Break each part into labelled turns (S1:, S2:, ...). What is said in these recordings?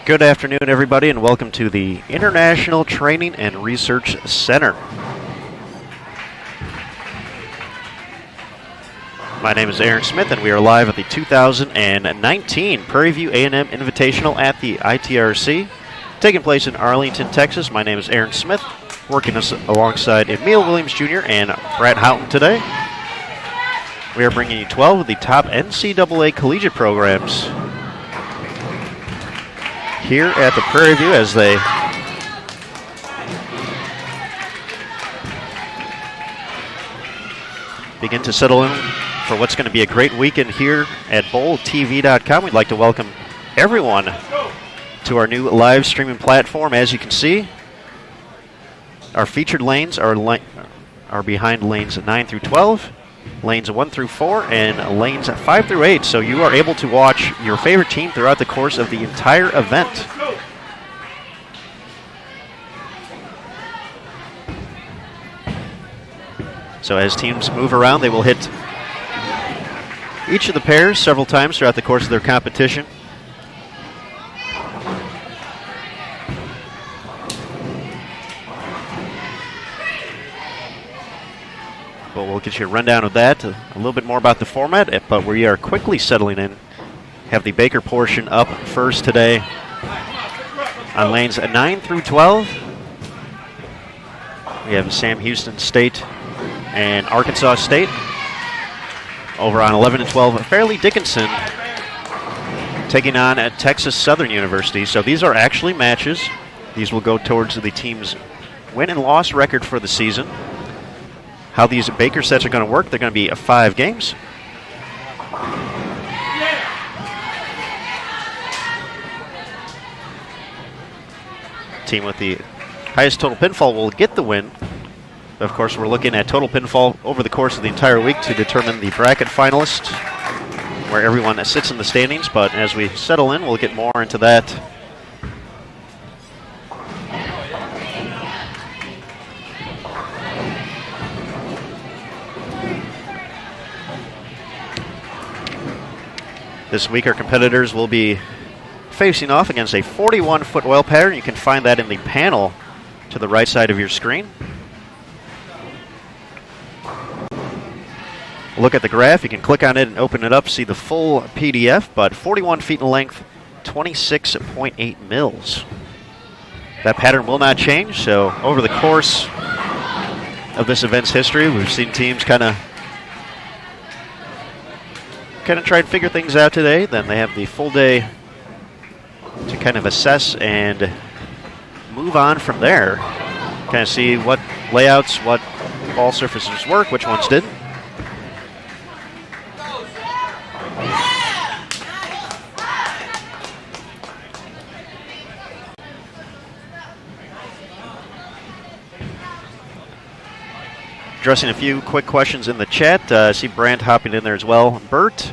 S1: Good afternoon, everybody, and welcome to the International Training and Research Center. My name is Aaron Smith, and we are live at the 2019 Prairie View A&M Invitational at the ITRC, taking place in Arlington, Texas. My name is Aaron Smith, working alongside Emil Williams Jr. and Brett Houghton today. We are bringing you 12 of the top NCAA collegiate programs here at the Prairie View as they begin to settle in for what's going to be a great weekend here at BowlTV.com. We'd like to welcome everyone to our new live streaming platform. As you can see, our featured lanes are behind lanes 9 through 12, lanes 1 through 4, and lanes 5 through 8. So you are able to watch your favorite team throughout the course of the entire event. So as teams move around, they will hit each of the pairs several times throughout the course of their competition. But we'll get you a rundown of that, a little bit more about the format, but we are quickly settling in. Have the Baker portion up first today on lanes 9 through 12. We have Sam Houston State and Arkansas State. Over on 11 and 12, Fairleigh Dickinson taking on at Texas Southern University. So these are actually matches. These will go towards the team's win and loss record for the season. How these Baker sets are going to work, they're going to be 5 games. Team with the highest total pinfall will get the win. Of course, we're looking at total pinfall over the course of the entire week to determine the bracket finalists, where everyone sits in the standings. But as we settle in, we'll get more into that. This week, our competitors will be facing off against a 41-foot oil pattern. You can find that in the panel to the right side of your screen. Look at the graph. You can click on it and open it up, see the full PDF, but 41 feet in length, 26.8 mils. That pattern will not change, so over the course of this event's history, we've seen teams kind of try and figure things out today. Then they have the full day to kind of assess and move on from there. Kind of see what layouts, what ball surfaces work, which ones didn't. Addressing a few quick questions in the chat. I see Brandt hopping in there as well. Bert,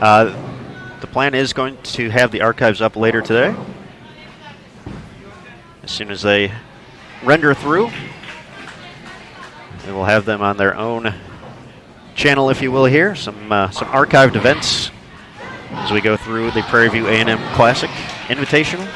S1: the plan is going to have the archives up later today. As soon as they render through, we will have them on their own channel, if you will, here. Some archived events as we go through the Prairie View A&M Classic Invitational.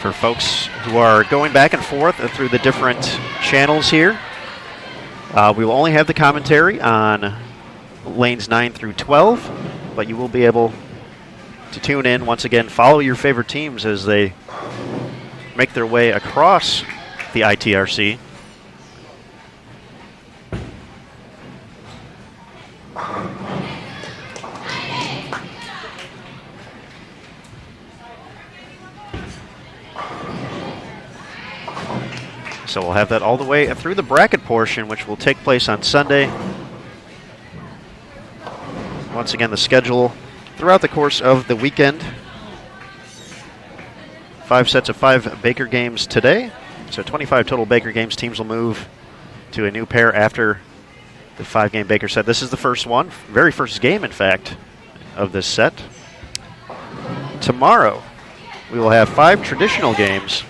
S1: For folks who are going back and forth through the different channels here, we will only have the commentary on lanes 9 through 12, but you will be able to tune in, once again, follow your favorite teams as they make their way across the ITRC. So we'll have that all the way through the bracket portion, which will take place on Sunday. Once again, the schedule throughout the course of the weekend. 5 sets of 5 Baker games today. So 25 total Baker games. Teams will move to a new pair after the 5-game Baker set. This is the first one, very first game, in fact, of this set. Tomorrow, we will have 5 traditional games.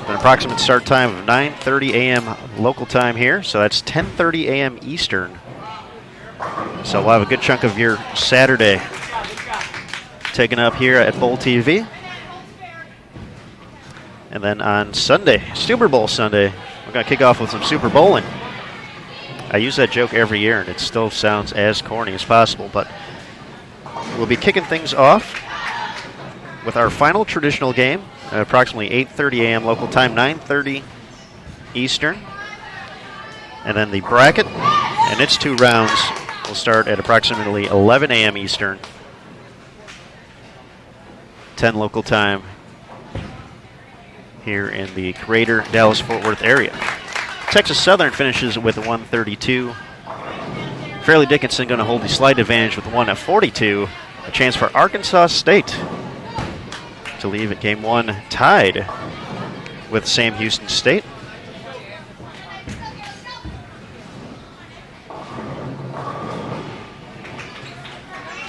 S1: An approximate start time of 9:30 a.m. local time here, so that's 10:30 a.m. Eastern. So we'll have a good chunk of your Saturday taken up here at Bowl TV. And then on Sunday, Super Bowl Sunday, we're going to kick off with some Super Bowling. I use that joke every year, and it still sounds as corny as possible, but we'll be kicking things off with our final traditional game at approximately 8:30 a.m. local time, 9:30 Eastern. And then the bracket and its 2 rounds will start at approximately 11 a.m. Eastern, 10 local time here in the greater Dallas-Fort Worth area. Texas Southern finishes with 132. Fairleigh Dickinson going to hold the slight advantage with 1 at 42. A chance for Arkansas State to leave at game 1 tied with Sam Houston State.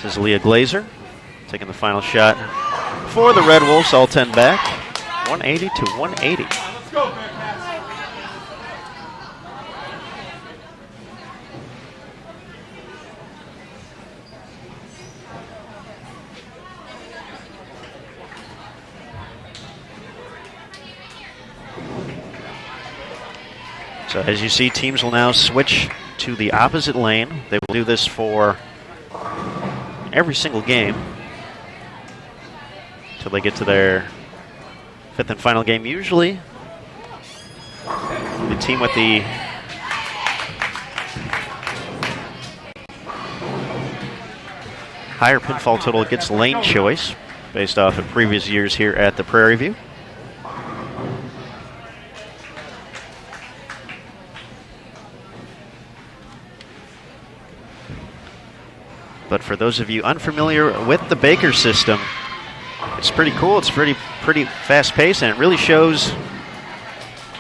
S1: This is Leah Glazer taking the final shot for the Red Wolves, all 10 back, 180 to 180.
S2: Let's go, Bearcats.
S1: So as you see, teams will now switch to the opposite lane. They will do this for every single game until they get to their 5th and final game. Usually, the team with the higher pinfall total gets lane choice based off of previous years here at the Prairie View. But for those of you unfamiliar with the Baker system, it's pretty cool. It's pretty fast-paced, and it really shows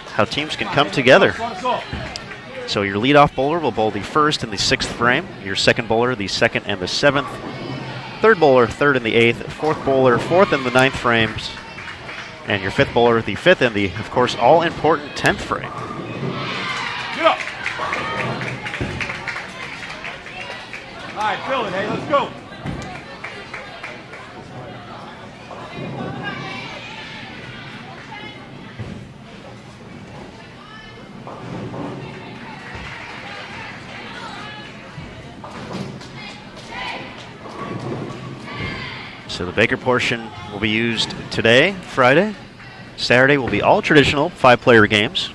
S1: how teams can come together. So your leadoff bowler will bowl the 1st and the 6th frame. Your second bowler, the 2nd and the 7th. Third bowler, 3rd and the 8th. Fourth bowler, 4th and the 9th frames. And your 5th bowler, the 5th and the, of course, all-important 10th frame.
S2: Get up. All right, fill it, hey, let's go.
S1: So the Baker portion will be used today, Friday. Saturday will be all traditional 5-player games.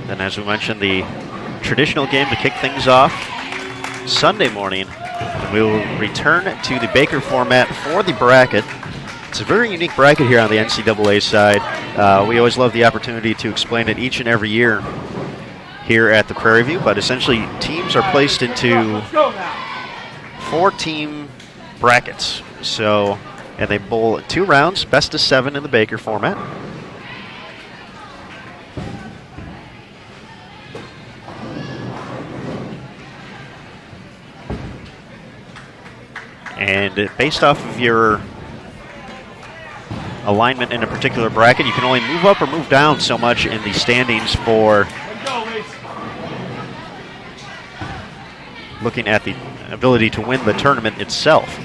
S1: And as we mentioned, the traditional game to kick things off Sunday morning. We will return to the Baker format for the bracket. It's a very unique bracket here on the NCAA side. We always love the opportunity to explain it each and every year here at the Prairie View, but essentially teams are placed into 4-team brackets. So, and they bowl 2 rounds, best of 7 in the Baker format. And based off of your alignment in a particular bracket, you can only move up or move down so much in the standings for looking at the ability to win the tournament itself.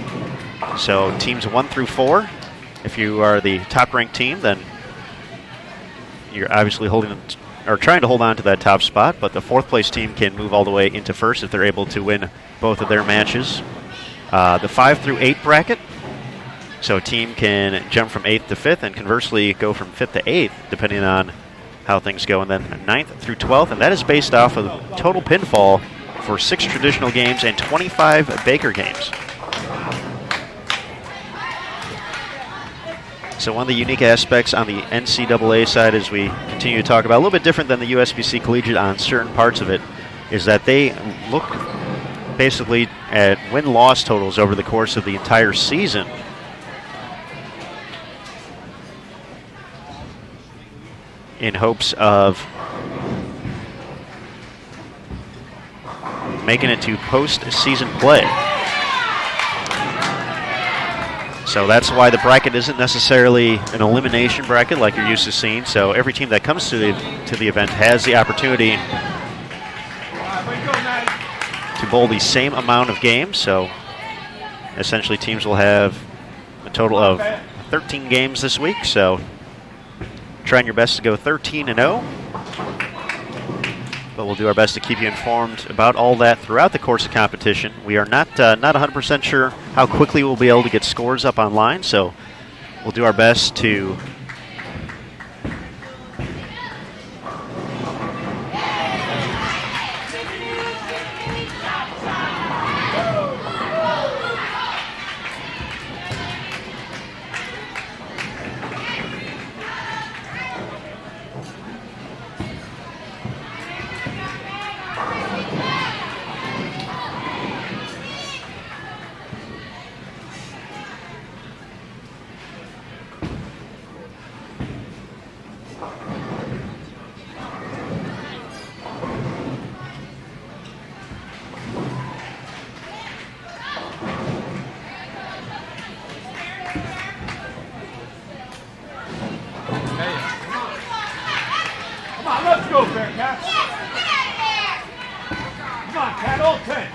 S1: So teams 1 through 4, if you are the top-ranked team, then you're obviously holding or trying to hold on to that top spot, but the 4th-place team can move all the way into 1st if they're able to win both of their matches. The 5 through 8 bracket, so a team can jump from 8th to 5th and conversely go from 5th to 8th depending on how things go. And then 9th through 12th, and that is based off of total pinfall for 6 traditional games and 25 Baker games. So one of the unique aspects on the NCAA side, as we continue to talk about, a little bit different than the USBC Collegiate on certain parts of it, is that they look basically at win-loss totals over the course of the entire season. In hopes of making it to postseason play. So that's why the bracket isn't necessarily an elimination bracket like you're used to seeing. So every team that comes to the event has the opportunity to bowl the same amount of games. So essentially teams will have a total of 13 games this week. So trying your best to go 13-0. but we'll do our best to keep you informed about all that throughout the course of competition. We are not 100% sure how quickly we'll be able to get scores up online, so we'll do our best to
S2: Let's go, Bearcats. Come on, Cat, all 10.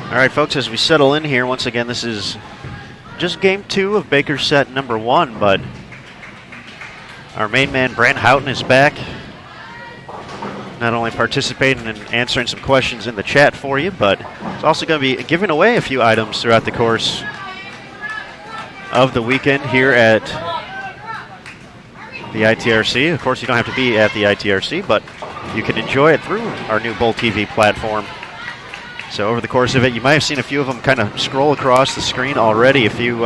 S1: All right, folks, as we settle in here, once again, this is just game 2 of Baker's set number 1, but our main man, Brant Houghton, is back, not only participating and answering some questions in the chat for you, but it's also going to be giving away a few items throughout the course of the weekend here at the ITRC. Of course, you don't have to be at the ITRC, but you can enjoy it through our new Bowl TV platform. So over the course of it, you might have seen a few of them kind of scroll across the screen already, a few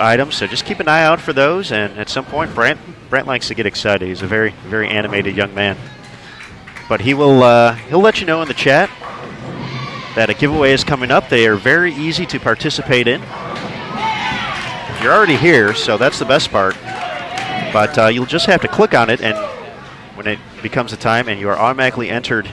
S1: items. So just keep an eye out for those. And at some point, Brant likes to get excited. He's a very, very animated young man. But he'll let you know in the chat that a giveaway is coming up. They are very easy to participate in. You're already here, so that's the best part. But you'll just have to click on it, and when it becomes a time, and you are automatically entered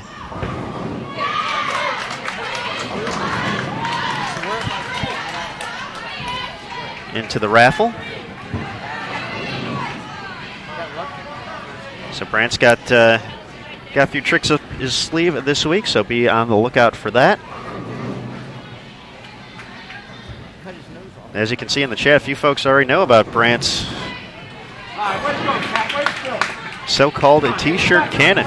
S1: into the raffle. So Brant's got a few tricks up his sleeve this week, so be on the lookout for that. As you can see in the chat, a few folks already know about Brant's so-called a t-shirt cannon.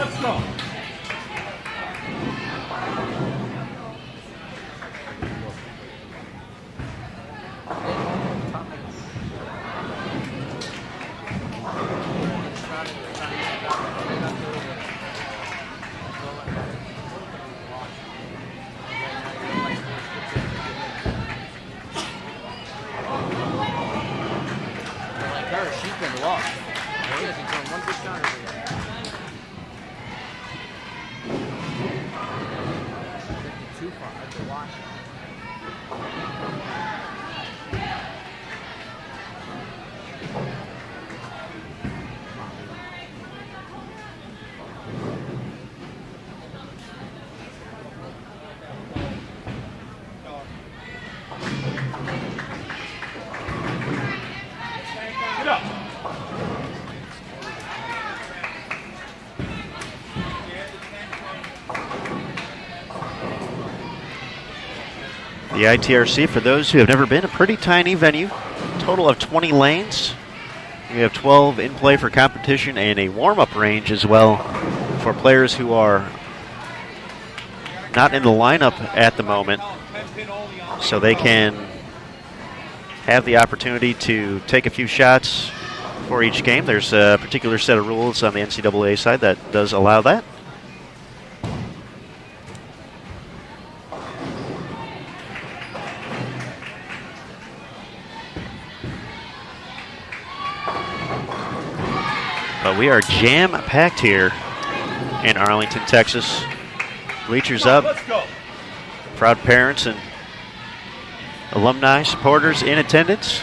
S1: The ITRC, for those who have never been, a pretty tiny venue, total of 20 lanes. We have 12 in play for competition and a warm-up range as well for players who are not in the lineup at the moment, so they can have the opportunity to take a few shots for each game. There's a particular set of rules on the NCAA side that does allow that. But we are jam-packed here in Arlington, Texas. Bleachers up. Proud parents and alumni, supporters in attendance,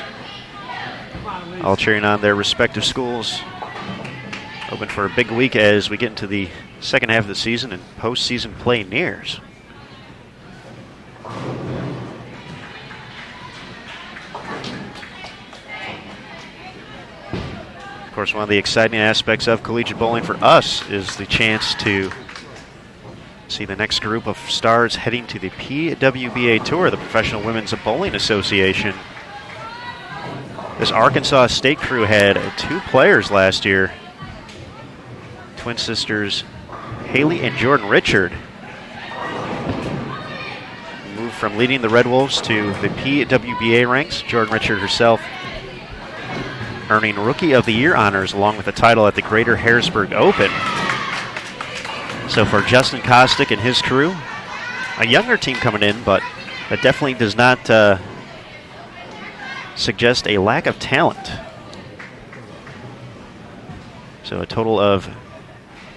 S1: all cheering on their respective schools. Hoping for a big week as we get into the second half of the season and postseason play nears. Of course, one of the exciting aspects of collegiate bowling for us is the chance to See the next group of stars heading to the PWBA Tour, the Professional Women's Bowling Association. This Arkansas State crew had 2 players last year. Twin sisters Haley and Jordan Richard moved from leading the Red Wolves to the PWBA ranks. Jordan Richard herself earning Rookie of the Year honors along with the title at the Greater Harrisburg Open. So for Justin Kostick and his crew, a younger team coming in, but that definitely does not suggest a lack of talent. So a total of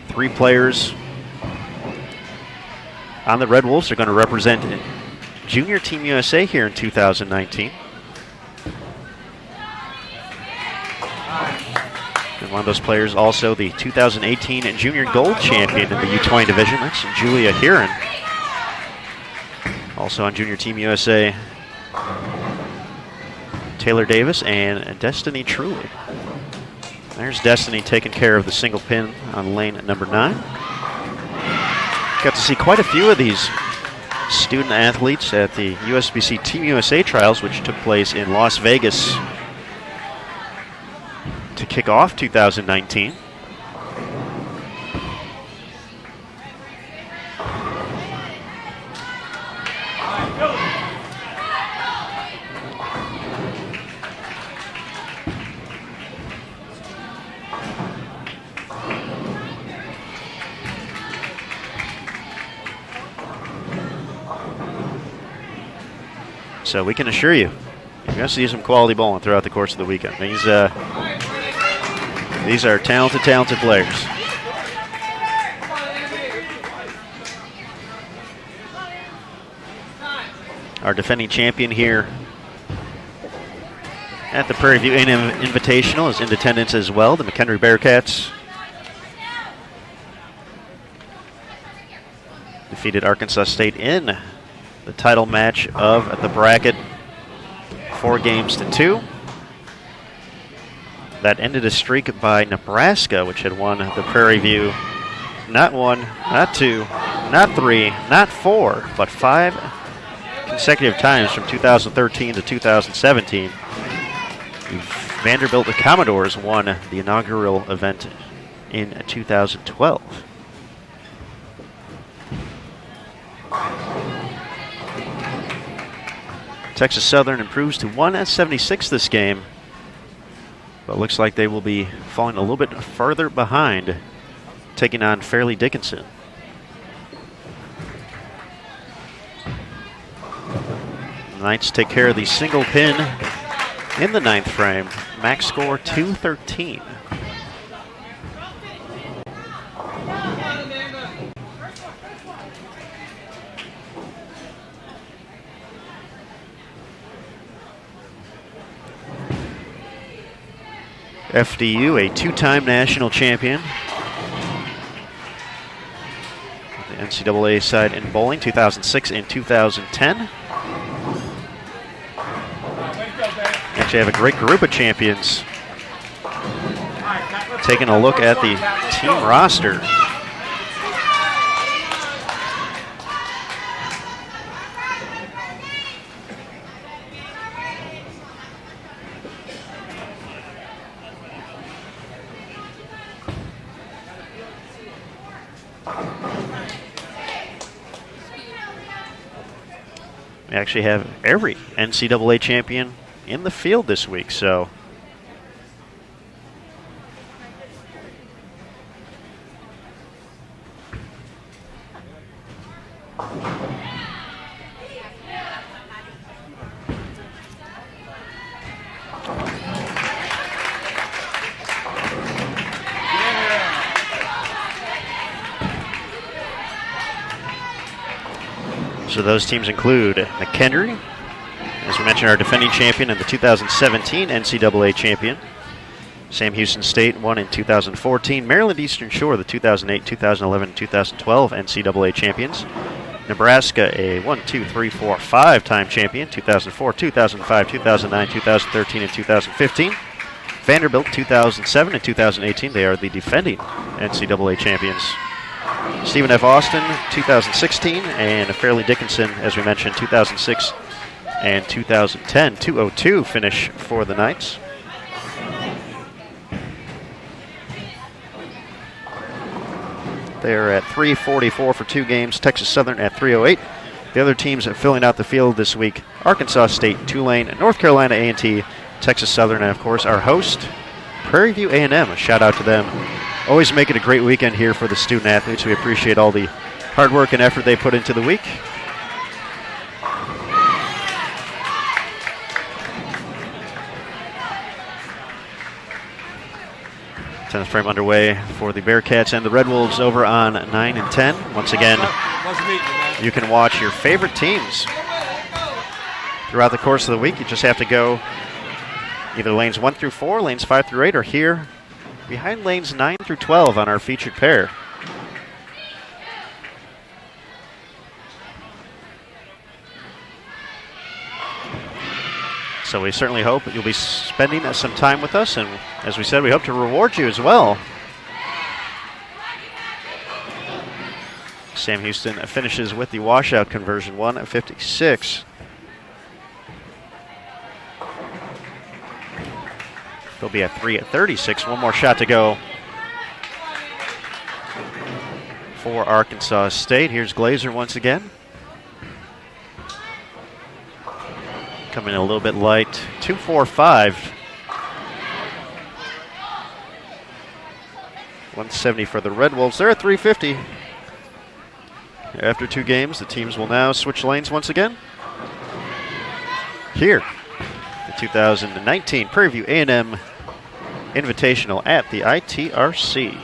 S1: 3 players on the Red Wolves are going to represent Junior Team USA here in 2019. And one of those players also the 2018 Junior Gold Champion in the U20 division. That's Julia Heron. Also on Junior Team USA, Taylor Davis and Destiny Truly. There's Destiny taking care of the single pin on lane number 9. Got to see quite a few of these student athletes at the USBC Team USA trials, which took place in Las Vegas to kick off 2019. So we can assure you, you're going to see some quality bowling throughout the course of the weekend. These are talented players. Our defending champion here at the Prairie View A&M Invitational is in attendance as well, the McHenry Bearcats. Defeated Arkansas State in the title match of the bracket, 4-2. That ended a streak by Nebraska, which had won the Prairie View not 1, not 2, not 3, not 4, but 5 consecutive times from 2013 to 2017. Vanderbilt Commodores won the inaugural event in 2012. Texas Southern improves to 176 this game, but looks like they will be falling a little bit further behind, taking on Fairleigh Dickinson. The Knights take care of the single pin in the 9th frame. Max score 213. FDU, a 2-time national champion. The NCAA side in bowling, 2006 and 2010. Actually have a great group of champions. Taking a look at the team roster. We actually have every NCAA champion in the field this week, so those teams include McHenry, as we mentioned, our defending champion and the 2017 NCAA champion. Sam Houston State won in 2014. Maryland Eastern Shore, the 2008, 2011, 2012 NCAA champions. Nebraska, a 5-time champion, 2004, 2005, 2009, 2013, and 2015. Vanderbilt, 2007 and 2018. They are the defending NCAA champions. Stephen F. Austin, 2016, and Fairleigh Dickinson, as we mentioned, 2006 and 2010. 202 finish for the Knights. They're at 344 for 2 games. Texas Southern at 308. The other teams filling out the field this week: Arkansas State, Tulane, North Carolina A&T, Texas Southern, and of course our host, Prairie View A&M. A shout out to them. Always make it a great weekend here for the student athletes. We appreciate all the hard work and effort they put into the week. Tennis frame underway for the Bearcats and the Red Wolves over on 9 and 10. Once again, you can watch your favorite teams throughout the course of the week. You just have to go either lanes 1 through 4, lanes 5 through 8, or here behind lanes 9 through 12 on our featured pair. So we certainly hope that you'll be spending some time with us, and as we said, we hope to reward you as well. Sam Houston finishes with the washout conversion, 156. They'll be at 3 at 36. One more shot to go for Arkansas State. Here's Glazer once again. Coming in a little bit light, 245. 170 for the Red Wolves. They're at 350. After 2 games, the teams will now switch lanes once again. Here, the 2019 Prairie View A&M Invitational at the ITRC.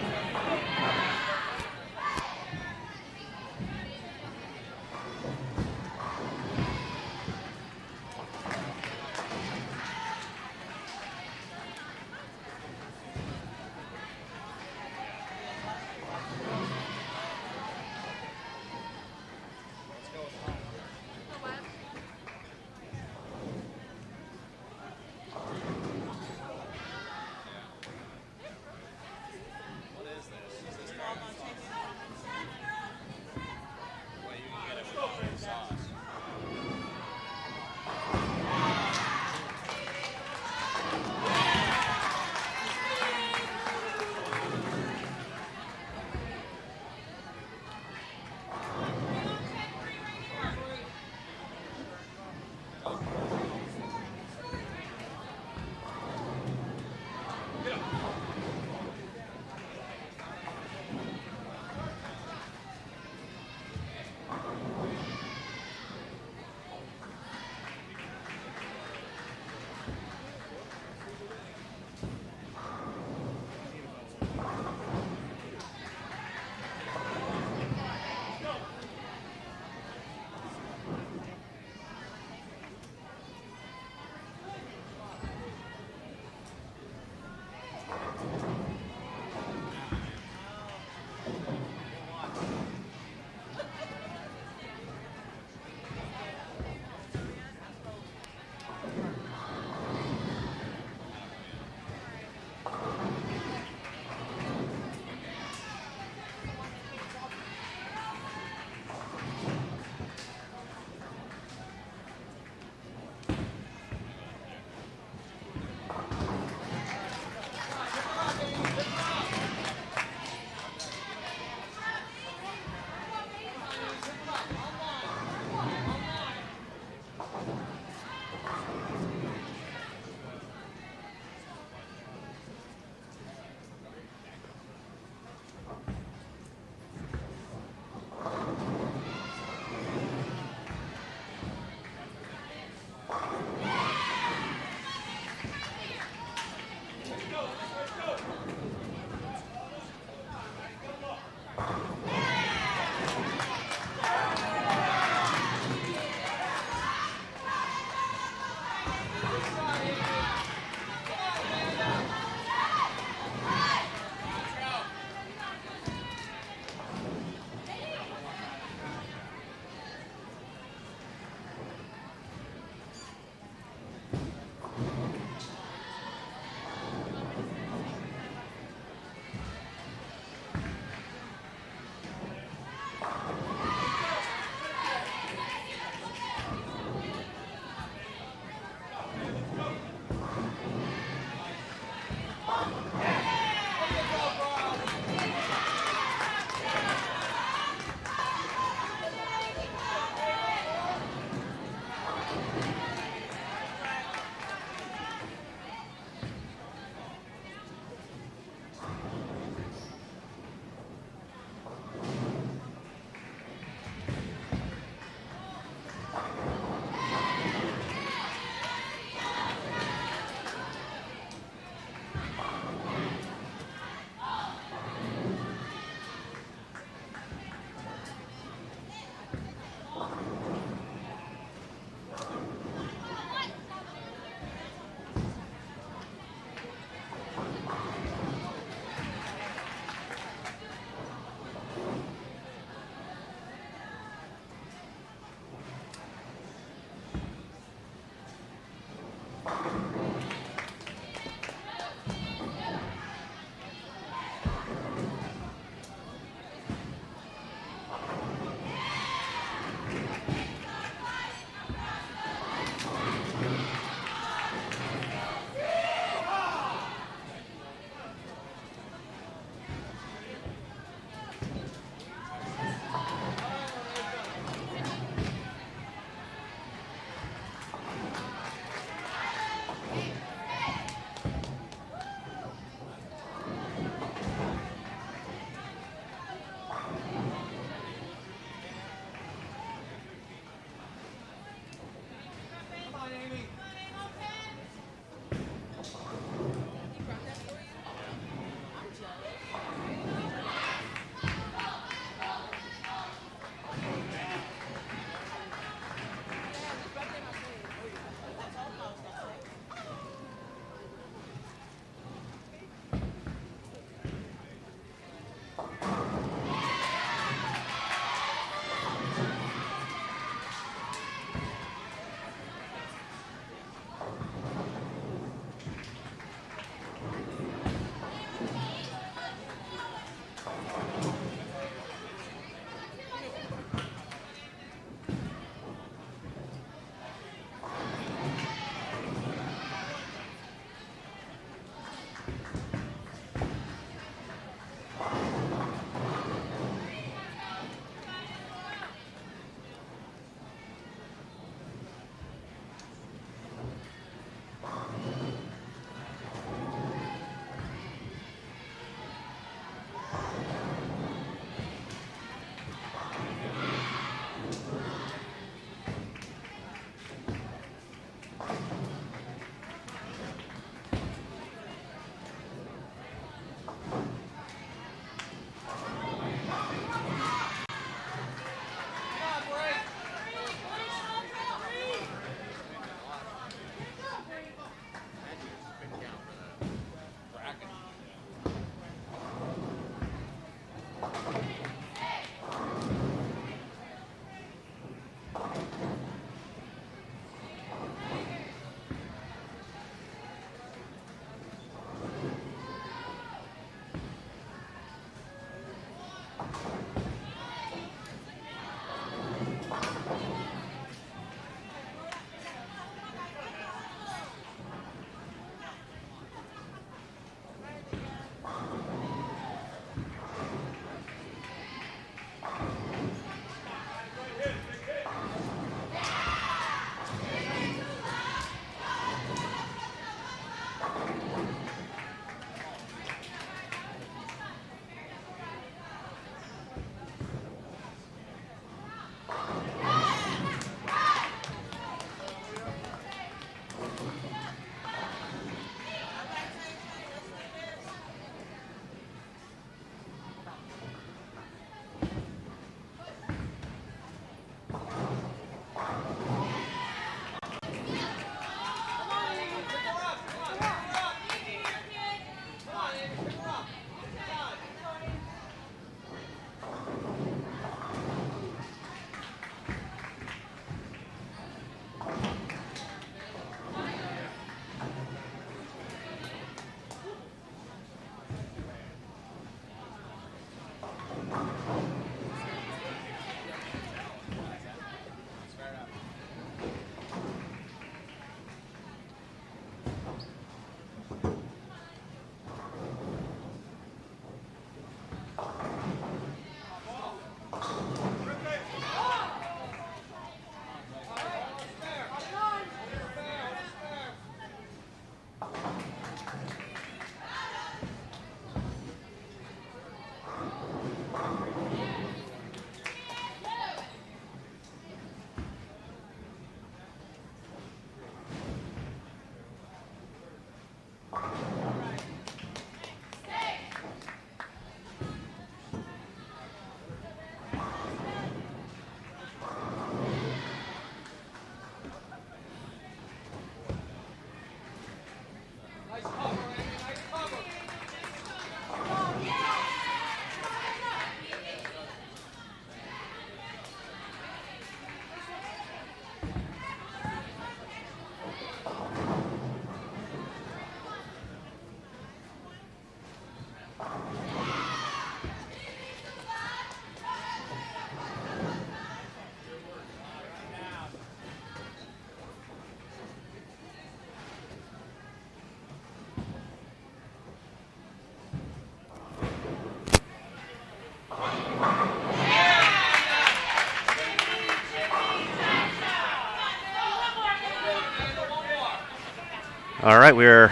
S1: All right, we're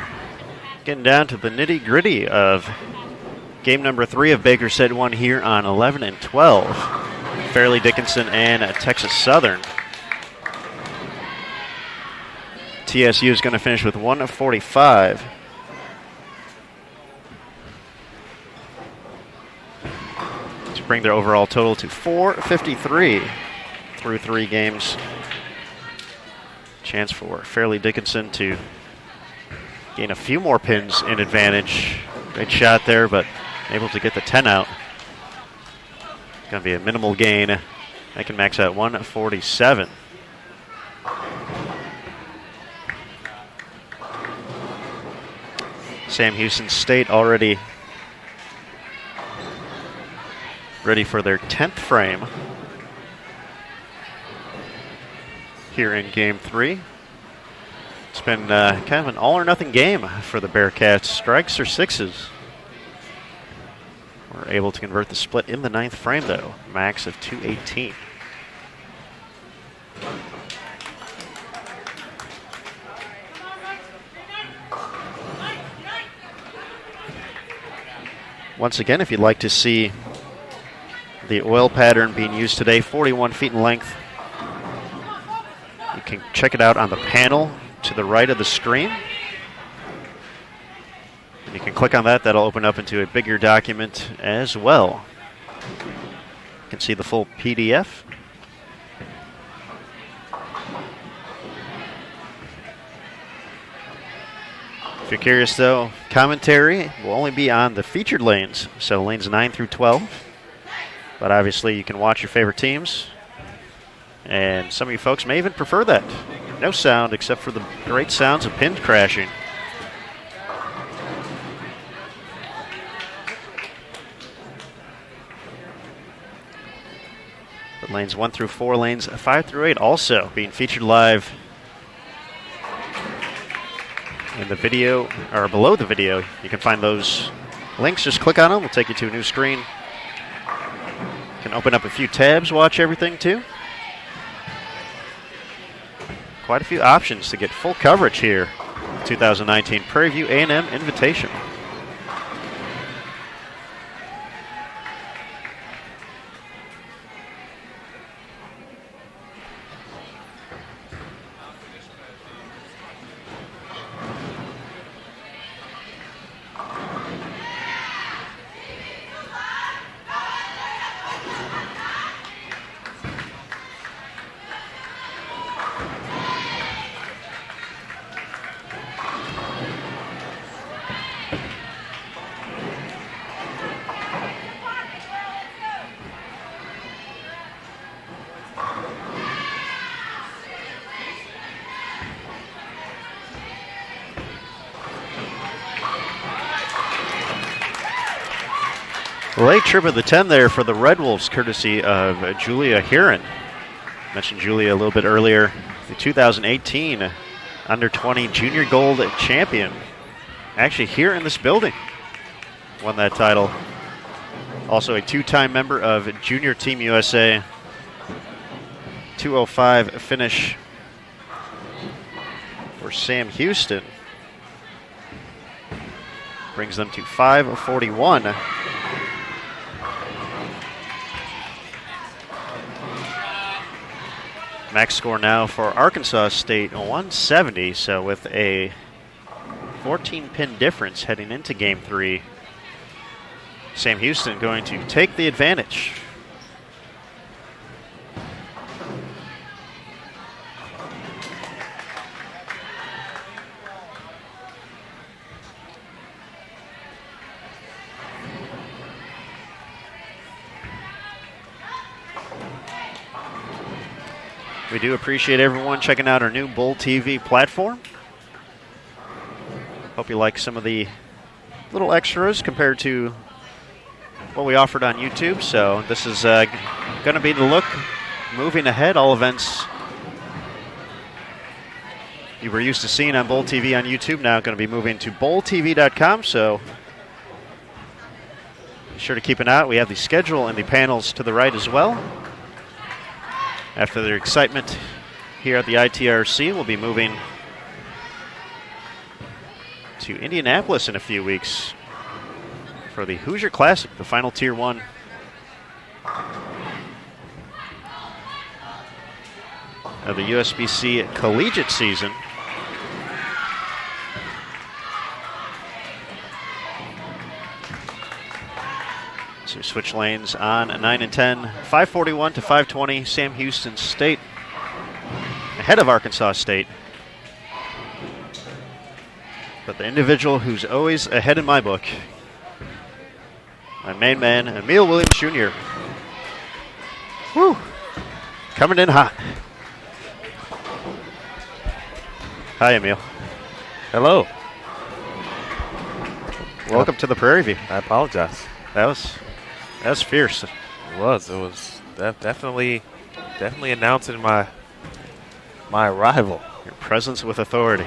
S1: getting down to the nitty-gritty of game number 3 of Baker Set 1 here on 11 and 12. Fairleigh Dickinson and Texas Southern. TSU is going to finish with 145. To bring their overall total to 453 through 3 games. Chance for Fairleigh Dickinson to gain a few more pins in advantage. Great shot there, but able to get the 10 out. Going to be a minimal gain. They can max out 147. Sam Houston State already ready for their 10th frame here in game 3. It's been kind of an all-or-nothing game for the Bearcats. Strikes or sixes. We're able to convert the split in the 9th frame, though. Max of 218. Once again, if you'd like to see the oil pattern being used today, 41 feet in length, you can check it out on the panel to the right of the screen. You can click on that. That'll open up into a bigger document as well. You can see the full PDF. If you're curious, though, commentary will only be on the featured lanes, so lanes 9 through 12. But obviously, you can watch your favorite teams, and some of you folks may even prefer that. No sound except for the great sounds of pins crashing. But lanes 1 through 4, lanes 5 through 8 also being featured live in the video, or below the video. You can find those links. Just click on them. We'll take you to a new screen. You can open up a few tabs, watch everything too. quite a few options to get full coverage here. 2019 Prairie View A&M Invitational. Late trip of the 10 there for the Red Wolves, courtesy of Julia Heron. Mentioned Julia a little bit earlier. The 2018 Under-20 Junior Gold champion. Actually here in this building. Won that title. Also a two-time member of Junior Team USA. 2:05 finish for Sam Houston. Brings them to 5:41. Max score now for Arkansas State, 170. So with a 14-pin difference heading into Game 3, Sam Houston going to take the advantage. We do appreciate everyone checking out our new Bull TV platform. Hope you like some of the little extras compared to what we offered on YouTube. So this is going to be the look moving ahead. All events you were used to seeing on Bull TV on YouTube now going to be moving to bulltv.com. So be sure to keep an eye out. We have the schedule and the panels to the right as well. After their excitement here at the ITRC, we'll be moving to Indianapolis in a few weeks for the Hoosier Classic, the final Tier 1. Of the USBC collegiate season. So switch lanes on 9 and 10, 541 to 520. Sam Houston State ahead of Arkansas State. But the individual who's always ahead in my book, my main man, Emil Williams Jr. Woo! Coming in hot. Hi, Emil.
S3: Hello.
S1: Welcome to the Prairie View.
S3: I apologize.
S1: That was fierce.
S3: It was definitely announcing my arrival.
S1: Your presence with authority.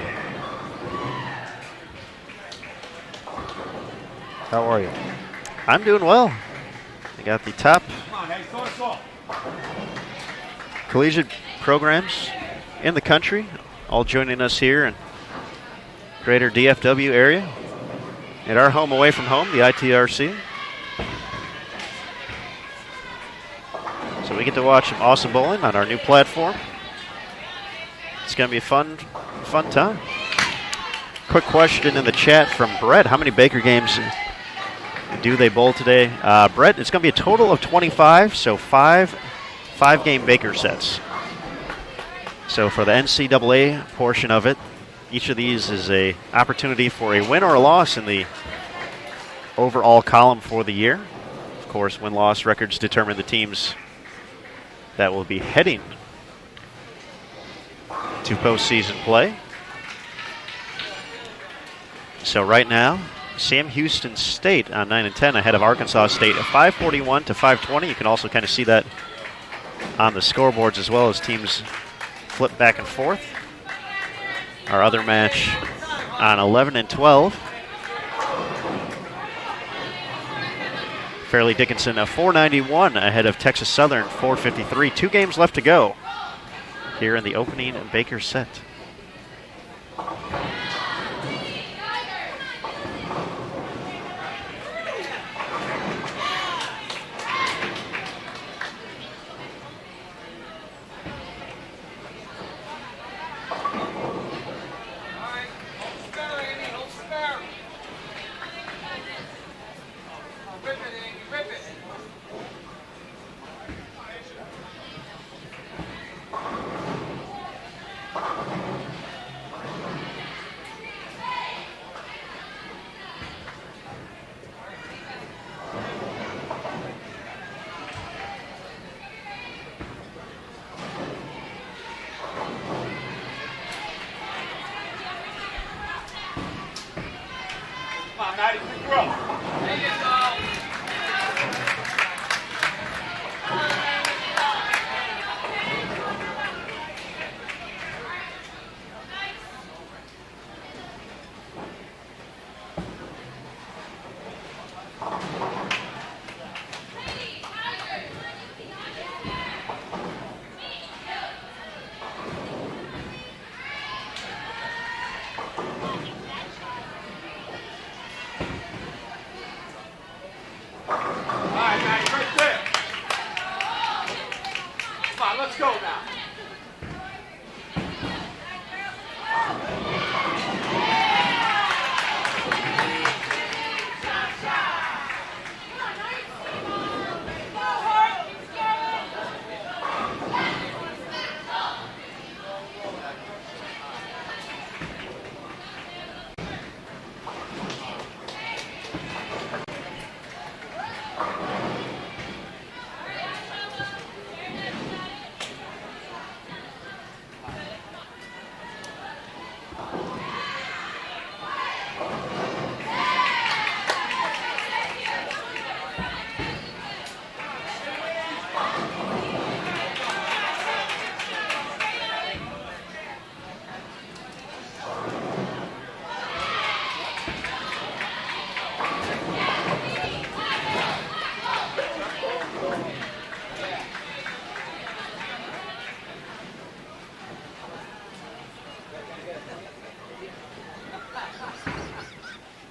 S3: How are you?
S1: I'm doing well. I got the top collegiate programs in the country, all joining us here in greater DFW area at our home away from home, the ITRC. So we get to watch some awesome bowling on our new platform. It's going to be a fun time. Quick question in the chat from Brett. How many Baker games do they bowl today? Brett, it's going to be a total of 25, so five-game Baker sets. So for the NCAA portion of it, each of these is a opportunity for a win or a loss in the overall column for the year. Of course, win-loss records determine the teams that will be heading to postseason play. So right now, Sam Houston State on 9 and 10 ahead of Arkansas State at 541 to 520. You can also kind of see that on the scoreboards as well as teams flip back and forth. Our other match on 11 and 12. Fairleigh Dickinson a 491 ahead of Texas Southern 453. 2 games left to go. here in the opening Baker set.
S2: Come on, Maddie, quick throw. All right, Maddie, right there. Come on, let's go now.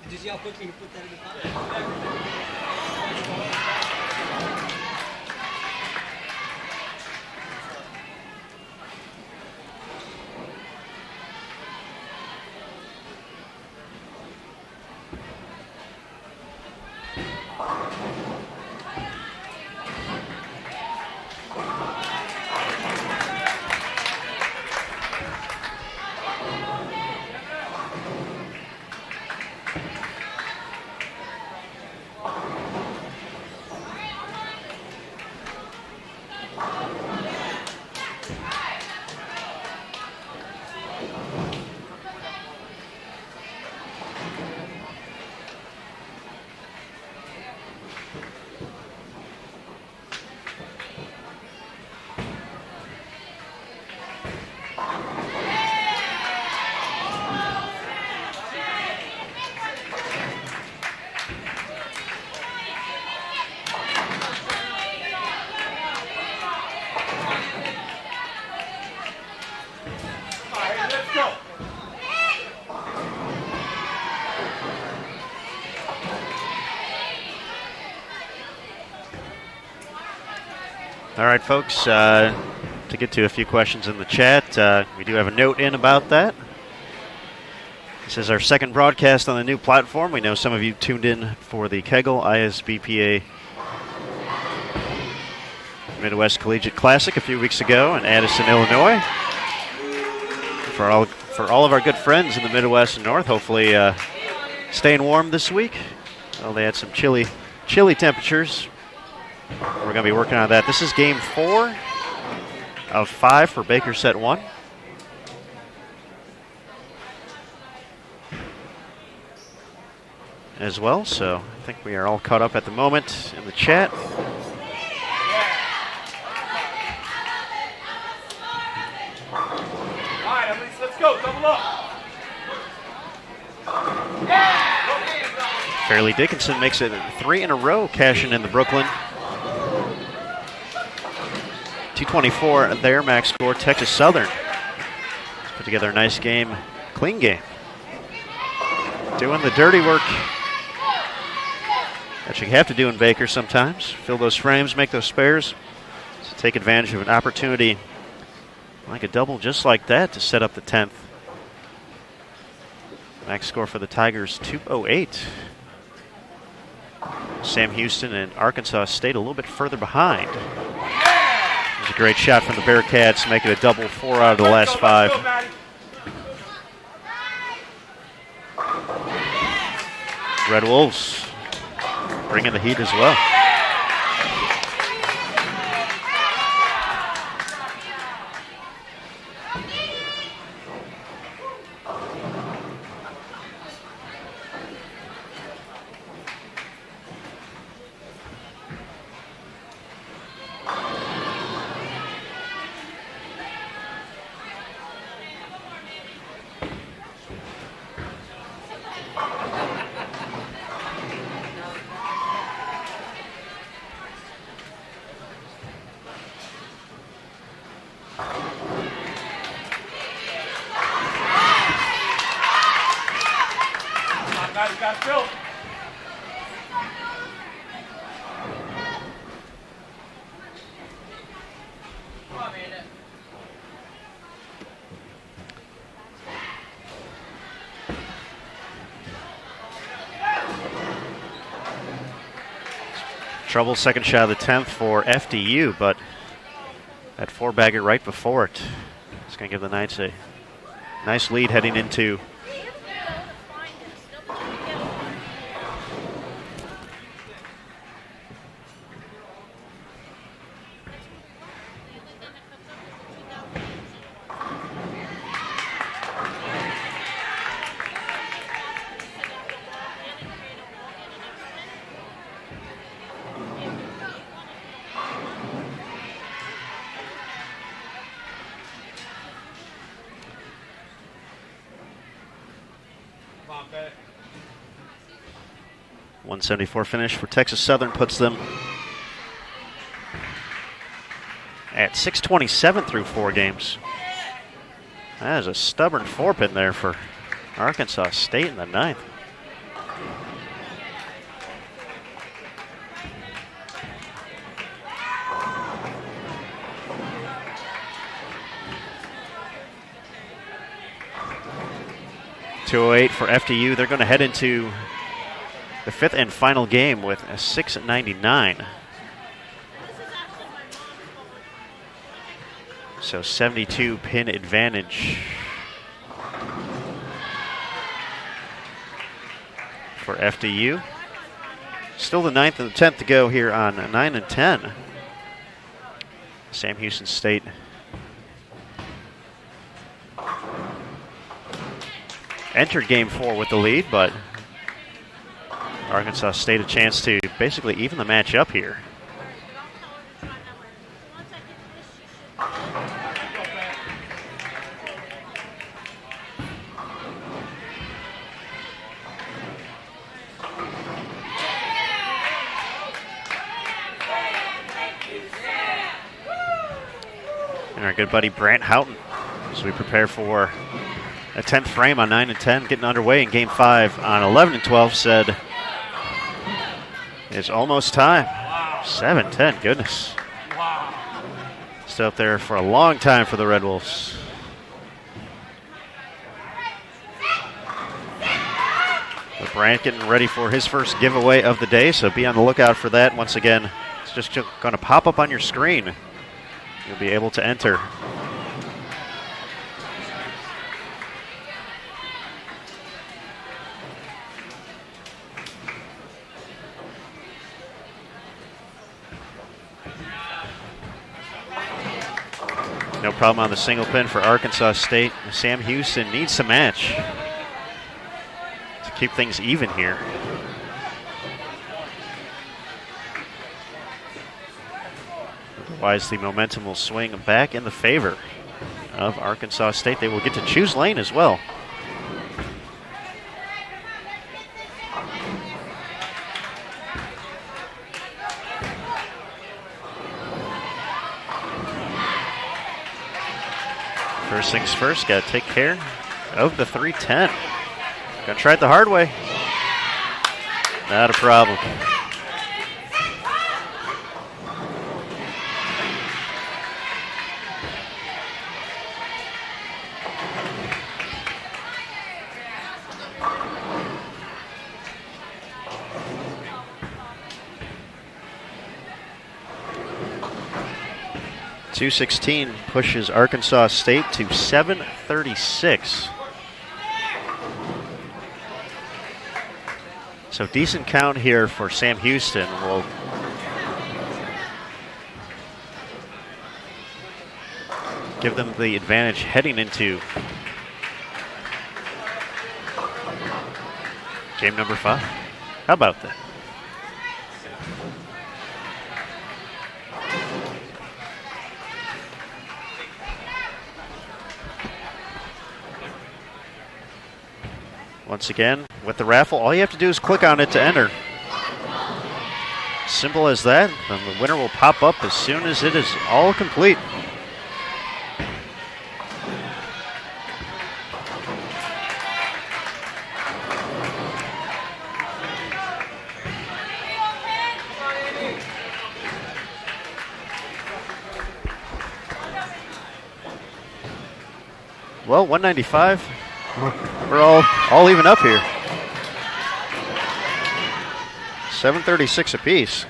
S4: Did you see how quickly you put that in the pot?
S2: All right, let's go.
S1: All right, folks, to get to a few questions in the chat, we do have a note in about that. This is our second broadcast on the new platform. We know some of you tuned in for the Kegel ISBPA Midwest Collegiate Classic a few weeks ago in Addison, Illinois. For all of our good friends in the Midwest and North, hopefully staying warm this week. Well, they had some chilly temperatures. We're going to be working on that. This is game 4 of 5 for Baker set 1. As well, so I think we are all caught up at the moment in the chat.
S2: All right, Elise, let's go. Double up.
S1: Fairleigh Dickinson makes it 3 in a row, cashing in the Brooklyn. 2 20-24 their max score. Texas Southern put together a nice game, clean game. Doing the dirty work that you have to do in Baker sometimes. Fill those frames, make those spares. So take advantage of an opportunity like a double just like that to set up the 10th. Max score for the Tigers, 208. Sam Houston and Arkansas State a little bit further behind. It was a great shot from the Bearcats, make it a double, 4 out of the last 5. Red Wolves bringing the heat as well. Trouble second shot of the 10th for FDU, but that 4-bagger right before it is going to give the Knights a nice lead heading into
S2: Come on, bet.
S1: 174 finish for Texas Southern, puts them at 627 through 4 games. That is a stubborn 4-pin there for Arkansas State in the 9th. .208 for FDU. They're going to head into the 5th and final game with a 699. So 72 pin advantage for FDU. Still the 9th and the 10th to go here on 9 and 10. Sam Houston State entered game 4 with the lead, but Arkansas State a chance to basically even the match up here. And our good buddy Brant Houghton as we prepare for a 10th frame on 9 and 10, getting underway in game 5 on 11 and 12, said it's almost time. 7-10, goodness. Still up there for a long time for the Red Wolves. But Brant getting ready for his first giveaway of the day, so be on the lookout for that. Once again, it's just going to pop up on your screen. You'll be able to enter. No problem on the single pin for Arkansas State. Sam Houston needs to match to keep things even here. Otherwise, the momentum will swing back in the favor of Arkansas State. They will get to choose lane as well. First things first, got to take care of the 310. Gonna try it the hard way. Not a problem. .216 pushes Arkansas State to 736. So decent count here for Sam Houston. Will give them the advantage heading into game number 5. How about that? Once again, with the raffle, all you have to do is click on it to enter. Simple as that. And the winner will pop up as soon as it is all complete. Well, 195. We're all even up here. 736 apiece.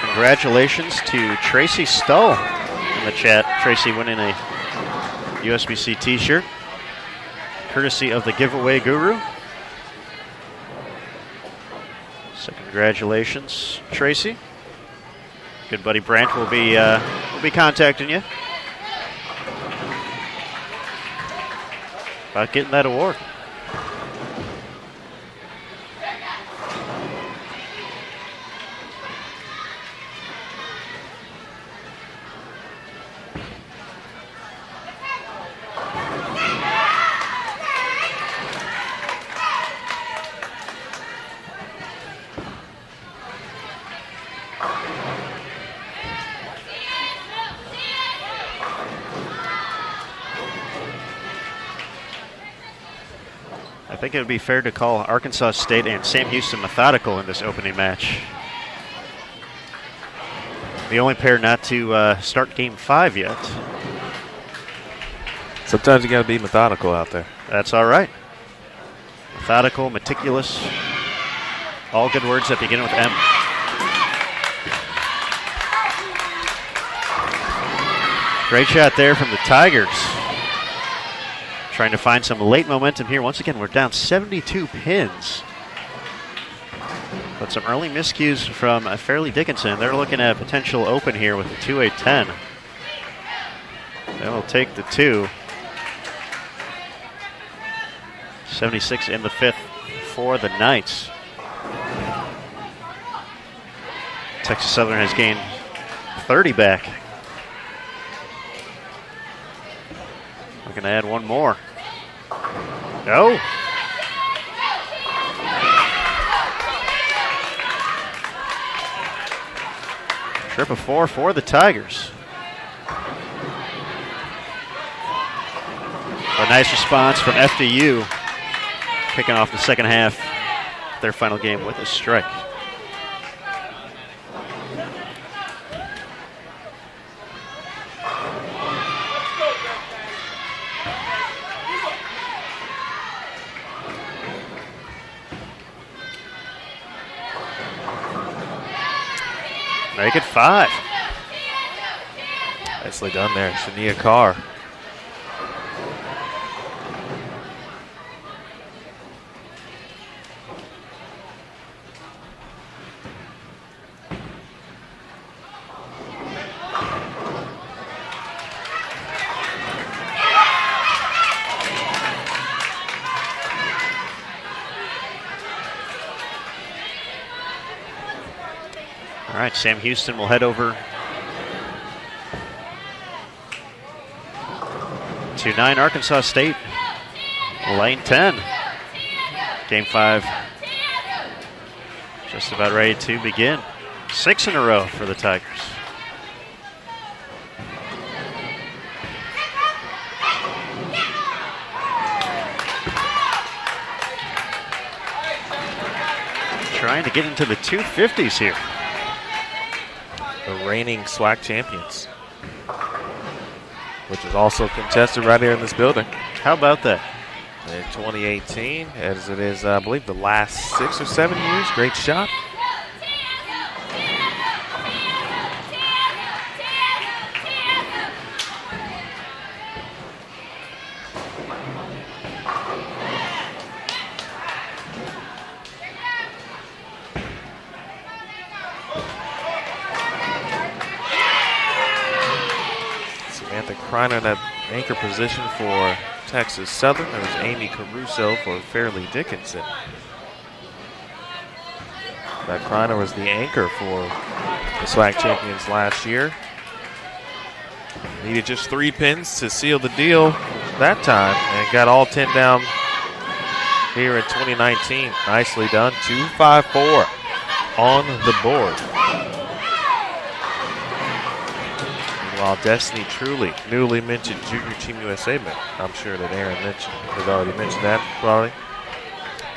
S1: Congratulations to Tracy Stull in the chat. Tracy winning a USBC t-shirt, courtesy of the giveaway guru. So congratulations, Tracy. Good buddy Brent will be contacting you about getting that award. I think it would be fair to call Arkansas State and Sam Houston methodical in this opening match. The only pair not to start game 5 yet.
S3: Sometimes you got to be methodical out there.
S1: That's all right. Methodical, meticulous, all good words that begin with M. Great shot there from the Tigers. Trying to find some late momentum here. Once again, we're down 72 pins. But some early miscues from Fairleigh Dickinson. They're looking at a potential open here with a 2-8-10. They will take the 2. 76 in the 5th for the Knights. Texas Southern has gained 30 back. Looking to add one more. No. Trip of 4 for the Tigers. A nice response from FDU, kicking off the second half, their final game with a strike. Make it 5.
S3: Nicely done there, Shania Carr.
S1: All right, Sam Houston will head over to 9 Arkansas State, lane 10. Game 5 Just about ready to begin. 6 in a row for the Tigers. Trying to get into the 250s here.
S3: The reigning SWAC champions, which is also contested right here in this building.
S1: How about that?
S3: In 2018, as it is, I believe, the last 6 or 7 years. Great shot. Kreiner in that anchor position for Texas Southern. There was Amy Caruso for Fairleigh Dickinson. That Kreiner was the anchor for the SWAC champions last year. Needed just 3 pins to seal the deal that time and got all 10 down here in 2019. Nicely done. 2-5-4 on the board. While Destiny Truly, newly mentioned Junior Team USA member. I'm sure that Aaron has already mentioned that, probably.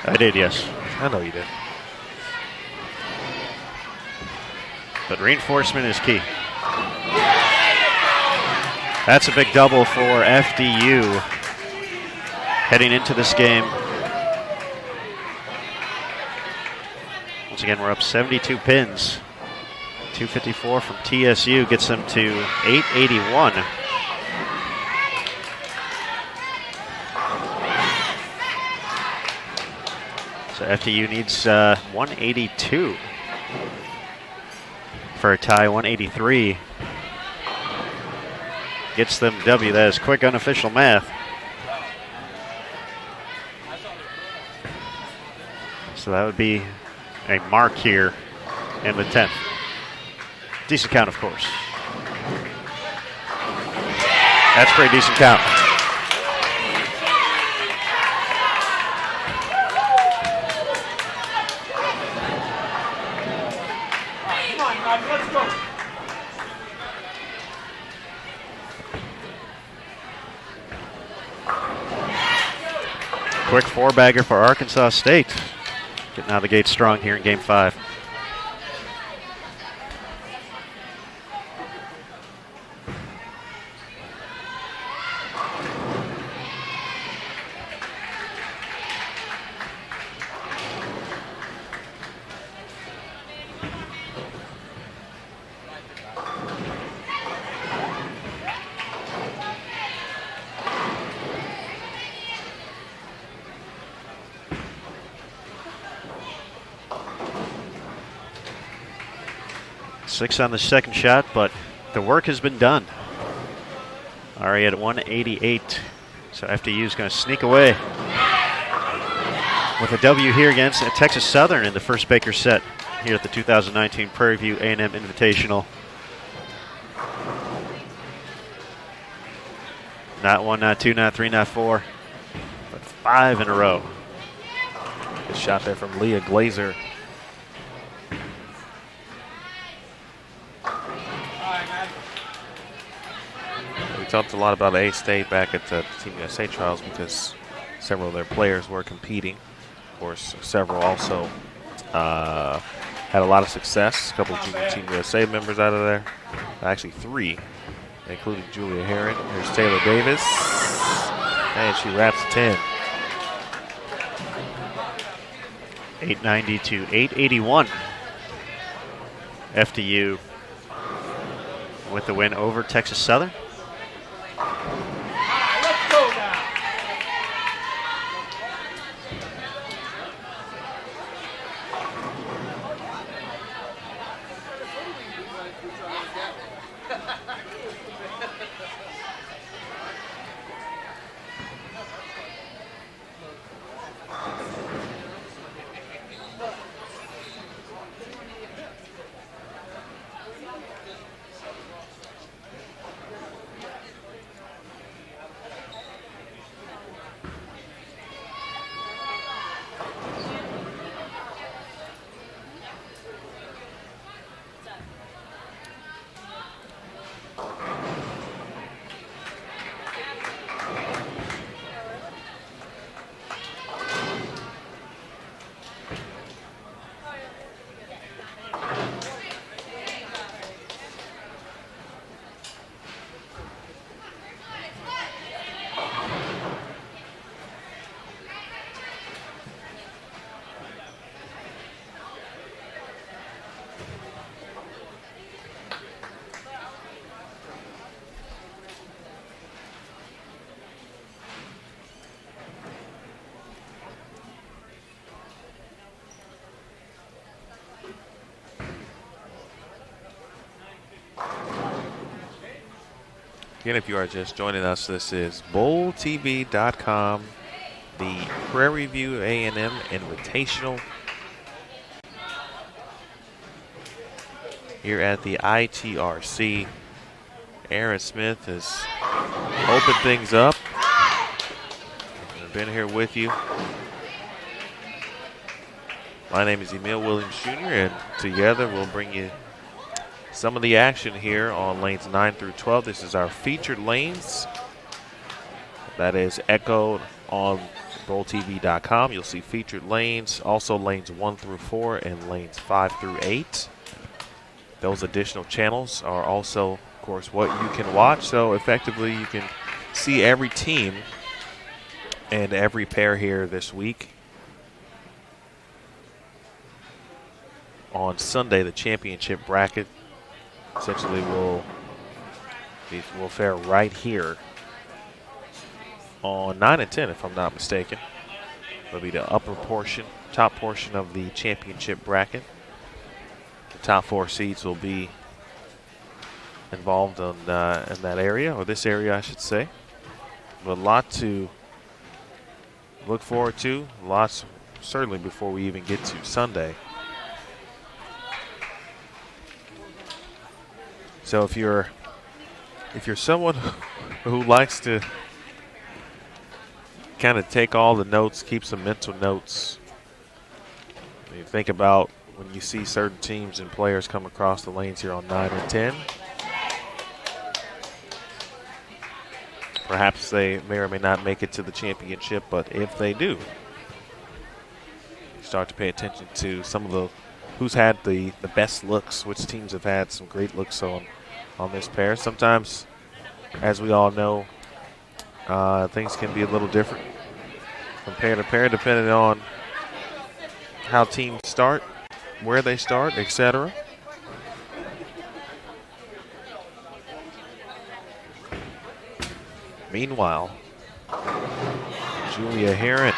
S1: I did, yes.
S3: I know you did.
S1: But reinforcement is key. That's a big double for FDU heading into this game. Once again, we're up 72 pins. 254 from TSU gets them to 881. So FDU needs 182 for a tie. 183 gets them W. That is quick unofficial math. So that would be a mark here in the 10th. Decent count, of course. That's a pretty decent count.
S2: Come on, Robbie, let's go.
S1: Quick 4-bagger for Arkansas State. Getting out of the gate strong here in Game 5. Six on the second shot, but the work has been done. Already at 188. So FDU is going to sneak away with a W here against Texas Southern in the first Baker set here at the 2019 Prairie View A&M Invitational. Not 1, not 2, not 3, not 4, but 5 in a row.
S3: Good shot there from Leah Glazer. We talked a lot about A-State back at the Team USA trials because several of their players were competing. Of course, several also had a lot of success. A couple of Junior Team USA members out of there. Actually 3, including Julia Herron. Here's Taylor Davis. And she wraps 10.
S1: 890 to 881. FDU with the win over Texas Southern.
S2: Let's go now.
S3: Again, if you are just joining us, this is BowlTV.com, the Prairie View A&M Invitational here at the ITRC. Aaron Smith has opened things up. I've been here with you. My name is Emil Williams Jr., and together we'll bring you some of the action here on lanes 9 through 12. This is our featured lanes. That is echoed on BowlTV.com. You'll see featured lanes, also lanes 1 through 4 and lanes 5 through 8. Those additional channels are also, of course, what you can watch. So effectively, you can see every team and every pair here this week. On Sunday, the championship bracket essentially will fare right here on 9 and 10, if I'm not mistaken. It'll be the upper portion, top portion of the championship bracket. The top 4 seeds will be involved in that area, or this area, I should say. But a lot to look forward to. Lots, certainly, before we even get to Sunday. So if you're someone who likes to kind of take all the notes, keep some mental notes, you think about when you see certain teams and players come across the lanes here on 9 and 10. Perhaps they may or may not make it to the championship, but if they do, you start to pay attention to some of the who's had the best looks, which teams have had some great looks on this pair. Sometimes, as we all know, things can be a little different from pair to pair, depending on how teams start, where they start, etc. Meanwhile, Julia Heron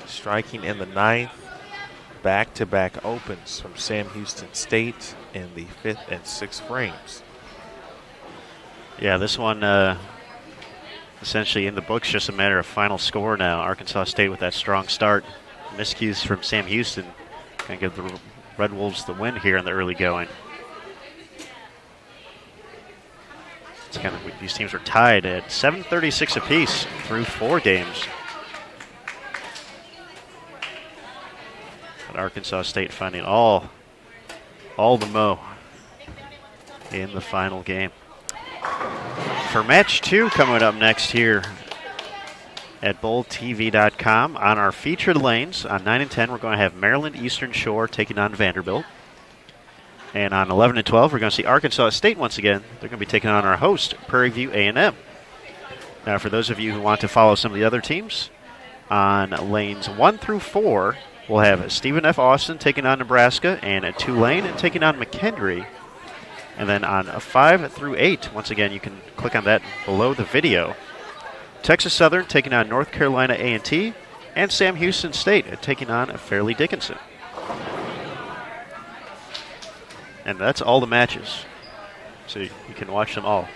S3: striking in the 9th. Back-to-back opens from Sam Houston State in the 5th and 6th frames.
S1: Yeah, this one essentially in the books, just a matter of final score now. Arkansas State with that strong start. Miscues from Sam Houston can give the Red Wolves the win here in the early going. It's kind of, these teams are tied at 7:36 apiece through 4 games. But Arkansas State finding all the mo in the final game. For match 2 coming up next here at BowlTV.com on our featured lanes on 9 and 10, we're going to have Maryland Eastern Shore taking on Vanderbilt. And on 11 and 12, we're going to see Arkansas State once again. They're going to be taking on our host, Prairie View A&M. Now, for those of you who want to follow some of the other teams, on lanes 1 through 4, we'll have Stephen F. Austin taking on Nebraska and Tulane taking on McHenry. And then on 5 through 8, once again, you can click on that below the video. Texas Southern taking on North Carolina A&T, and Sam Houston State taking on Fairleigh Dickinson. And that's all the matches. So you can watch them all.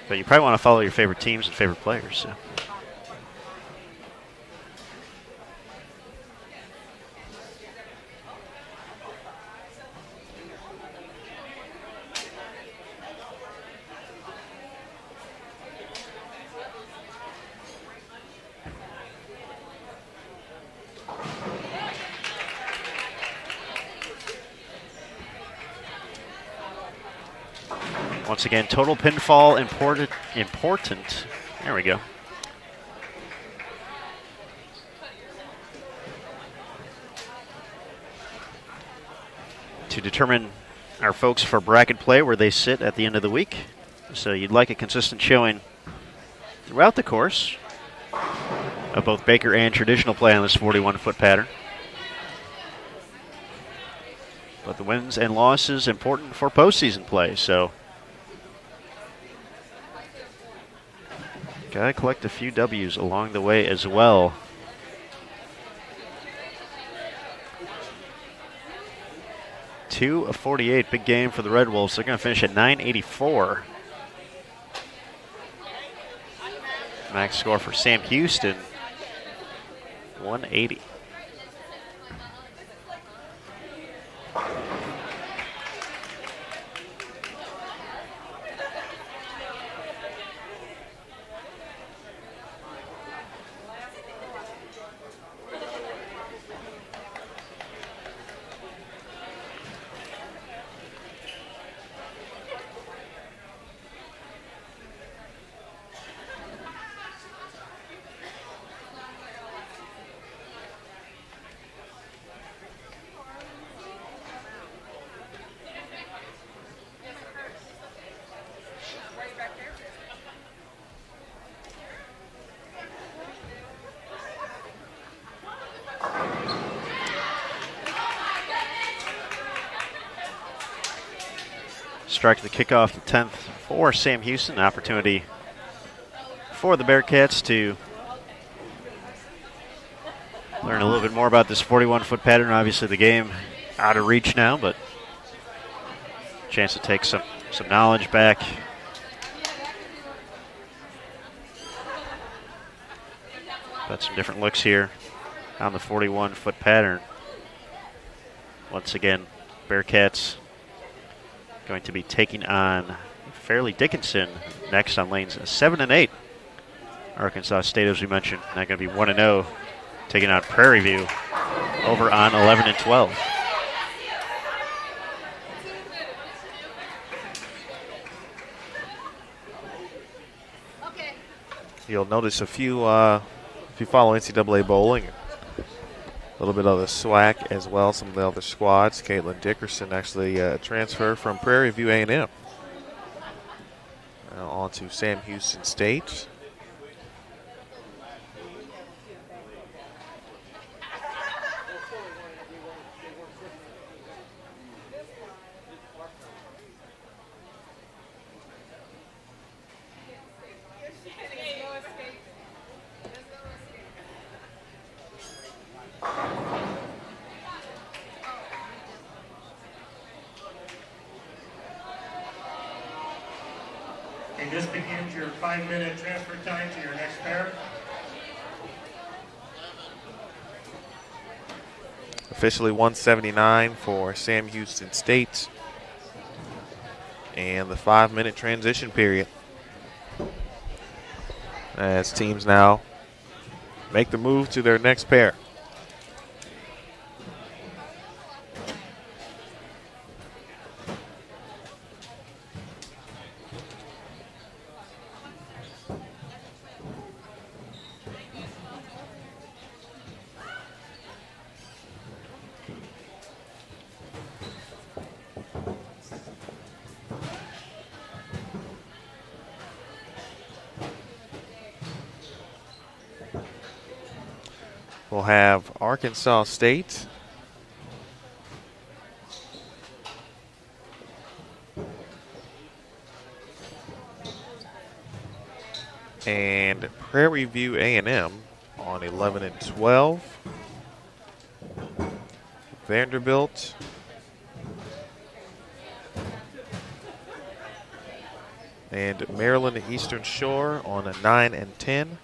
S1: But you probably want to follow your favorite teams and favorite players. So. Once again, total pinfall important. There we go. To determine our folks for bracket play, where they sit at the end of the week. So you'd like a consistent showing throughout the course of both Baker and traditional play on this 41-foot pattern. But the wins and losses important for postseason play, so gotta collect a few W's along the way as well. 2 of 48. Big game for the Red Wolves. They're going to finish at 984. Max score for Sam Houston, 180. Strike the kickoff, the 10th for Sam Houston. Opportunity for the Bearcats to learn a little bit more about this 41-foot pattern. Obviously the game out of reach now, but chance to take some knowledge back. Got some different looks here on the 41-foot pattern. Once again, Bearcats going to be taking on Fairleigh Dickinson next on lanes 7 and 8. Arkansas State, as we mentioned, now going to be 1-0, taking on Prairie View over on 11 and 12.
S3: You'll notice if you follow NCAA bowling, a little bit of the SWAC as well, some of the other squads. Caitlin Dickerson actually transferred from Prairie View A&M on to Sam Houston State.
S5: And this begins your 5-minute transfer time to your next pair.
S3: Officially 179 for Sam Houston State. And the 5-minute transition period, as teams now make the move to their next pair. We'll have Arkansas State and Prairie View A&M on 11 and 12. Vanderbilt and Maryland Eastern Shore on a 9 and 10.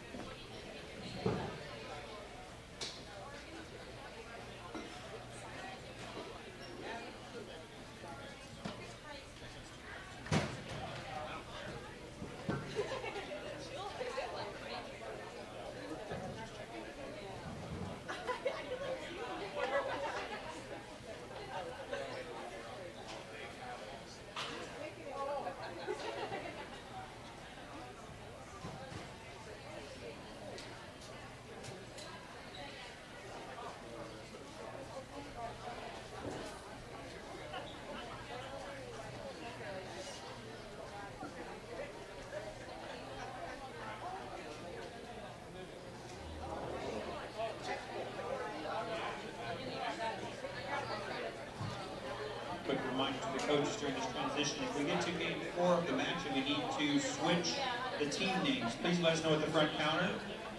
S6: Quick reminder to the coaches during this transition, if we get to game 4 of the match and we need to switch the team names, please let us know at the front counter.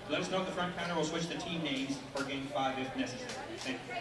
S6: Let us know at the front counter, we'll switch the team names for game 5 if necessary. Thank you.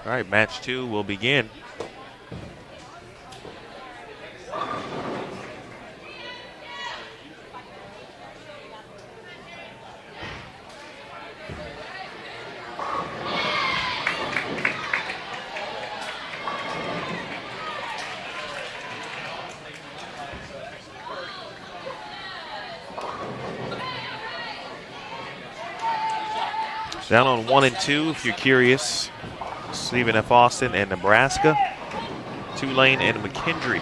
S3: All right, match 2 will begin. Down on 1 and 2, if you're curious, Stephen F. Austin and Nebraska. Tulane and McKendree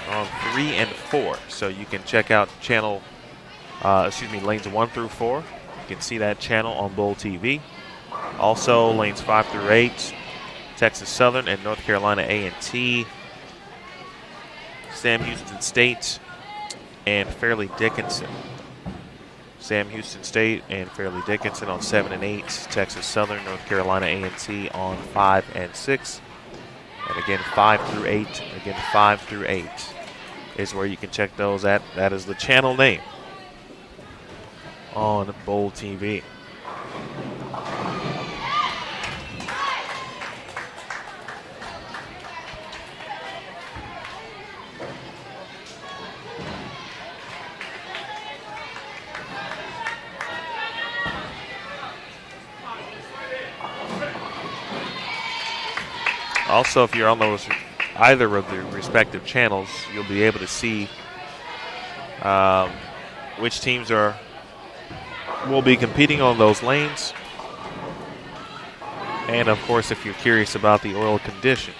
S3: on 3 and 4. So you can check out lanes 1 through 4. You can see that channel on Bowl TV. Also, lanes 5 through 8, Texas Southern and North Carolina A&T, Sam Houston State, and Fairleigh Dickinson. Sam Houston State and Fairleigh Dickinson on 7 and 8, Texas Southern, North Carolina A&T on 5 and 6. And again, 5 through 8. Again, 5 through 8 is where you can check those at. That is the channel name on Bowl TV. Also, if you're on either of the respective channels, you'll be able to see which teams will be competing on those lanes. And of course, if you're curious about the oil condition,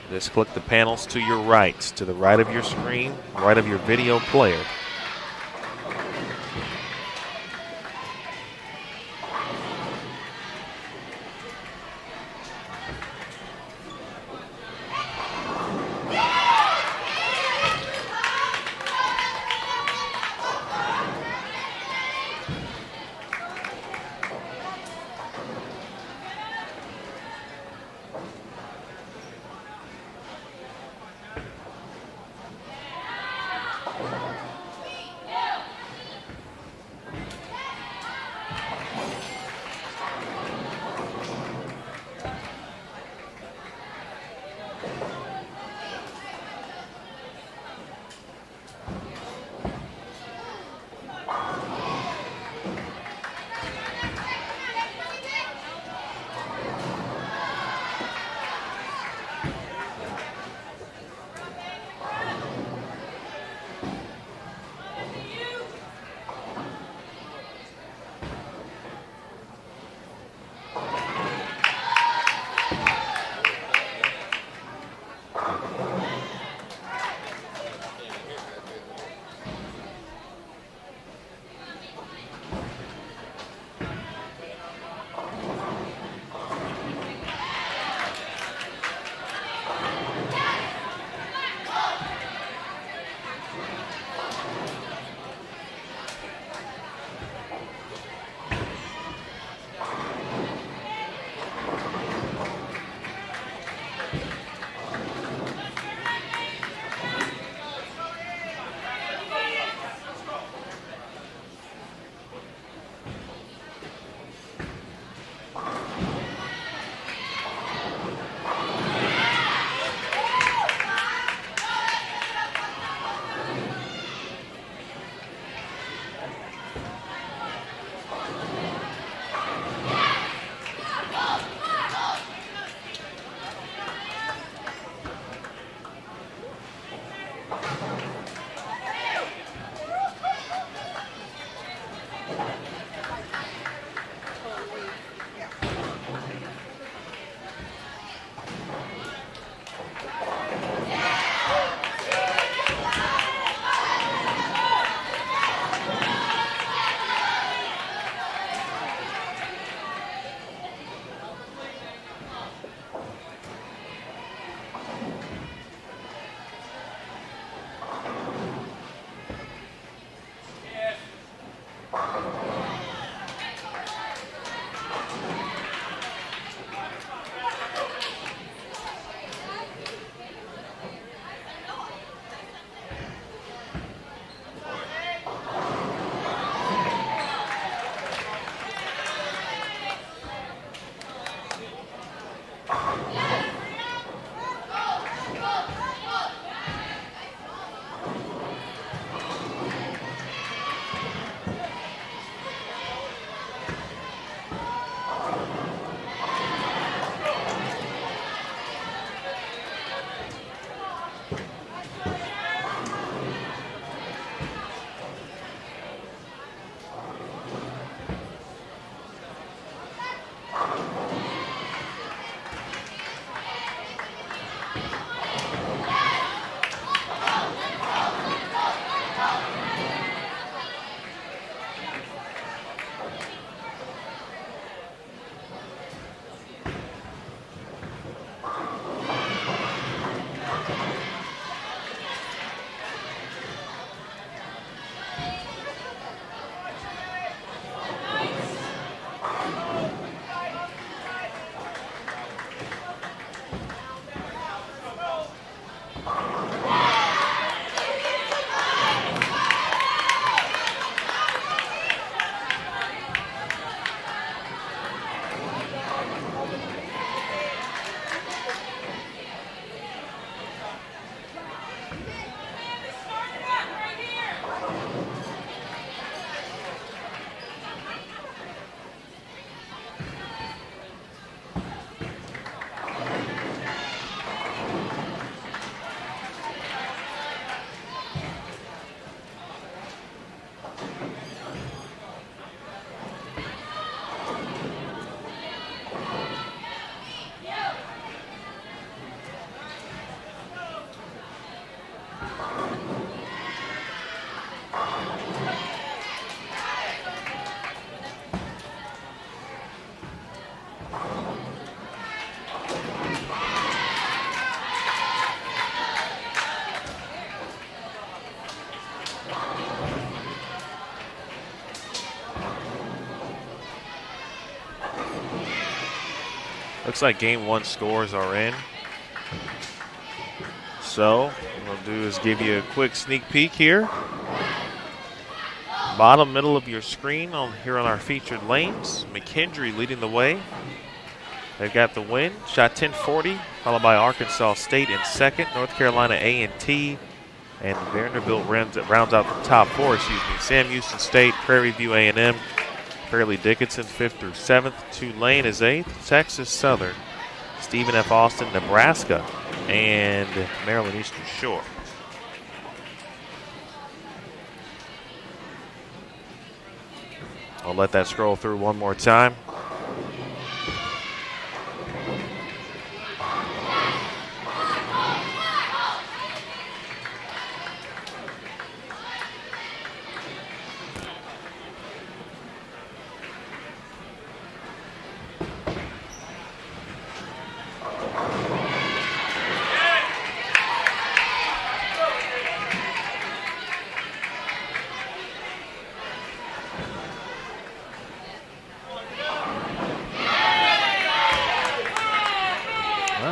S3: just click the panels to your right, to the right of your screen, right of your video player. Looks like game 1 scores are in. So what we'll do is give you a quick sneak peek here. Bottom middle of your screen here on our featured lanes. McKendree leading the way. They've got the win. Shot 1040, followed by Arkansas State in second. North Carolina A&T and Vanderbilt rounds out the top 4. Sam Houston State, Prairie View A&M, Fairleigh Dickinson 5th through 7th. Tulane is 8th. Texas Southern, Stephen F. Austin, Nebraska, and Maryland Eastern Shore. I'll let that scroll through one more time.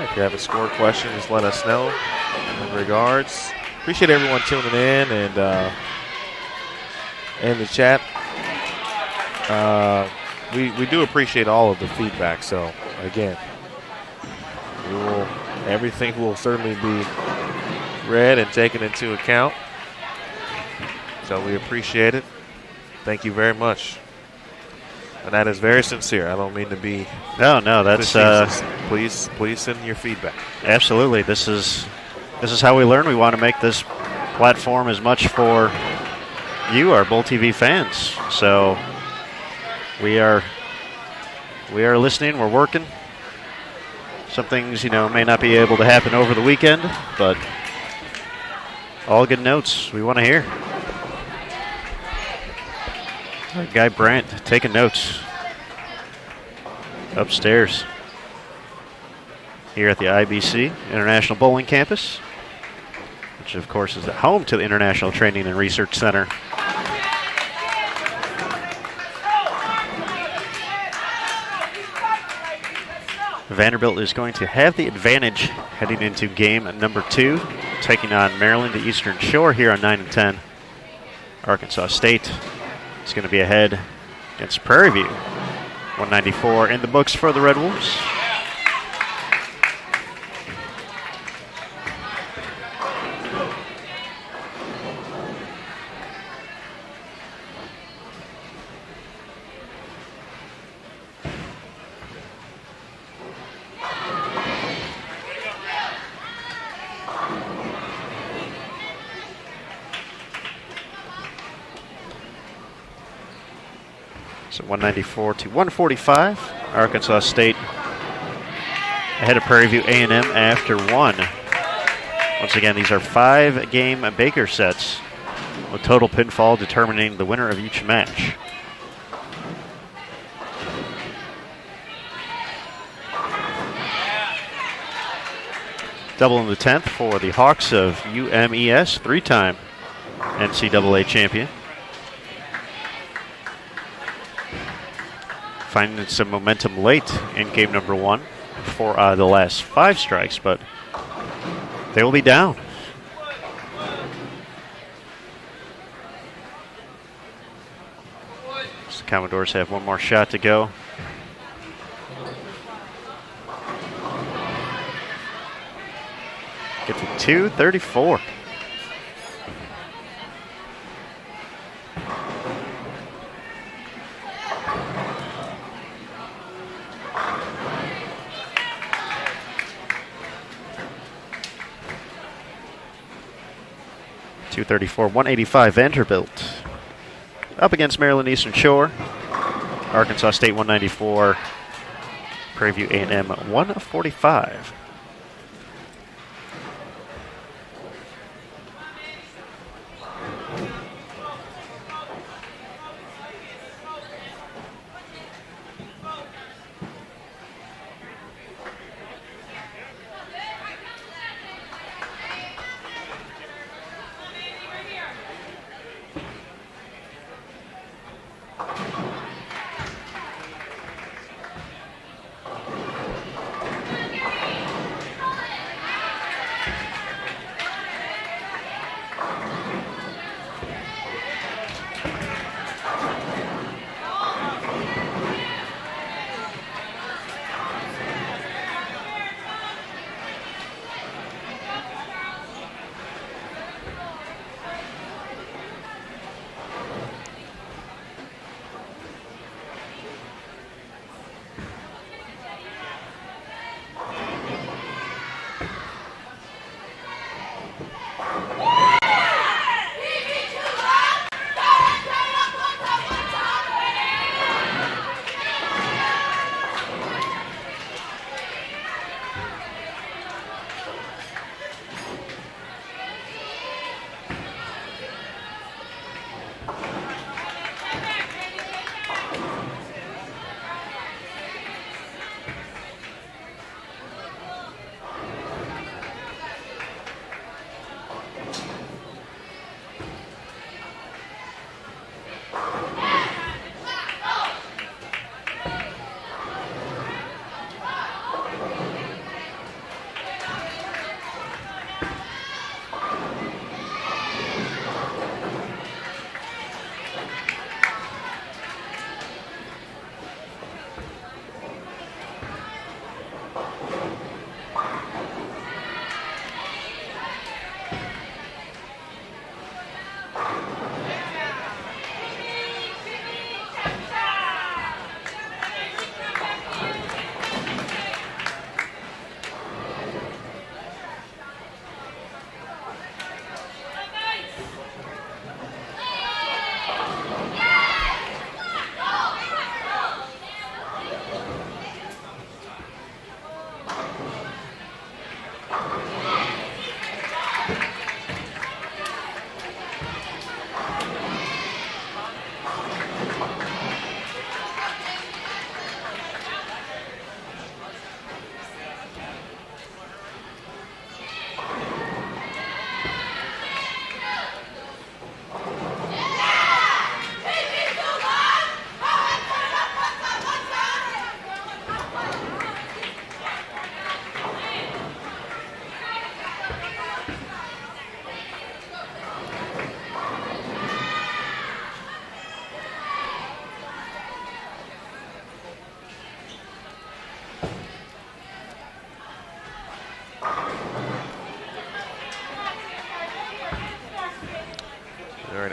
S3: If you have a score question, just let us know. In regards, appreciate everyone tuning in and in the chat. We do appreciate all of the feedback. So again, everything will certainly be read and taken into account. So we appreciate it. Thank you very much. And that is very sincere. I don't mean to be.
S1: No, that's.
S3: Please send your feedback.
S1: Absolutely. This is how we learn. We want to make this platform as much for you, our Bull TV fans. So we are listening. We're working. Some things, may not be able to happen over the weekend, but all good notes we want to hear. Our guy Brant taking notes upstairs here at the IBC International Bowling Campus, which of course is the home to the International Training and Research Center. Vanderbilt is going to have the advantage heading into game number 2, taking on Maryland, the Eastern Shore here on 9 and 10. Arkansas State is going to be ahead against Prairie View. 194 in the books for the Red Wolves. So 194 to 145. Arkansas State ahead of Prairie View A&M after 1. Once again, these are 5-game Baker sets with total pinfall determining the winner of each match. Double in the 10th for the Hawks of UMES, 3-time NCAA champion. finding some momentum late in game number 1 for the last 5 strikes, but they will be down. So the Commodores have one more shot to go. Get to 234. .234, 185 Vanderbilt. Up against Maryland Eastern Shore. Arkansas State 194. Prairie View A&M 145.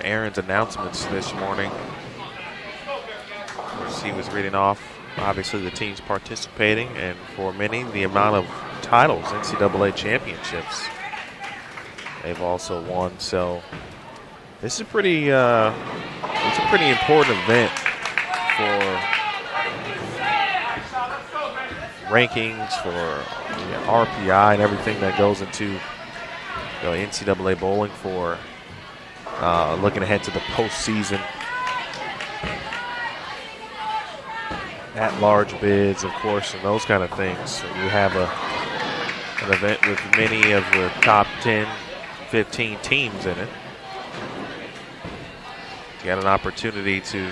S3: Aaron's announcements this morning. Of course, he was reading off, obviously, the teams participating, and for many, the amount of titles, NCAA championships, they've also won. So this is it's a pretty important event for rankings, for RPI, and everything that goes into NCAA bowling for. Looking ahead to the postseason. At-large bids, of course, and those kind of things. So you have an event with many of the top 10, 15 teams in it. You got an opportunity to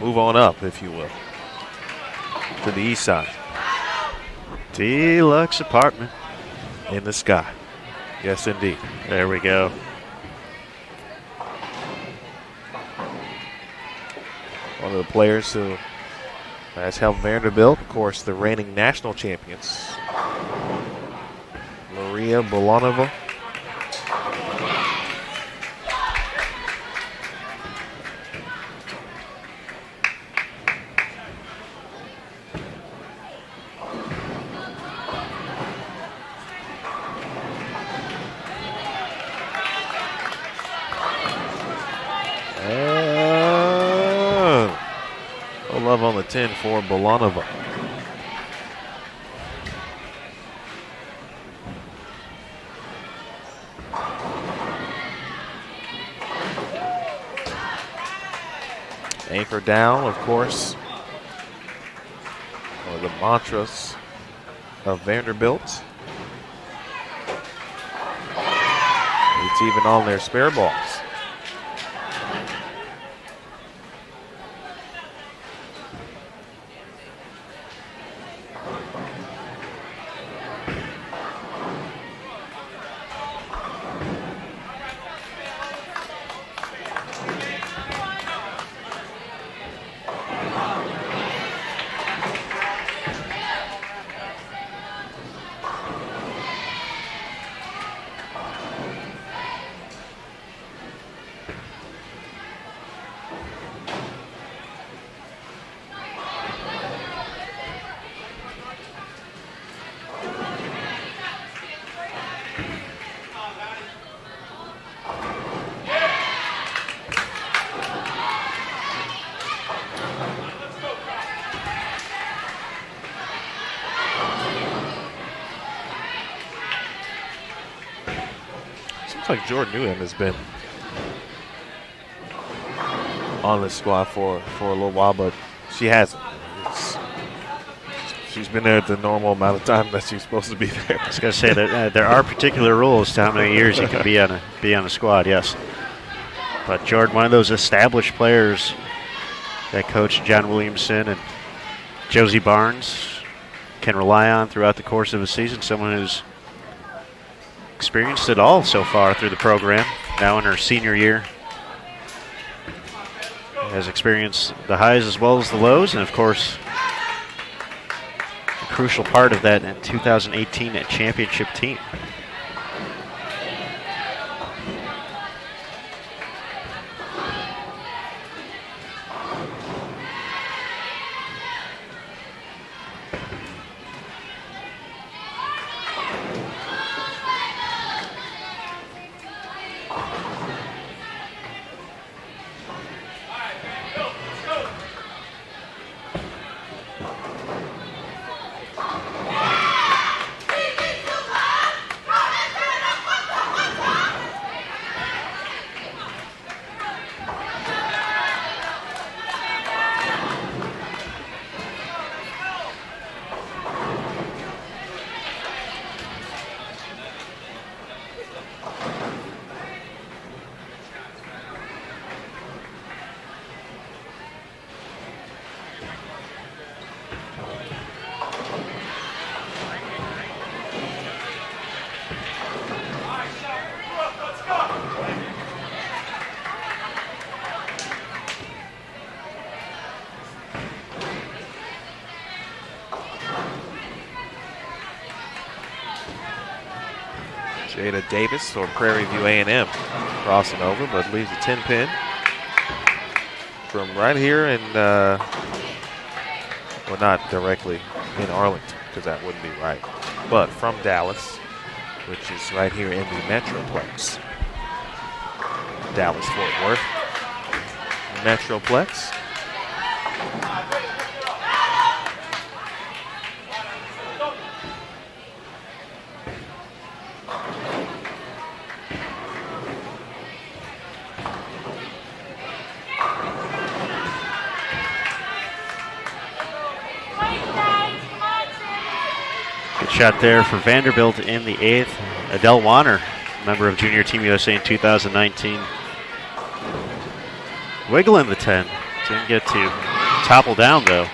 S3: move on up, if you will. to the east side.
S1: Deluxe apartment.
S3: In the sky. Yes, indeed.
S1: There we go.
S3: One of the players who has helped Vanderbilt, of course, the reigning national champions, Maria Bolanova. Love on the 10 for Bolanova. Anchor down, of course. One of the mantras of Vanderbilt. It's even on their spare balls. Like Jordan Newham has been on the squad for a little while, but she hasn't. She's been there the normal amount of time that she's supposed to be there.
S1: I was going to say that there are particular rules to how many years you can be on a squad. Yes, but Jordan, one of those established players that Coach John Williamson and Josie Barnes can rely on throughout the course of a season. Someone who's experienced it all so far through the program. Now in her senior year, has experienced the highs as well as the lows, and of course, a crucial part of that in 2018 championship team.
S3: Jada Davis or Prairie View A&M crossing over, but leaves a 10 pin from right here in, well, not directly in Arlington, because that wouldn't be right, but from Dallas, which is right here in the Metroplex. Dallas-Fort Worth Metroplex.
S1: Shot there for Vanderbilt in the 8th. Adele Warner, member of Junior Team USA in 2019. Wiggling the 10. Didn't get to topple down, though.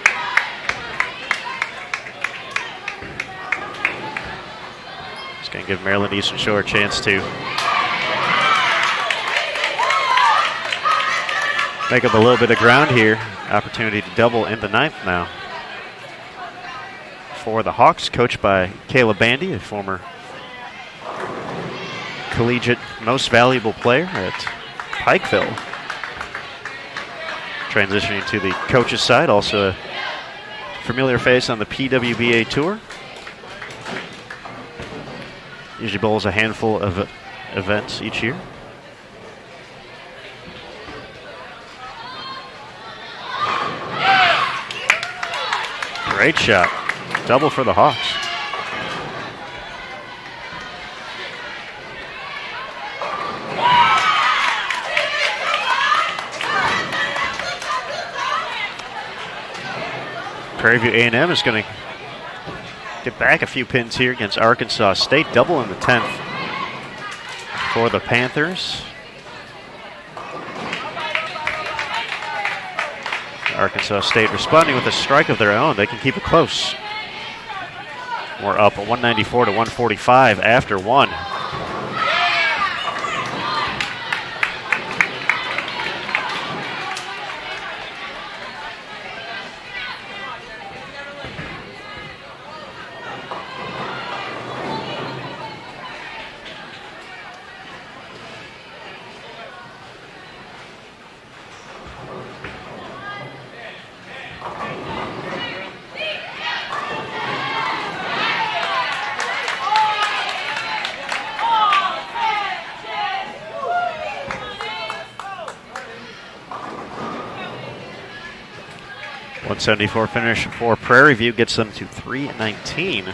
S1: Going to give Maryland Eastern Shore a chance to make up a little bit of ground here. Opportunity to double in the 9th now. For the Hawks, coached by Caleb Bandy, a former collegiate most valuable player at Pikeville. Transitioning to the coach's side, also a familiar face on the PWBA tour. Usually bowls a handful of events each year. Great shot. Double for the Hawks. Prairie View A&M is going to get back a few pins here against Arkansas State. Double in the 10th for the Panthers. Arkansas State responding with a strike of their own. They can keep it close. We're up 194 to 145 after one. .174 finish for Prairie View gets them to 319.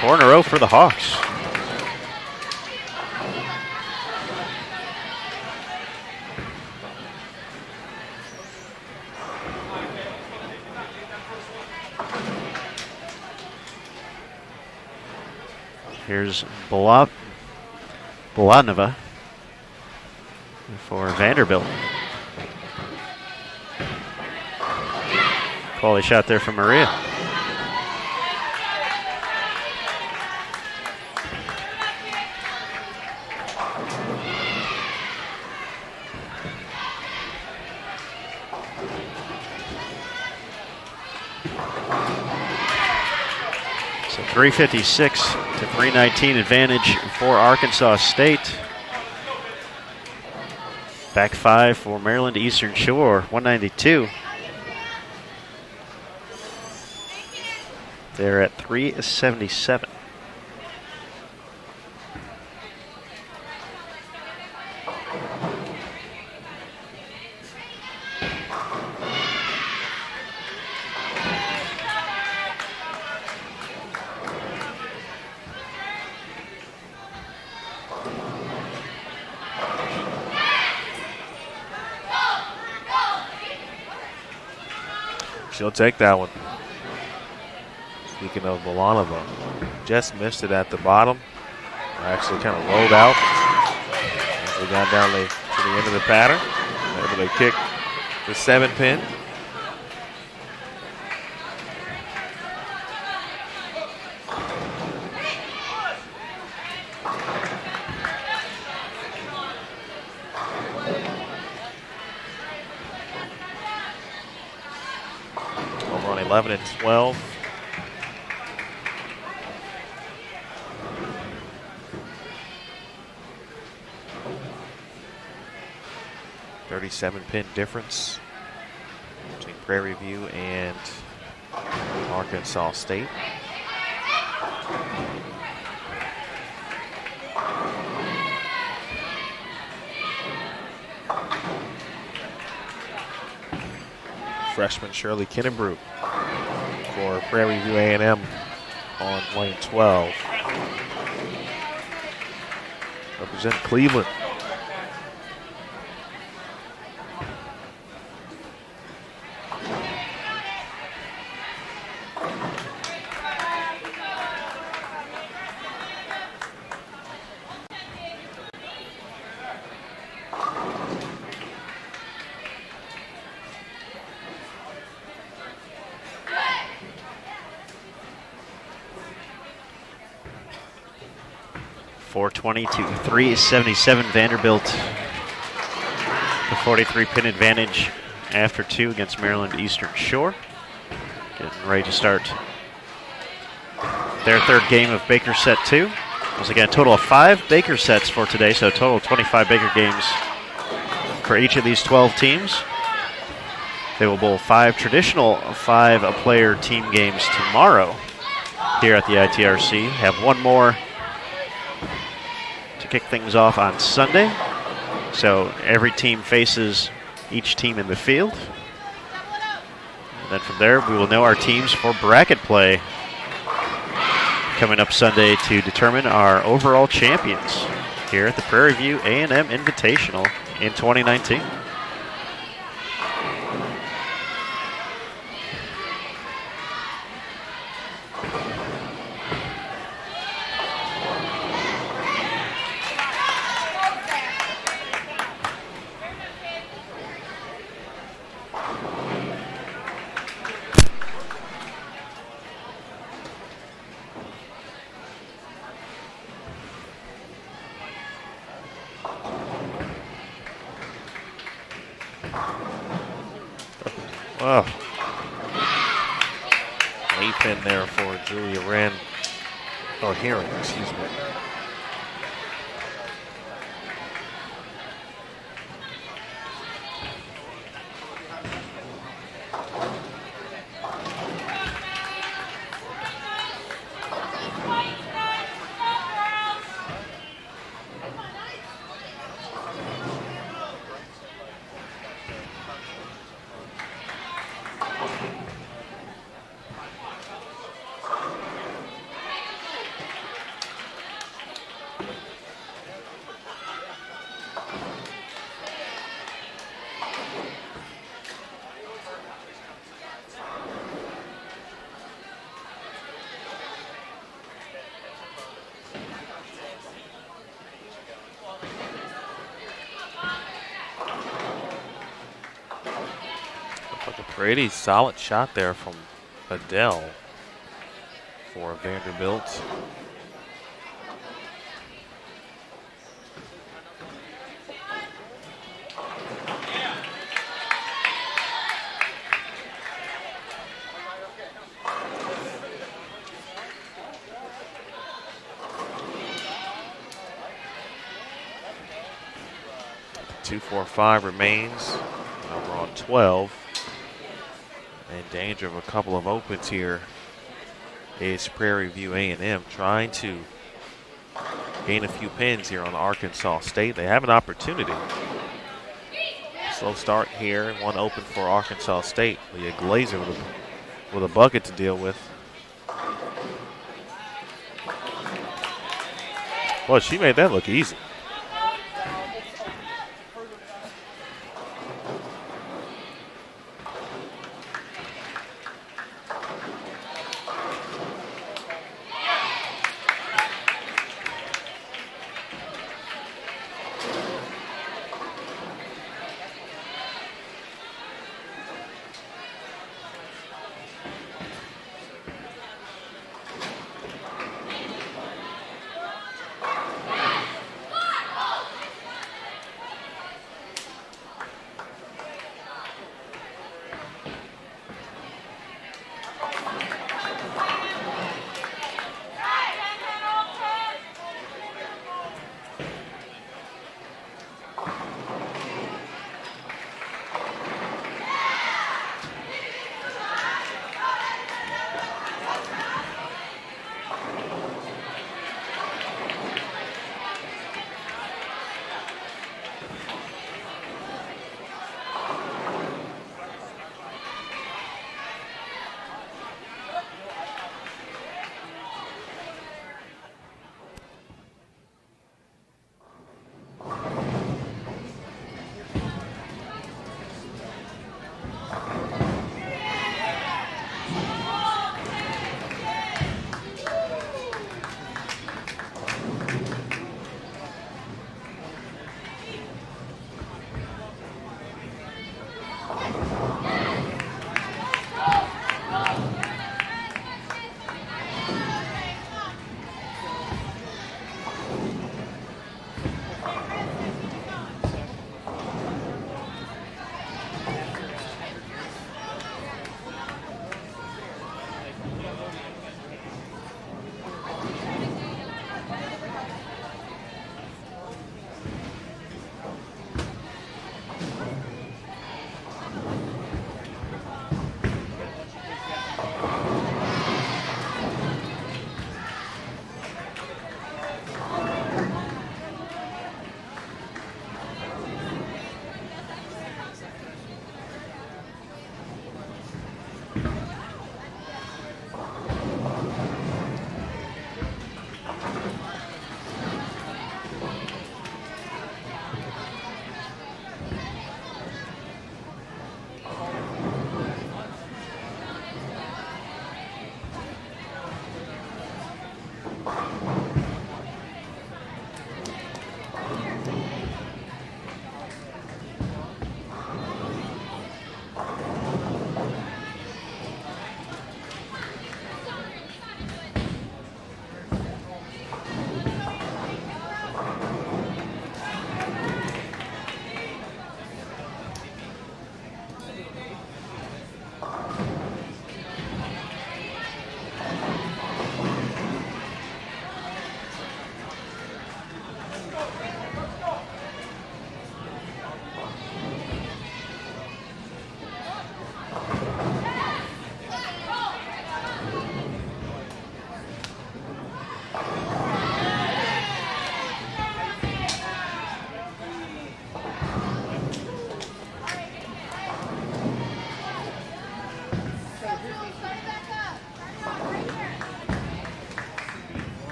S1: 4 in a row for the Hawks. Here's Bolanova for Vanderbilt. Quality shot there from Maria. So 356 to 319 advantage for Arkansas State. Back 5 for Maryland Eastern Shore, 192. They're at 377.
S3: She'll take that one. Speaking of Bolanova, just missed it at the bottom. Actually kind of rolled out. As we got down to the end of the pattern. Able to kick the 7-pin. Over on 11 and 12. .37 pin difference between Prairie View and Arkansas State. Freshman Shirley Kinnebrew for Prairie View A&M on lane 12. Represent Cleveland.
S1: 420 to 377 Vanderbilt. The 43-pin advantage after 2 against Maryland Eastern Shore. Getting ready to start their third game of Baker Set 2. Once again, a total of 5 Baker sets for today, so a total of 25 Baker games for each of these 12 teams. They will bowl 5 traditional 5-player team games tomorrow here at the ITRC. Have one more to kick things off on Sunday. So every team faces each team in the field. And then from there, we will know our teams for bracket play coming up Sunday to determine our overall champions here at the Prairie View A&M Invitational in 2019.
S3: Oh. Late pin there for Julia Wren. Oh, Heron, excuse me. Pretty solid shot there from Adele for Vanderbilt. .245 remains. Now we're on 12. In danger of a couple of opens here is Prairie View A&M trying to gain a few pins here on Arkansas State. They have an opportunity. Slow start here, one open for Arkansas State. Leah Glazer with a bucket to deal with. Well, she made that look easy.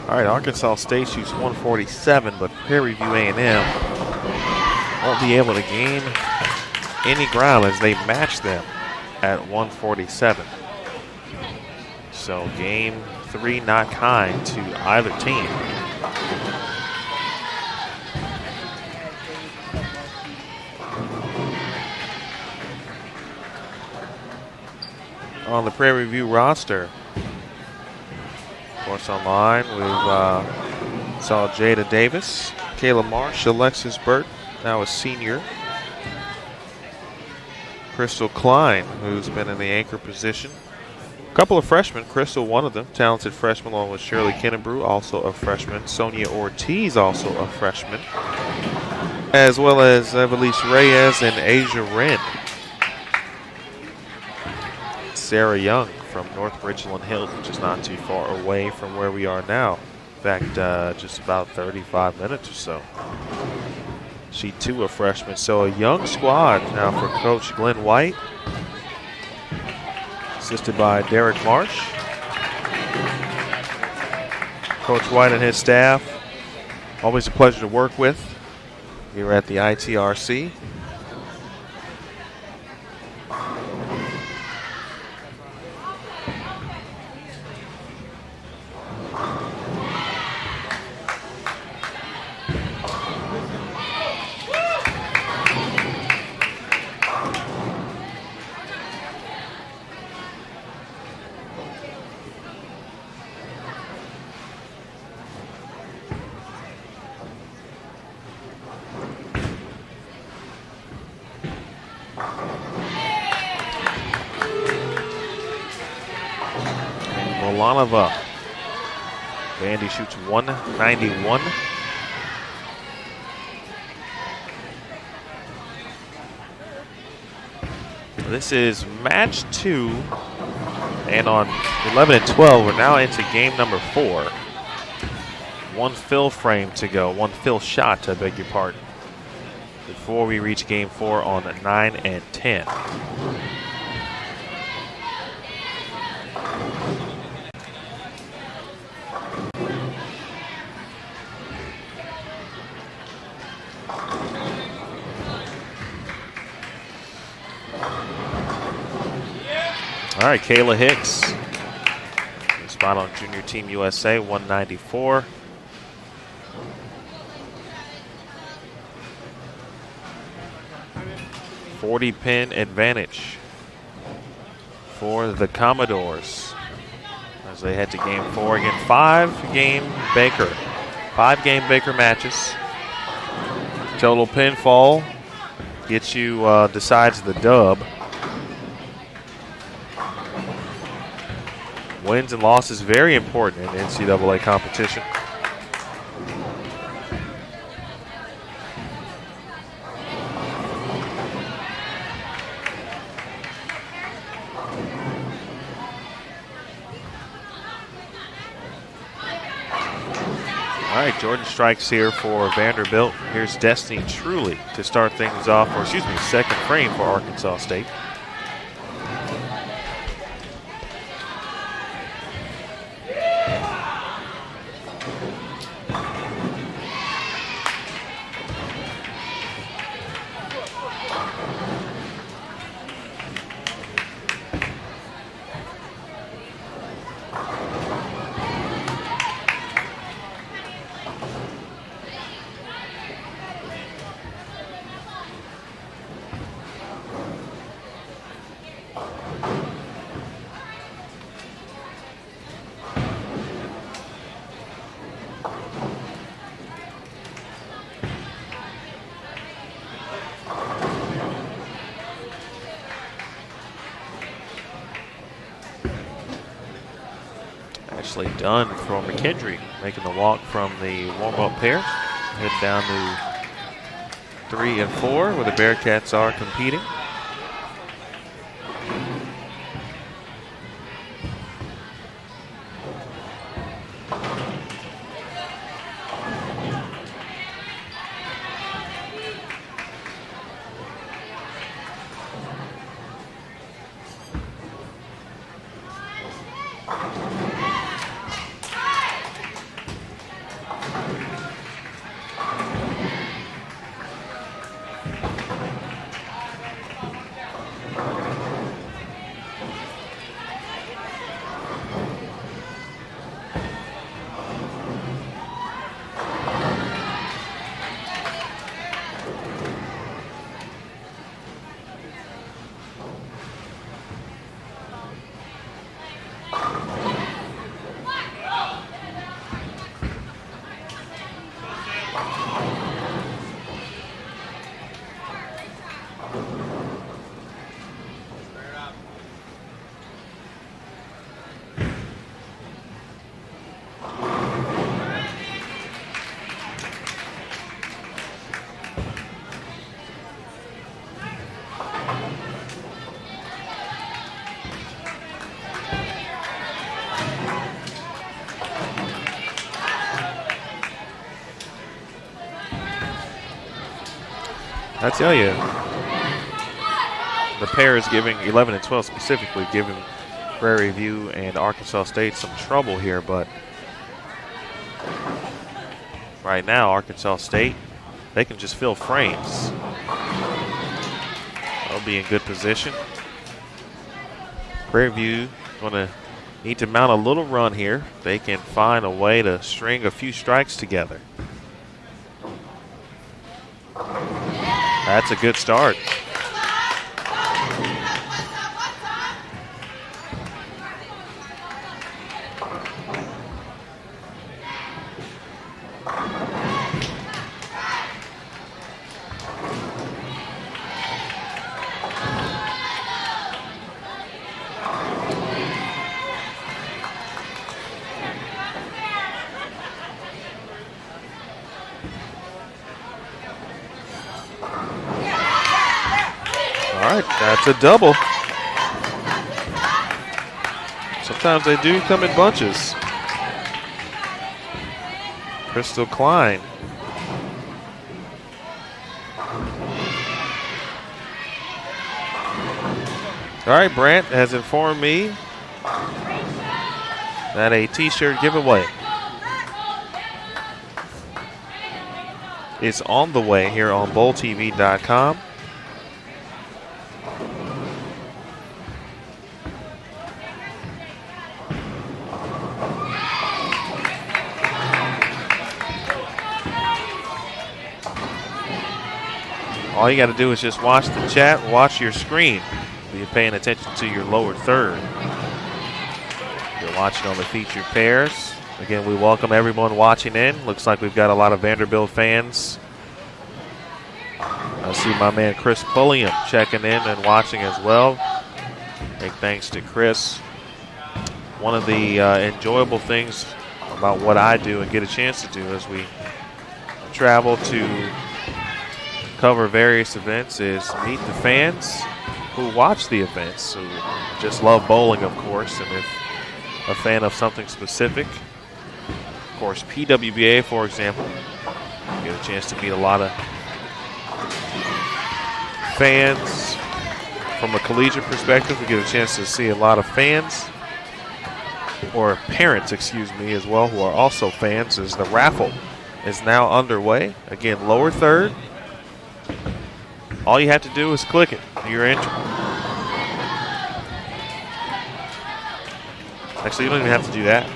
S3: All right, Arkansas State shoots 147, but Prairie View A&M won't be able to gain any ground as they match them at 147. So game 3 not kind to either team. On the Prairie View roster, of course, online we saw Jada Davis, Kayla Marsh, Alexis Burt, now a senior. Crystal Klein, who's been in the anchor position. A couple of freshmen, Crystal one of them, talented freshman along with Shirley Kennebrew, also a freshman. Sonia Ortiz, also a freshman. As well as Evelise Reyes and Asia Wren. Sarah Young from North Richland Hills, which is not too far away from where we are now. In fact, just about 35 minutes or so. She too a freshman, so a young squad now for Coach Glenn White, assisted by Derek Marsh. Coach White and his staff, always a pleasure to work with here at the ITRC. Milanova. Vandy shoots 191. This is match 2. And on 11 and 12, we're now into game number 4. One fill frame to go. One fill shot, I beg your pardon, before we reach game 4 on 9 and 10. All right, Kayla Hicks, spot on Junior Team USA, 194. .40-pin advantage for the Commodores as they head to game 4. Again, 5-game Baker matches. Total pinfall gets you decides the dub. Wins and losses very important in NCAA competition. All right, Jordan strikes here for Vanderbilt. Here's Destiny Truly to start things off, or excuse me, second frame for Arkansas State. Actually done for McKendree, making the walk from the warm-up pair. Head down to 3 and 4 where the Bearcats are competing. I tell you, the pair is giving 11 and 12 specifically, giving Prairie View and Arkansas State some trouble here, but right now Arkansas State, they can just fill frames. They'll be in good position. Prairie View going to need to mount a little run here. They can find a way to string a few strikes together. That's a good start. That's a double. Sometimes they do come in bunches. Crystal Klein. All right, Brant has informed me that a t-shirt giveaway is on the way here on BowlTV.com. All you got to do is just watch the chat, watch your screen. Be paying attention to your lower third. You're watching on the featured pairs. Again, we welcome everyone watching in. Looks like we've got a lot of Vanderbilt fans. I see my man Chris Pulliam checking in and watching as well. Big thanks to Chris. One of the enjoyable things about what I do and get a chance to do as we travel to cover various events is meet the fans who watch the events, who just love bowling, of course, and if a fan of something specific, course, PWBA, for example, you get a chance to meet a lot of fans. From a collegiate perspective, we get a chance to see a lot of fans, or parents, excuse me, as well, who are also fans, as the raffle is now underway. Again, lower third. All you have to do is click it. You're entering. Actually, you don't even have to do that.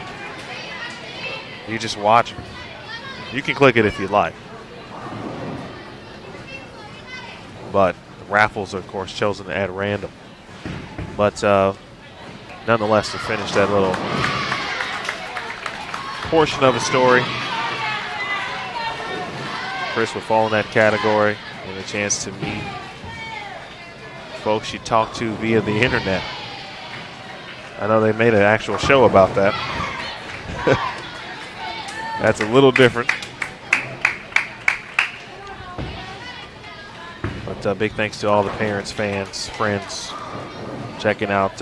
S3: You just watch it. You can click it if you like. But the raffles are, of course, chosen at random. But nonetheless, to finish that little portion of the story, Chris would fall in that category, and a chance to meet folks you talk to via the internet. I know they made an actual show about that. That's a little different. But big thanks to all the parents, fans, friends, checking out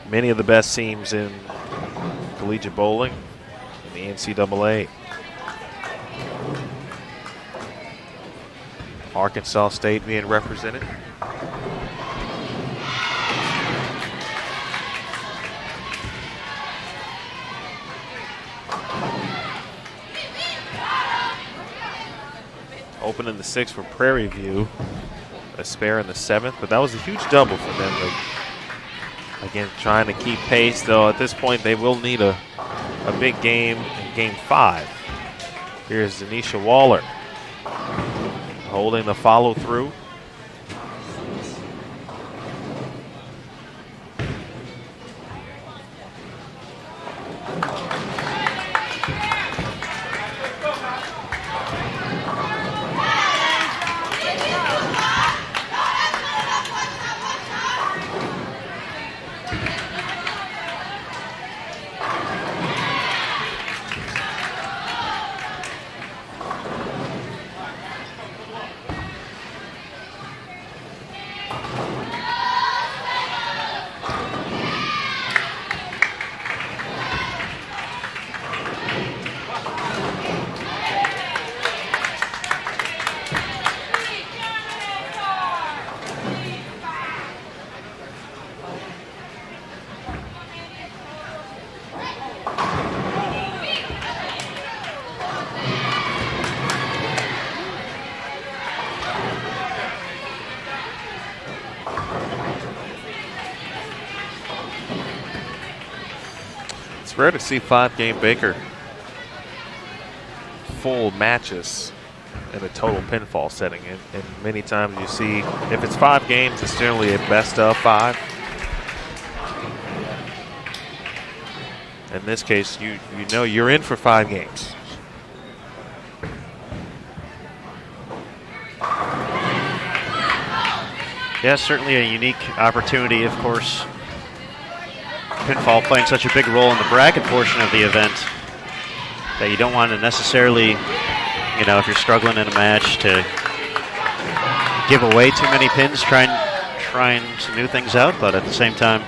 S3: many of the best teams in collegiate bowling in the NCAA. Arkansas State being represented. Opening the 6th for Prairie View. A spare in the 7th, but that was a huge double for them. Again, trying to keep pace, though at this point they will need a big game in Game 5. Here's Denisha Waller holding the follow through. It's rare to see 5-game Baker full matches in a total pinfall setting. And many times you see, if it's 5 games, it's generally a best of 5. In this case, you know you're in for 5 games.
S1: Yeah, certainly a unique opportunity, of course. Pinfall playing such a big role in the bracket portion of the event that you don't want to necessarily, you know, if you're struggling in a match, to give away too many pins, trying some new things out, but at the same time,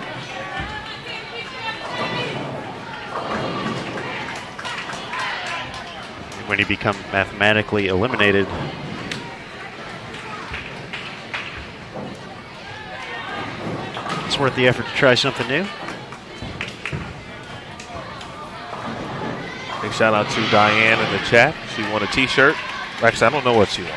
S1: when you become mathematically eliminated, it's worth the effort to try something new.
S3: Big shout out to Diane in the chat. She won a t-shirt. Actually, I don't know what she won.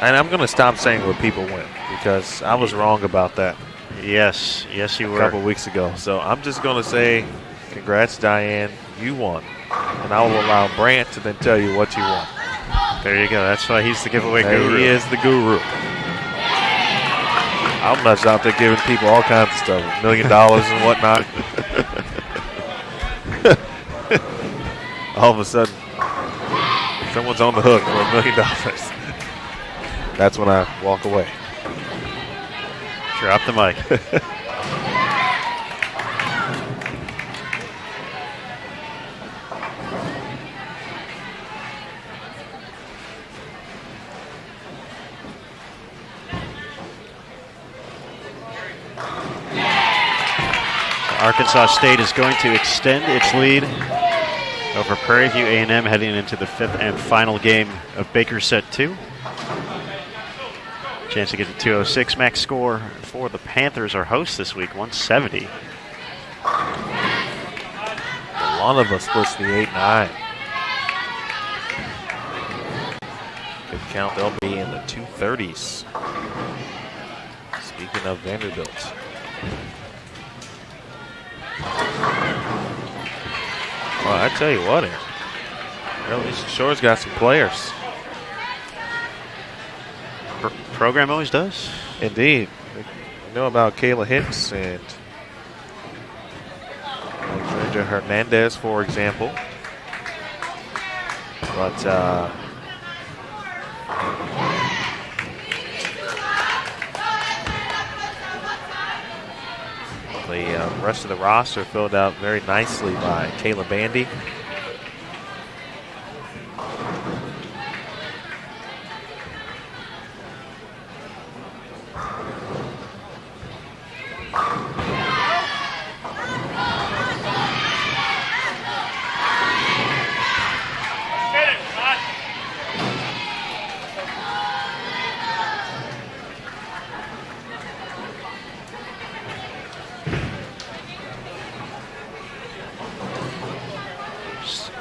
S3: And I'm going to stop saying what people win because I was wrong about that.
S1: Yes, you were.
S3: A couple weeks ago. So I'm just going to say, congrats, Diane. You won. And I will allow Brant to then tell you what you won.
S1: There you go. That's why he's the giveaway guru.
S3: He is the guru. I'm not out there giving people all kinds of stuff, $1 million and whatnot. All of a sudden, someone's on the hook for $1 million. That's when I walk away.
S1: Drop the mic. Arkansas State is going to extend its lead over Prairie View A&M heading into the 5th and final game of Baker Set 2. Chance to get to 206. Max score for the Panthers, our hosts this week, 170.
S3: Lonova splits the 8-9. Good count. They'll be in the 230s. Speaking of Vanderbilt. Well, I tell you what, Aaron. Really, Shore's got some players.
S1: Program always does.
S3: Indeed. We know about Kayla Hicks and Alexandra Hernandez, for example. But the rest of the roster filled out very nicely by Kayla Bandy.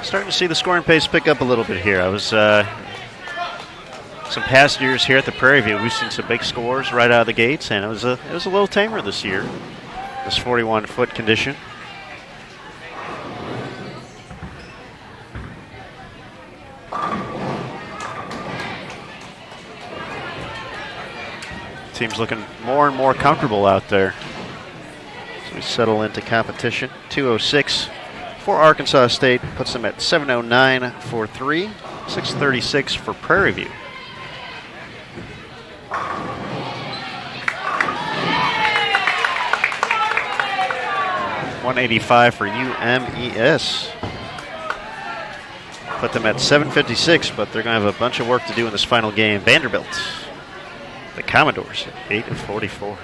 S1: Starting to see the scoring pace pick up a little bit here. I was some past years here at the Prairie View, we've seen some big scores right out of the gates, and it was a little tamer this year. This 41-foot condition. Team's looking more and more comfortable out there as we settle into competition. 206. For Arkansas State, puts them at 7:09 for 3, 6:36 for Prairie View. $185 for UMES. Put them at 7:56, but they're going to have a bunch of work to do in this final game. Vanderbilt, the Commodores, at 8:44.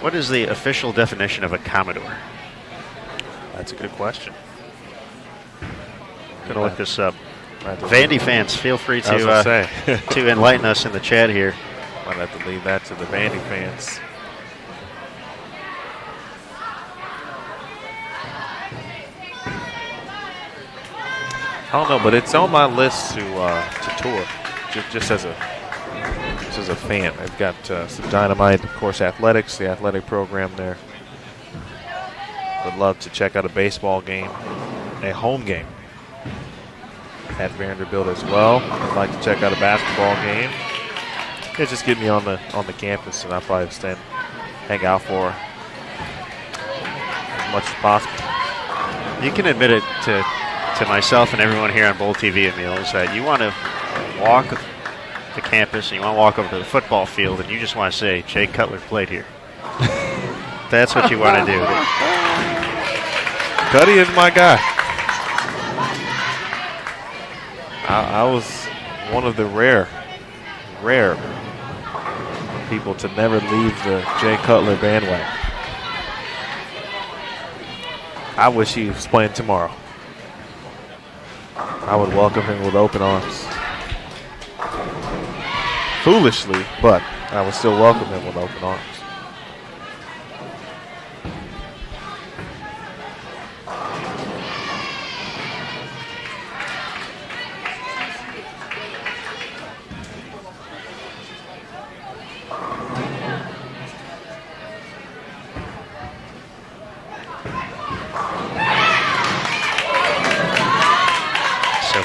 S1: What is the official definition of a Commodore?
S3: That's a good question.
S1: Gonna look this up. Vandy fans, feel free to to enlighten us in the chat here.
S3: Might have to leave that to the Vandy fans. I don't know, but it's on my list to tour, just as a fan. I've got some dynamite, of course, athletics, the athletic program there. Would love to check out a baseball game, a home game at Vanderbilt as well. I'd like to check out a basketball game. Yeah, just get me on the campus, and I'll probably hang out for as much as possible.
S1: You can admit it to myself and everyone here on Bowl TV, Emil, is that you want to walk the campus and you want to walk over to the football field and you just want to say, Jay Cutler played here. That's what you want to do.
S3: Cuddy is my guy. I was one of the rare people to never leave the Jay Cutler bandwagon. I wish he was playing tomorrow. I would welcome him with open arms. Foolishly, but I would still welcome him with open arms.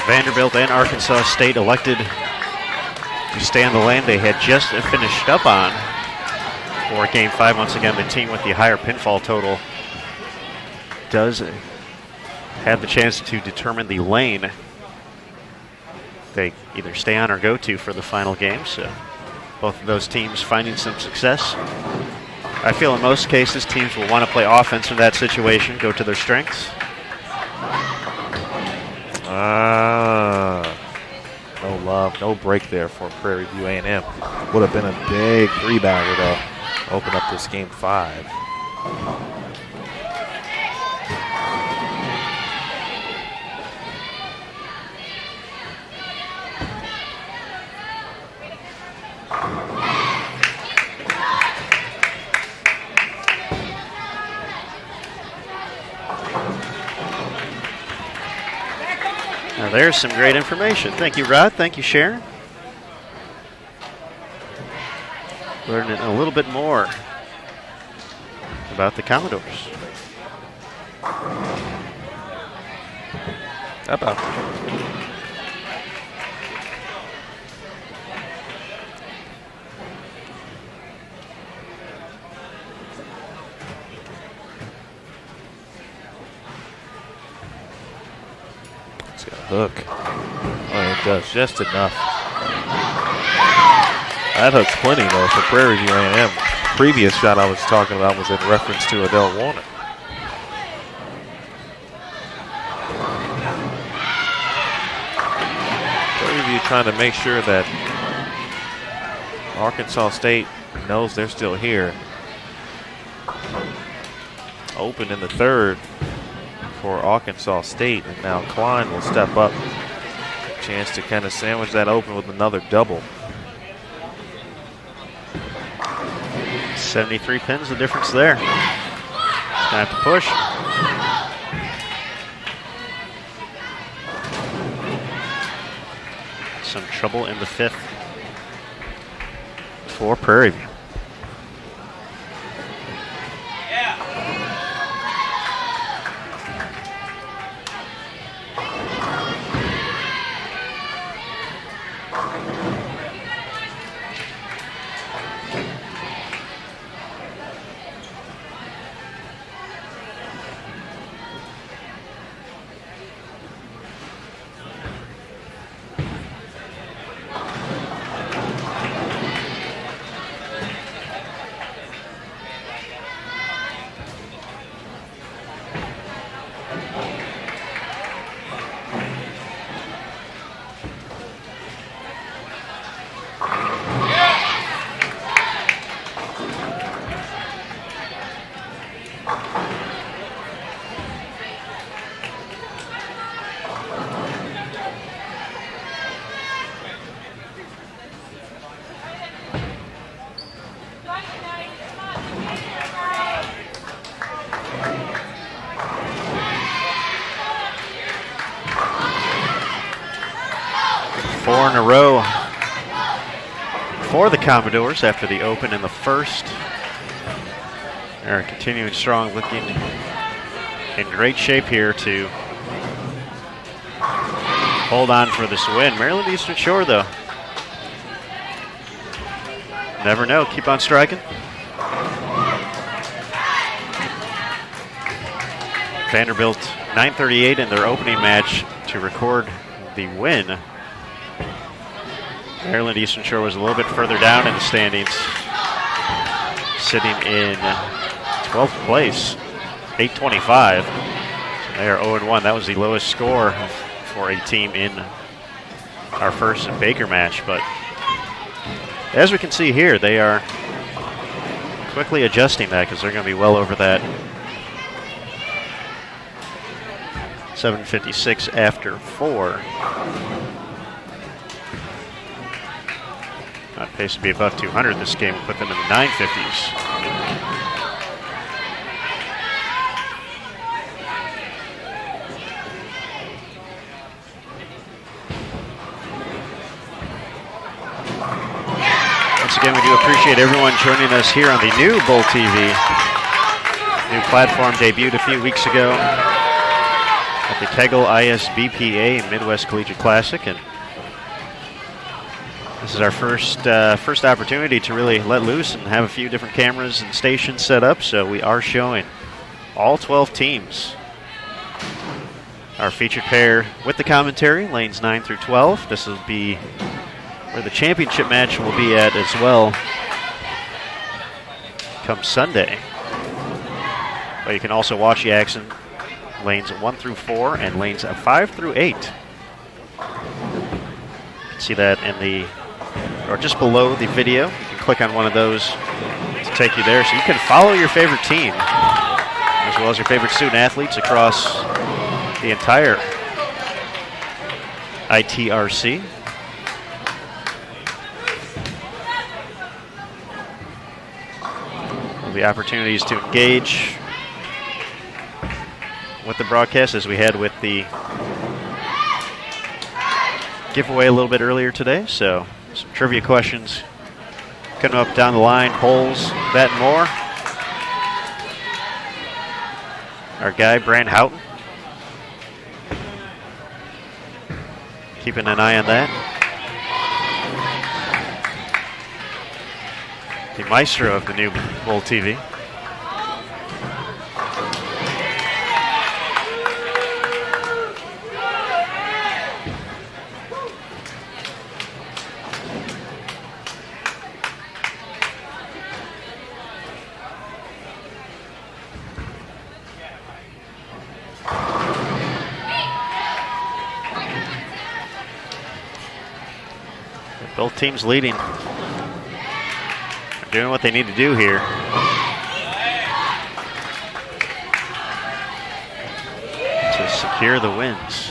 S1: Vanderbilt and Arkansas State elected to stay on the lane they had just finished up on for Game 5. Once again, the team with the higher pinfall total does have the chance to determine the lane they either stay on or go to for the final game. So both of those teams finding some success. I feel in most cases teams will want to play offense in that situation, go to their strengths.
S3: No love. No break there for Prairie View A&M. Would have been a big three-bagger to open up this game 5.
S1: Now there's some great information. Thank you, Rod. Thank you, Sharon. Learning a little bit more about the Commodores.
S3: How about it's got a hook. Oh, it does just enough. That hook's plenty, though, for Prairie View A&M. Previous shot I was talking about was in reference to Adele Warner. Prairie View trying to make sure that Arkansas State knows they're still here. Open in the third for Arkansas State, and now Klein will step up. Chance to kind of sandwich that open with another double.
S1: 73 pins, the difference there. Gonna have to push. Some trouble in the 5th for Prairie View. Four in a row for the Commodores after the open in the first. They're continuing strong, looking in great shape here to hold on for this win. Maryland Eastern Shore, though. Never know. Keep on striking. Vanderbilt 9:38 in their opening match to record the win. Maryland Eastern Shore was a little bit further down in the standings, sitting in 12th place, 825. They are 0-1. That was the lowest score for a team in our first Baker match. But as we can see here, they are quickly adjusting that because they're going to be well over that 756 after 4. On pace to be above 200 this game, put them in the 950s. Once again, we do appreciate everyone joining us here on the new Bull TV. New platform debuted a few weeks ago at the Kegel ISBPA Midwest Collegiate Classic, and this is our first opportunity to really let loose and have a few different cameras and stations set up, so we are showing all 12 teams. Our featured pair with the commentary, lanes 9 through 12. This will be where the championship match will be at as well come Sunday. But you can also watch the action lanes 1 through 4 and lanes 5 through 8. See that in the, or just below the video. You can click on one of those to take you there, so you can follow your favorite team as well as your favorite student athletes across the entire ITRC. There'll be opportunities to engage with the broadcast as we had with the giveaway a little bit earlier today. So some trivia questions coming up down the line, polls, that and more. Our guy, Brand Houghton, keeping an eye on that. The maestro of the new Bowl TV. Both teams leading. They're doing what they need to do here. To secure the wins.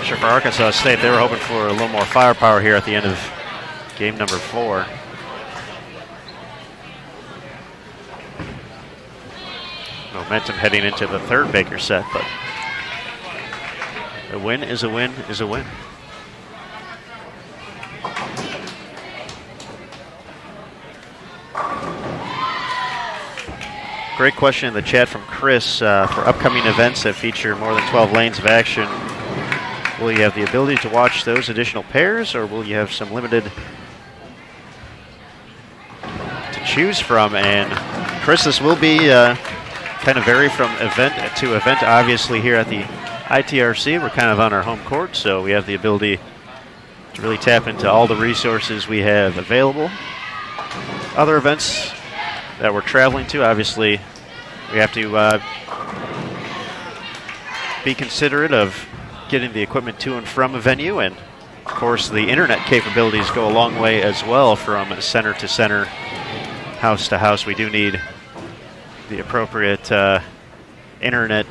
S1: Sure, for Arkansas State, they were hoping for a little more firepower here at the end of game number 4. Momentum heading into the third Baker set, but a win is a win is a win. Great question in the chat from Chris. For upcoming events that feature more than 12 lanes of action, will you have the ability to watch those additional pairs, or will you have some limited to choose from? And Chris, this will be kind of vary from event to event. Obviously here at the ITRC, we're kind of on our home court, so we have the ability to really tap into all the resources we have available. Other events that we're traveling to, obviously we have to be considerate of getting the equipment to and from a venue, and of course the internet capabilities go a long way as well. From center to center, house to house, we do need the appropriate internet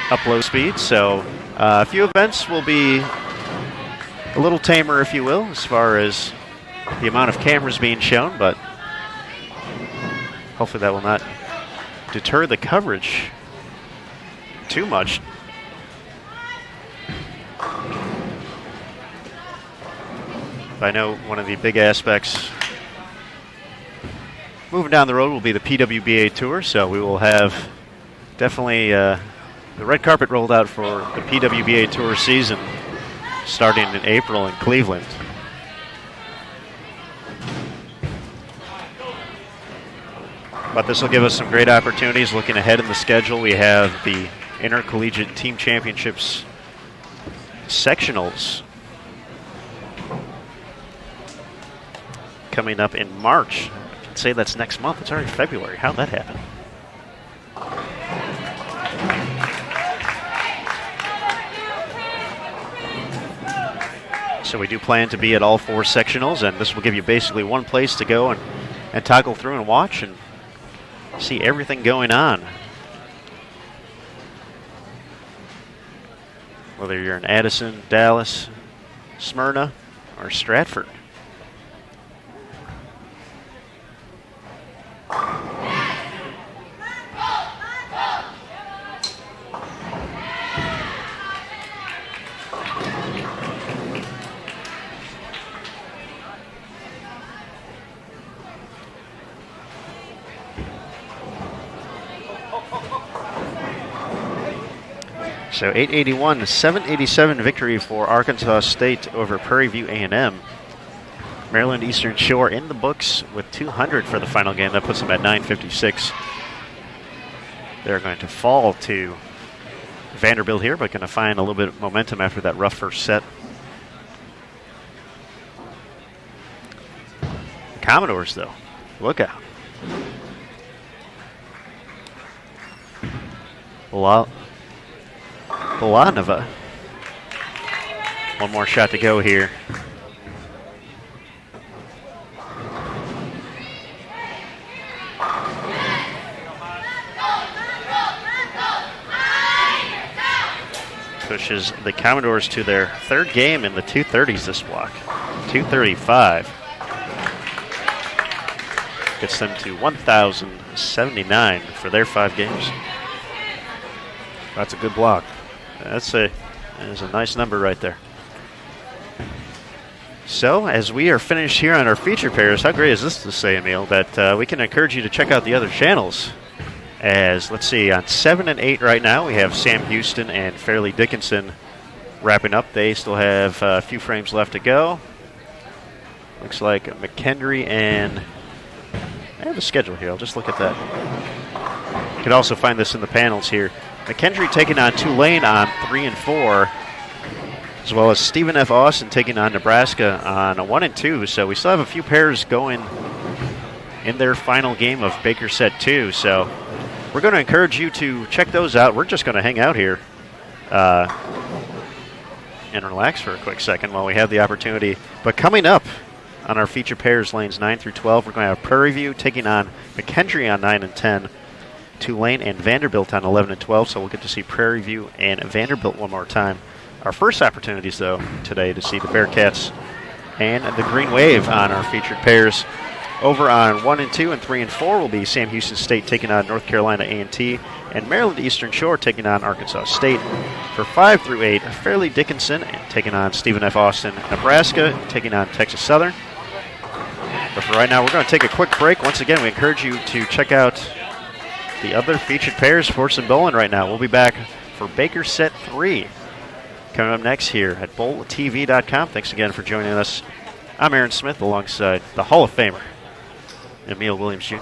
S1: upload speed. So a few events will be a little tamer, if you will, as far as the amount of cameras being shown, but hopefully that will not deter the coverage too much. I know one of the big aspects moving down the road will be the PWBA Tour, so we will have definitely the red carpet rolled out for the PWBA Tour season starting in April in Cleveland. But this will give us some great opportunities. Looking ahead in the schedule, we have the Intercollegiate Team Championships sectionals coming up in March. I can say that's next month. It's already February. How'd that happen? So we do plan to be at all 4 sectionals, and this will give you basically one place to go and toggle through and watch and see everything going on. Whether you're in Addison, Dallas, Smyrna, or Stratford. So 881-787 victory for Arkansas State over Prairie View A&M. Maryland Eastern Shore in the books with 200 for the final game. That puts them at 956. They're going to fall to Vanderbilt here, but going to find a little bit of momentum after that rough first set. Commodores, though, look out. Bolanova. One more shot to go here. Pushes the Commodores to their third game in the 230s this block. 235. Gets them to 1,079 for their 5 games.
S3: That's a good block.
S1: That is a nice number right there. So, as we are finished here on our feature pairs, how great is this to say, Emil, that we can encourage you to check out the other channels. As, let's see, on 7 and 8 right now, we have Sam Houston and Fairleigh Dickinson wrapping up. They still have a few frames left to go. Looks like McKendree and... I have a schedule here. I'll just look at that. You can also find this in the panels here. McKendree taking on Tulane on 3 and 4, as well as Stephen F. Austin taking on Nebraska on a 1 and 2. So we still have a few pairs going in their final game of Baker Set 2. So we're going to encourage you to check those out. We're just going to hang out here and relax for a quick second while we have the opportunity. But coming up on our feature pairs, lanes 9 through 12, we're going to have Prairie View taking on McKendree on 9 and 10, Tulane and Vanderbilt on 11 and 12, so we'll get to see Prairie View and Vanderbilt one more time. Our first opportunities, though, today to see the Bearcats and the Green Wave on our featured pairs. Over on 1 and 2 and 3 and 4 will be Sam Houston State taking on North Carolina A&T, and Maryland Eastern Shore taking on Arkansas State. For 5 through 8, Fairleigh Dickinson taking on Stephen F. Austin, Nebraska taking on Texas Southern. But for right now, we're going to take a quick break. Once again, we encourage you to check out the other featured pairs, Sports and Bowling right now. We'll be back for Baker Set 3 coming up next here at bowltv.com. Thanks again for joining us. I'm Aaron Smith alongside the Hall of Famer, Emil Williams Jr.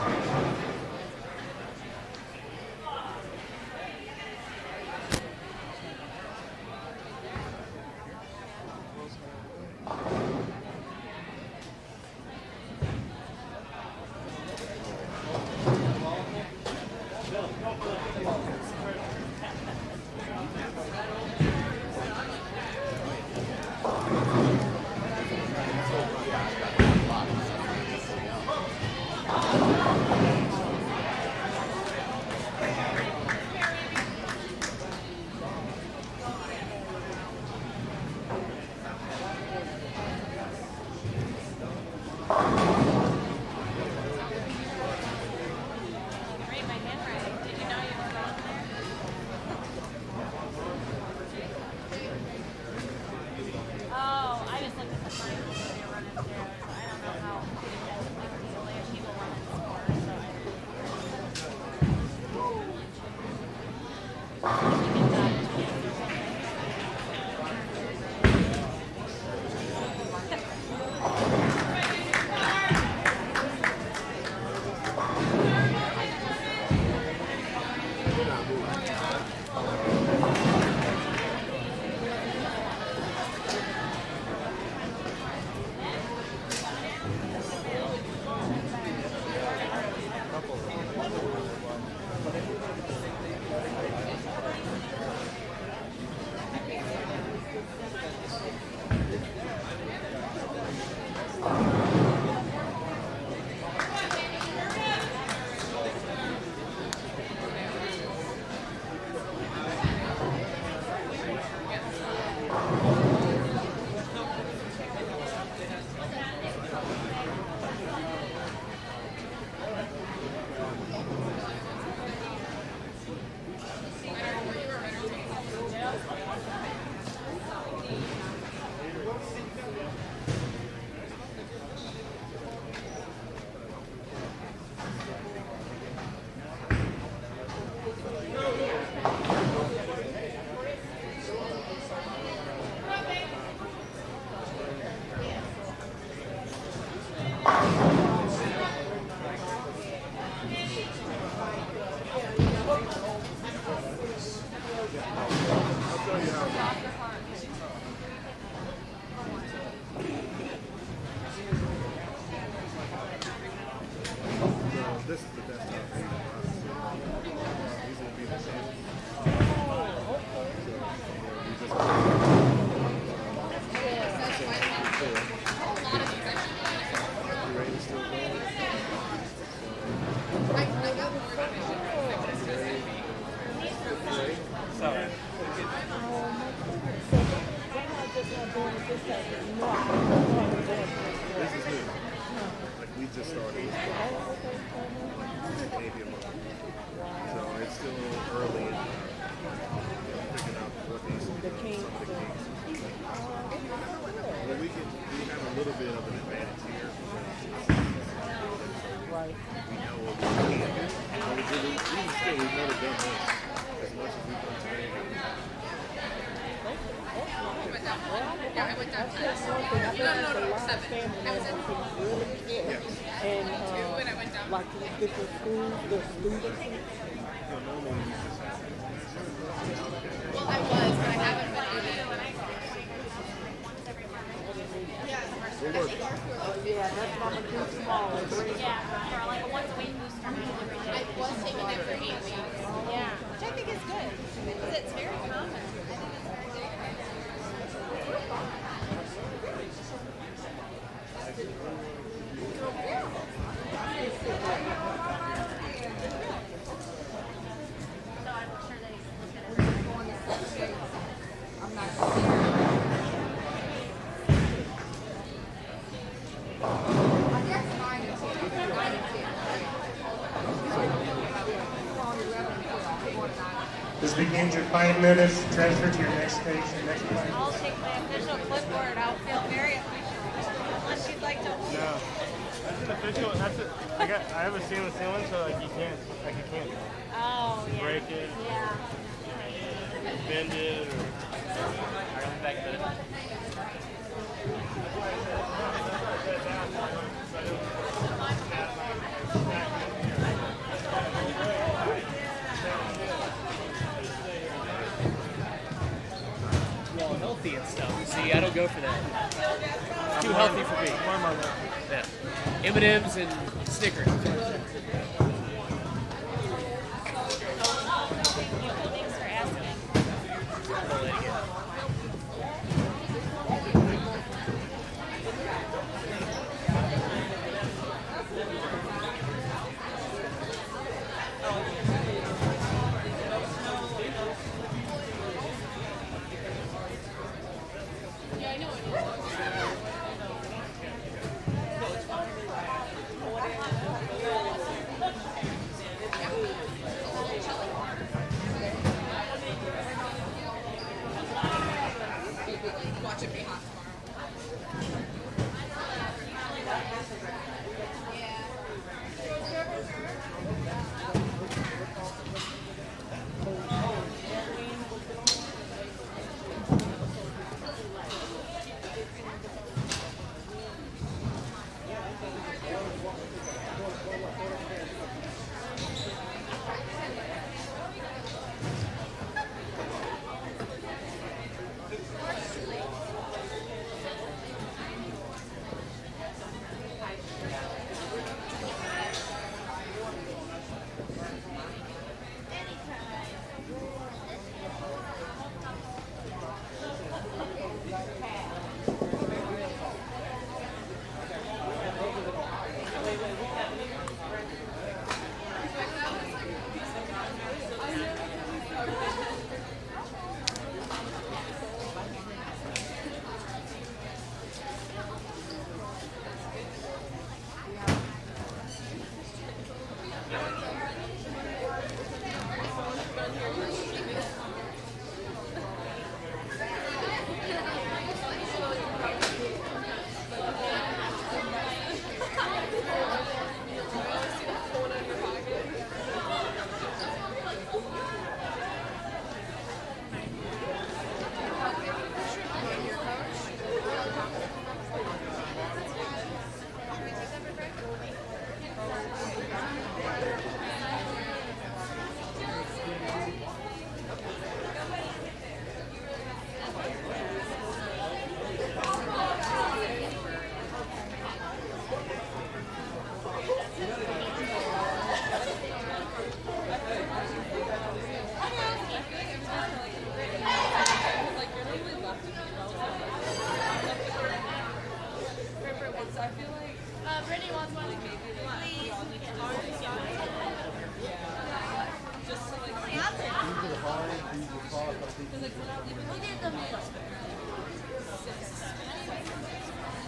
S7: This is new. Like we just started. Maybe a month. So it's still a little early in figuring out what needs to be done. Some of the kinks. But we have a little bit of an advantage here because we know what we can do. We've never done this as much as we've done today.
S8: Yeah, I went down 10. No, 7. I was in
S9: And
S8: when I went down.
S9: like these different schools, the students.
S7: Normally we just have
S8: Well, I was, but I haven't been on it.
S9: Yeah, that's Mama too small.
S10: Yeah, for like a once a week booster.
S8: I was taking it for 8 weeks.
S10: Yeah, which I think is good because it's very common. I think it's very So I'm sure they look at it.
S8: I'm not sure. I guess 9 and 10. 9 and 10.
S5: This begins your 5 minutes. Transfer to your next station, next play.
S10: I'll take my official clipboard. I'll feel very official. Unless you'd like to.
S11: No. That's an official. That's it. I have a stainless steel one, so like you can't
S10: Oh, yeah.
S11: break it,
S10: Yeah.
S11: bend it, or.
S4: Well, healthy and stuff. See, I don't go for that. It's too healthy for me. Yeah. M&M's and Snickers.
S10: Thanks for asking.
S4: I'll let it go.
S8: Watch it be hot tomorrow.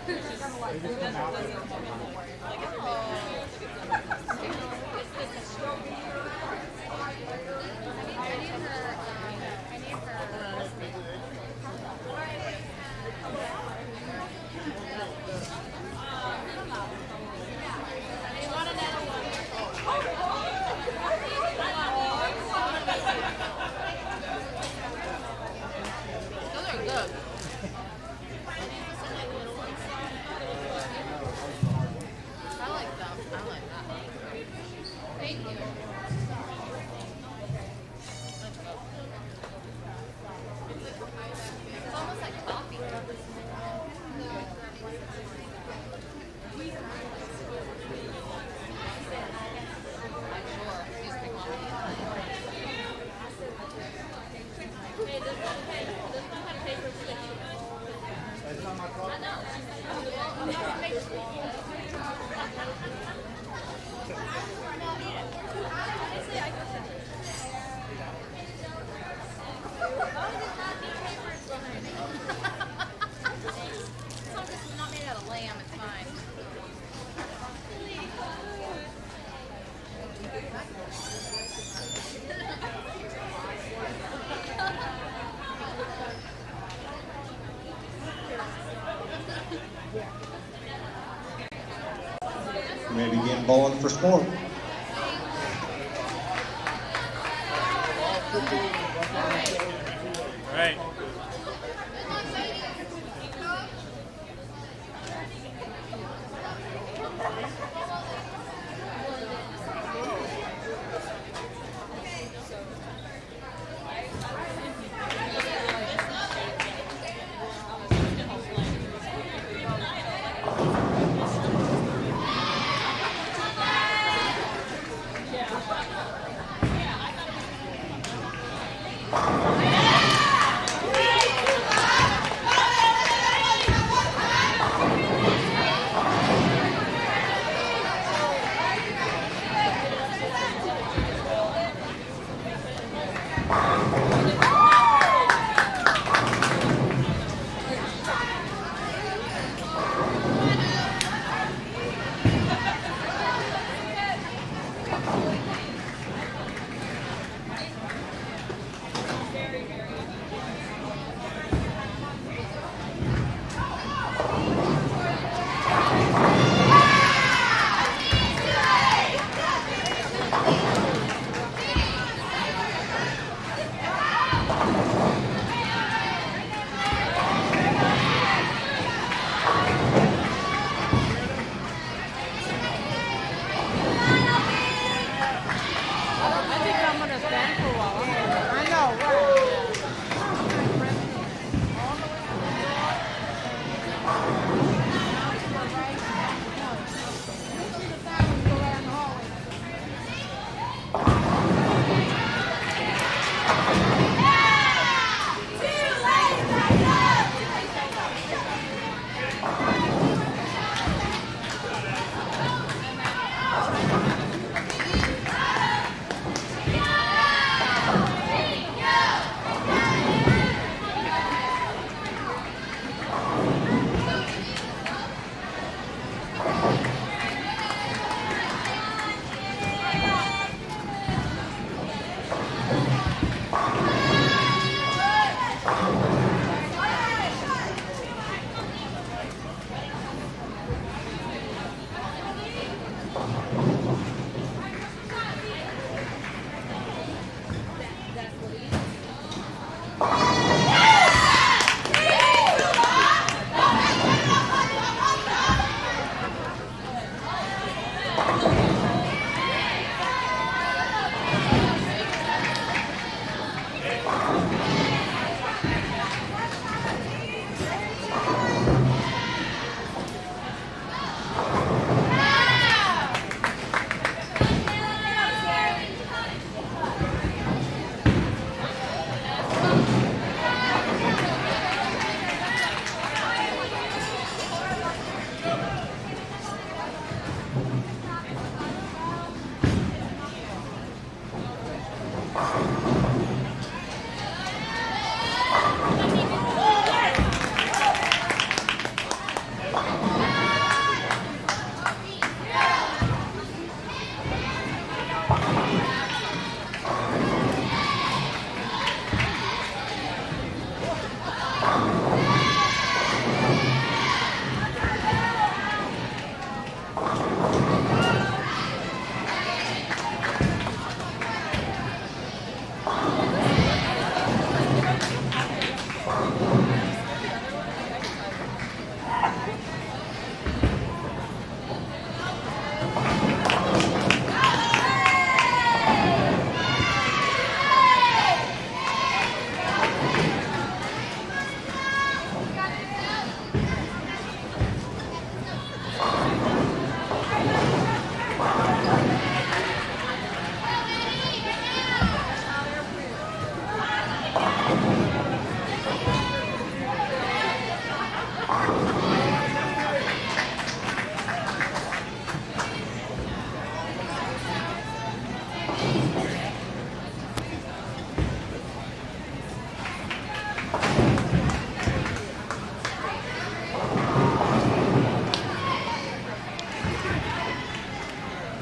S8: Those are good. I like them. I like that. Thank you. It's almost like coffee. Sure. Excuse me, As long as it's not made out of lamb, it's fine.
S6: You may begin bowling for sport.
S11: All right.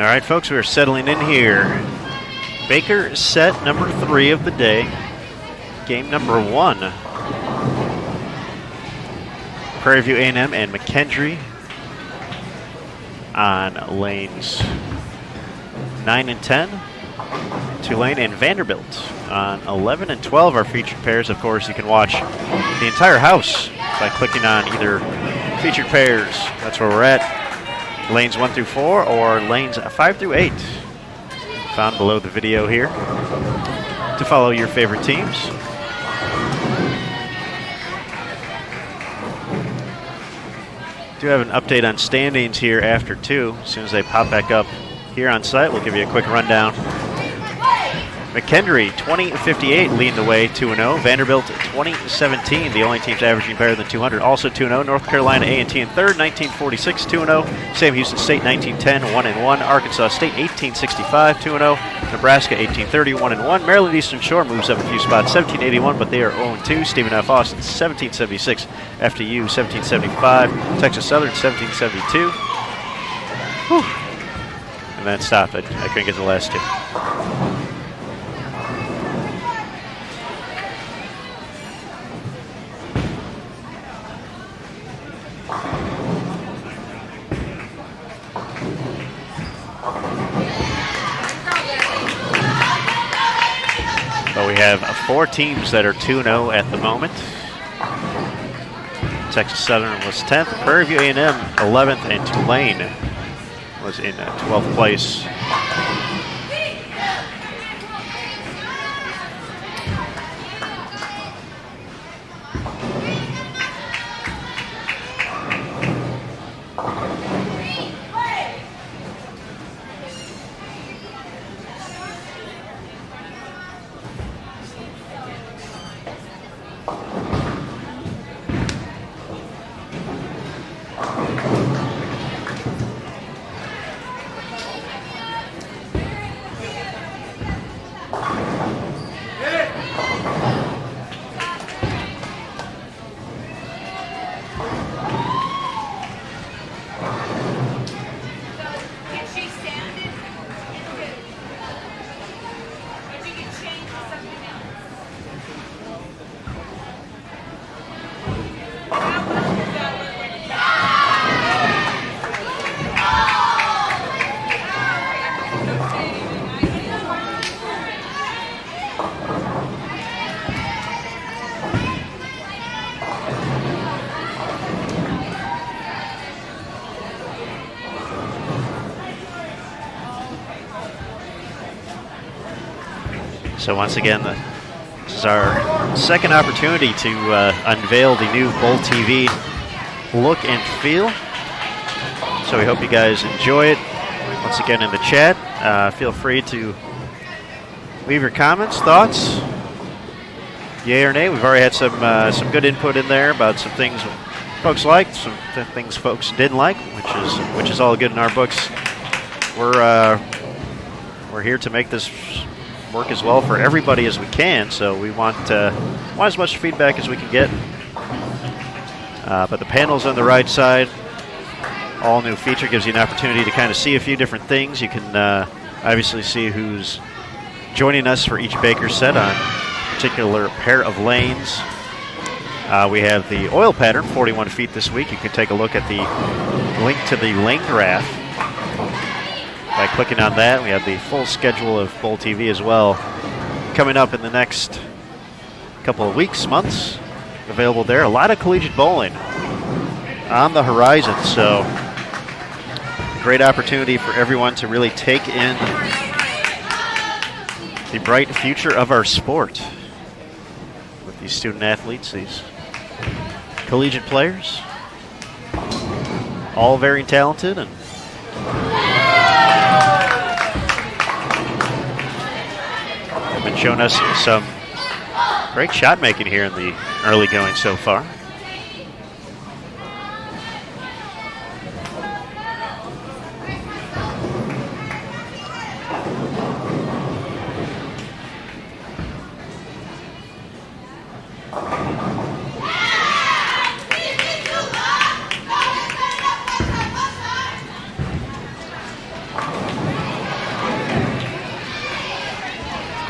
S1: All right, folks, we are settling in here. Baker set number 3 of the day. Game number 1. Prairie View A&M and McKendree on lanes 9 and 10. Tulane and Vanderbilt on 11 and 12 are featured pairs. Of course, you can watch the entire house by clicking on either featured pairs. That's where we're at. Lanes 1 through 4 or lanes 5 through 8. Found below the video here to follow your favorite teams. Do have an update on standings here after 2. As soon as they pop back up here on site, we'll give you a quick rundown. McKendree, 20-58, leading the way, 2-0. Vanderbilt, 20-17, the only teams averaging better than 200, also 2-0. North Carolina A&T in third, 19-46, 2-0. Sam Houston State, 19-10, 1-1. Arkansas State, 18-65, 2-0. Nebraska, 18-30, 1-1. Maryland Eastern Shore moves up a few spots, 17-81, but they are 0-2. Stephen F. Austin, 17-76. FDU, 17-75. Texas Southern, 17-72. Whew. And then it stopped. I couldn't get the last 2. But we have 4 teams that are 2-0 at the moment. Texas Southern was 10th, Prairie View A&M 11th, and Tulane was in 12th place. So once again, this is our second opportunity to unveil the new Bowl TV look and feel. So we hope you guys enjoy it. Once again, in the chat, feel free to leave your comments, thoughts, yay or nay. We've already had some good input in there about some things folks liked, some things folks didn't like, which is all good in our books. We're here to make this work as well for everybody as we can, so we want as much feedback as we can get. But the panel's on the right side. All new feature gives you an opportunity to kind of see a few different things. You can obviously see who's joining us for each Baker set on a particular pair of lanes. We have the oil pattern, 41 feet this week. You can take a look at the link to the lane graph by clicking on that. We have the full schedule of Bowl TV as well coming up in the next couple of weeks, months, available there. A lot of collegiate bowling on the horizon, so great opportunity for everyone to really take in the bright future of our sport with these student athletes, these collegiate players, all very talented and have been showing us some great shot making here in the early going so far.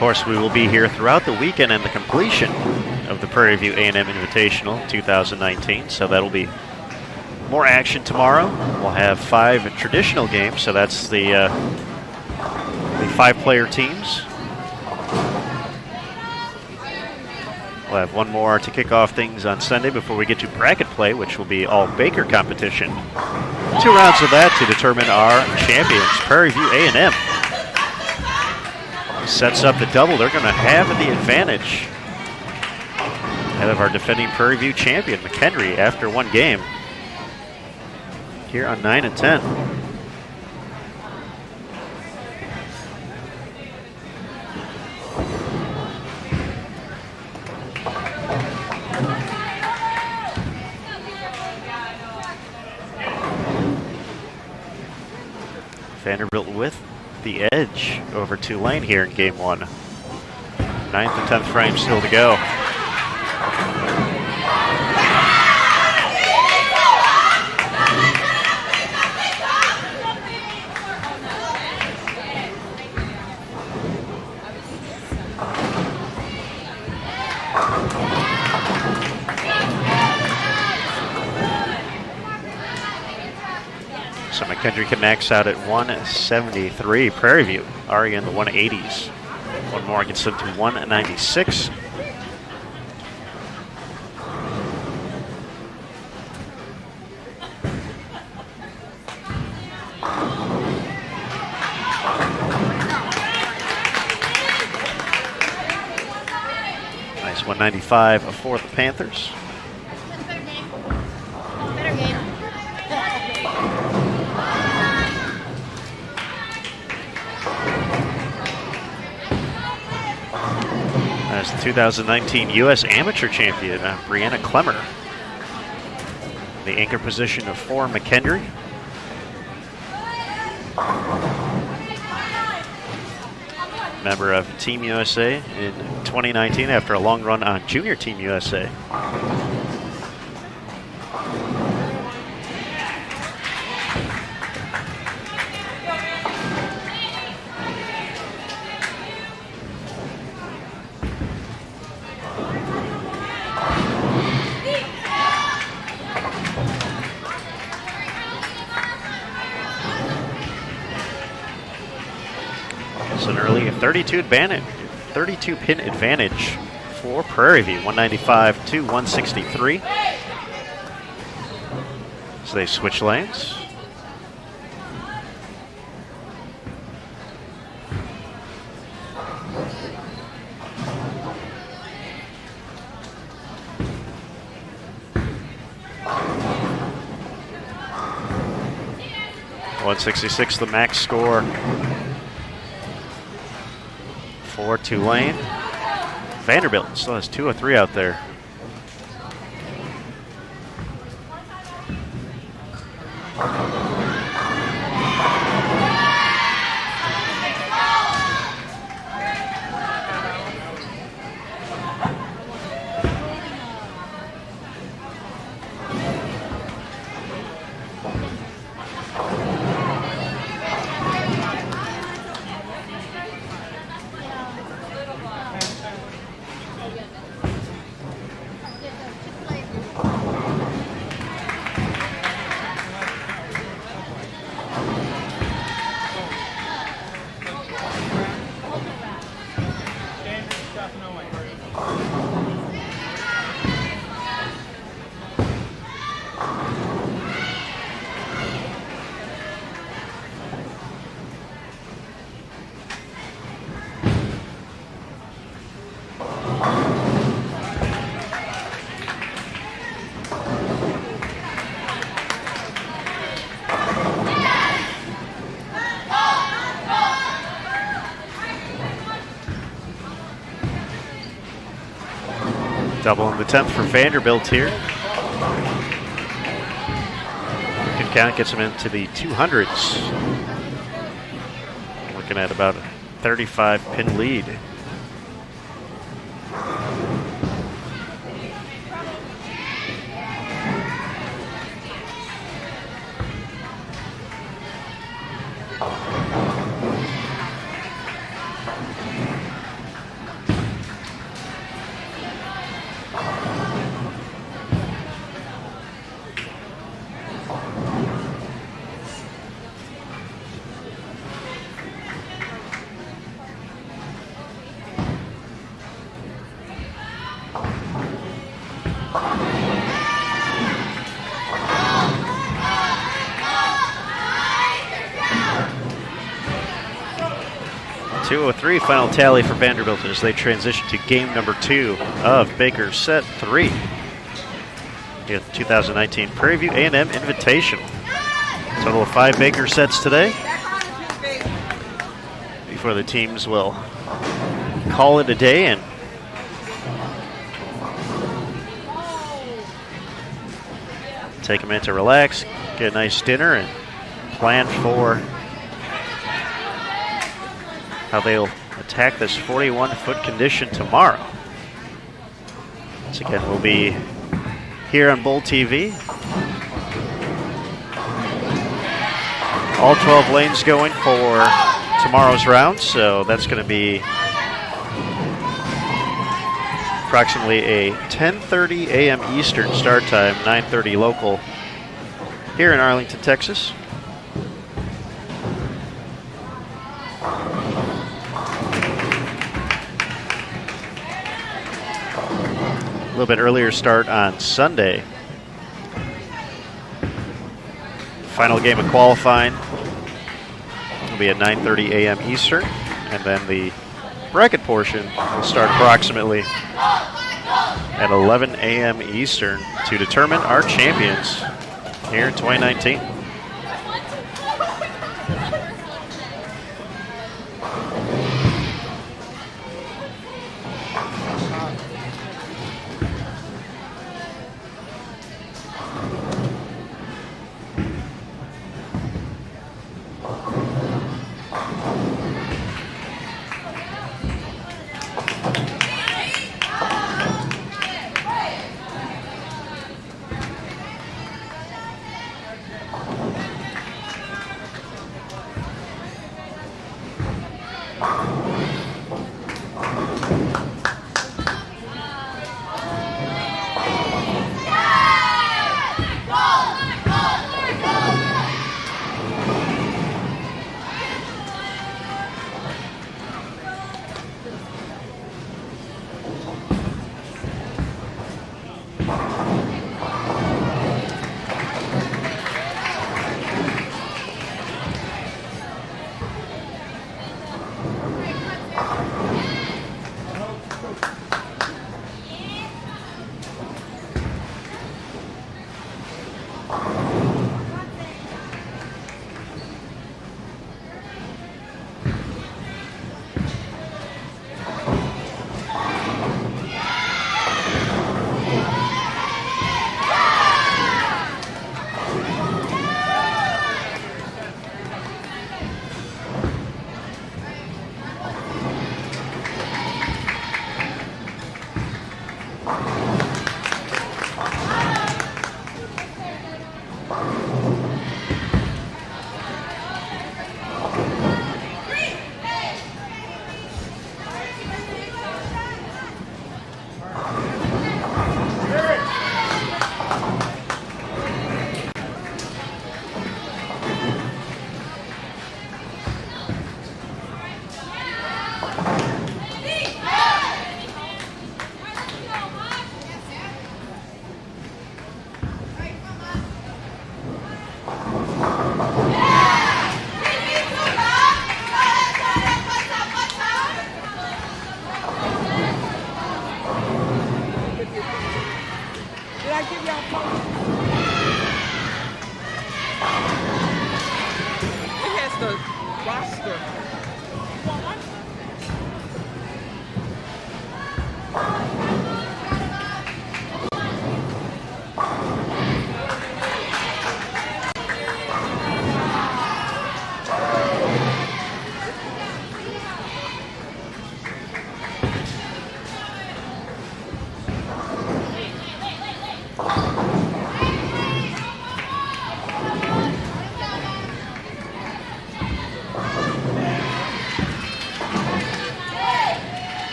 S1: course, we will be here throughout the weekend and the completion of the Prairie View A&M Invitational 2019. So that'll be more action tomorrow. We'll have 5 traditional games, so that's the 5-player teams. We'll have one more to kick off things on Sunday before we get to bracket play, which will be all Baker competition. 2 rounds of that to determine our champions. Prairie View A&M sets up the double. They're going to have the advantage ahead of our defending Prairie View champion, McHenry, after 1 game here on 9 and 10. Vanderbilt with the edge over Tulane here in game 1. 9th and 10th frame still to go. So McKendree connects out at 173. Prairie View already in the 180s. One more gets them to 196. Nice 195 for the Panthers.
S10: Better game.
S1: As the 2019 U.S. Amateur Champion, Brianna Clemmer. The anchor position of 4, McKendree. Member of Team USA in 2019 after a long run on Junior Team USA. It's an early 32 pin advantage for Prairie View, 195 to 163. So they switch lanes. .166 the max score for Tulane. Vanderbilt still has 2 or 3 out there. Double in the 10th for Vanderbilt here. Good count gets them into the 200s. Looking at about a 35 pin lead. 2:03 final tally for Vanderbilt as they transition to game number 2 of Baker's Set 3. The 2019 Prairie View A&M Invitational. Total of 5 Baker sets today. Before the teams will call it a day and take a minute to relax, get a nice dinner, and plan for how they'll attack this 41-foot condition tomorrow. Once again, we'll be here on Bull TV. All 12 lanes going for tomorrow's round, so that's going to be approximately a 10:30 a.m. Eastern start time, 9:30 local here in Arlington, Texas. A little bit earlier start on Sunday. Final game of qualifying will be at 9:30 a.m. Eastern, and then the bracket portion will start approximately at 11 a.m. Eastern to determine our champions here in 2019.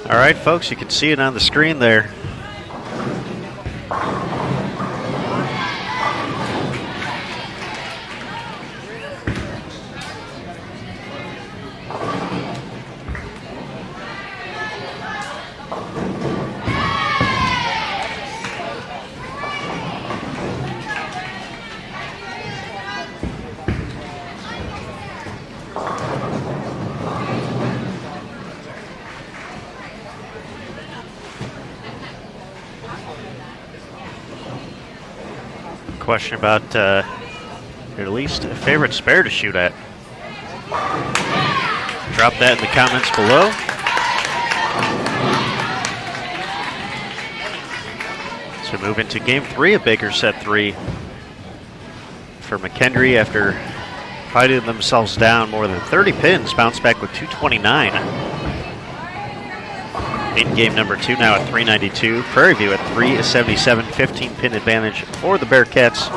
S1: All right, folks, you can see it on the screen there. Question about your least favorite spare to shoot at. Drop that in the comments below. So move into game 3 of Baker's set 3 for McKendree after fighting themselves down more than 30 pins, bounced back with 229. In game number 2 now at 392. Prairie View at 377, 15-pin advantage for the Bearcats.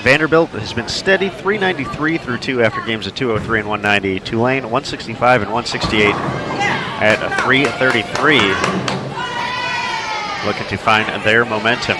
S1: Vanderbilt has been steady, 393 through 2 after games of 203 and 190. Tulane 165 and 168 at 333. Looking to find their momentum.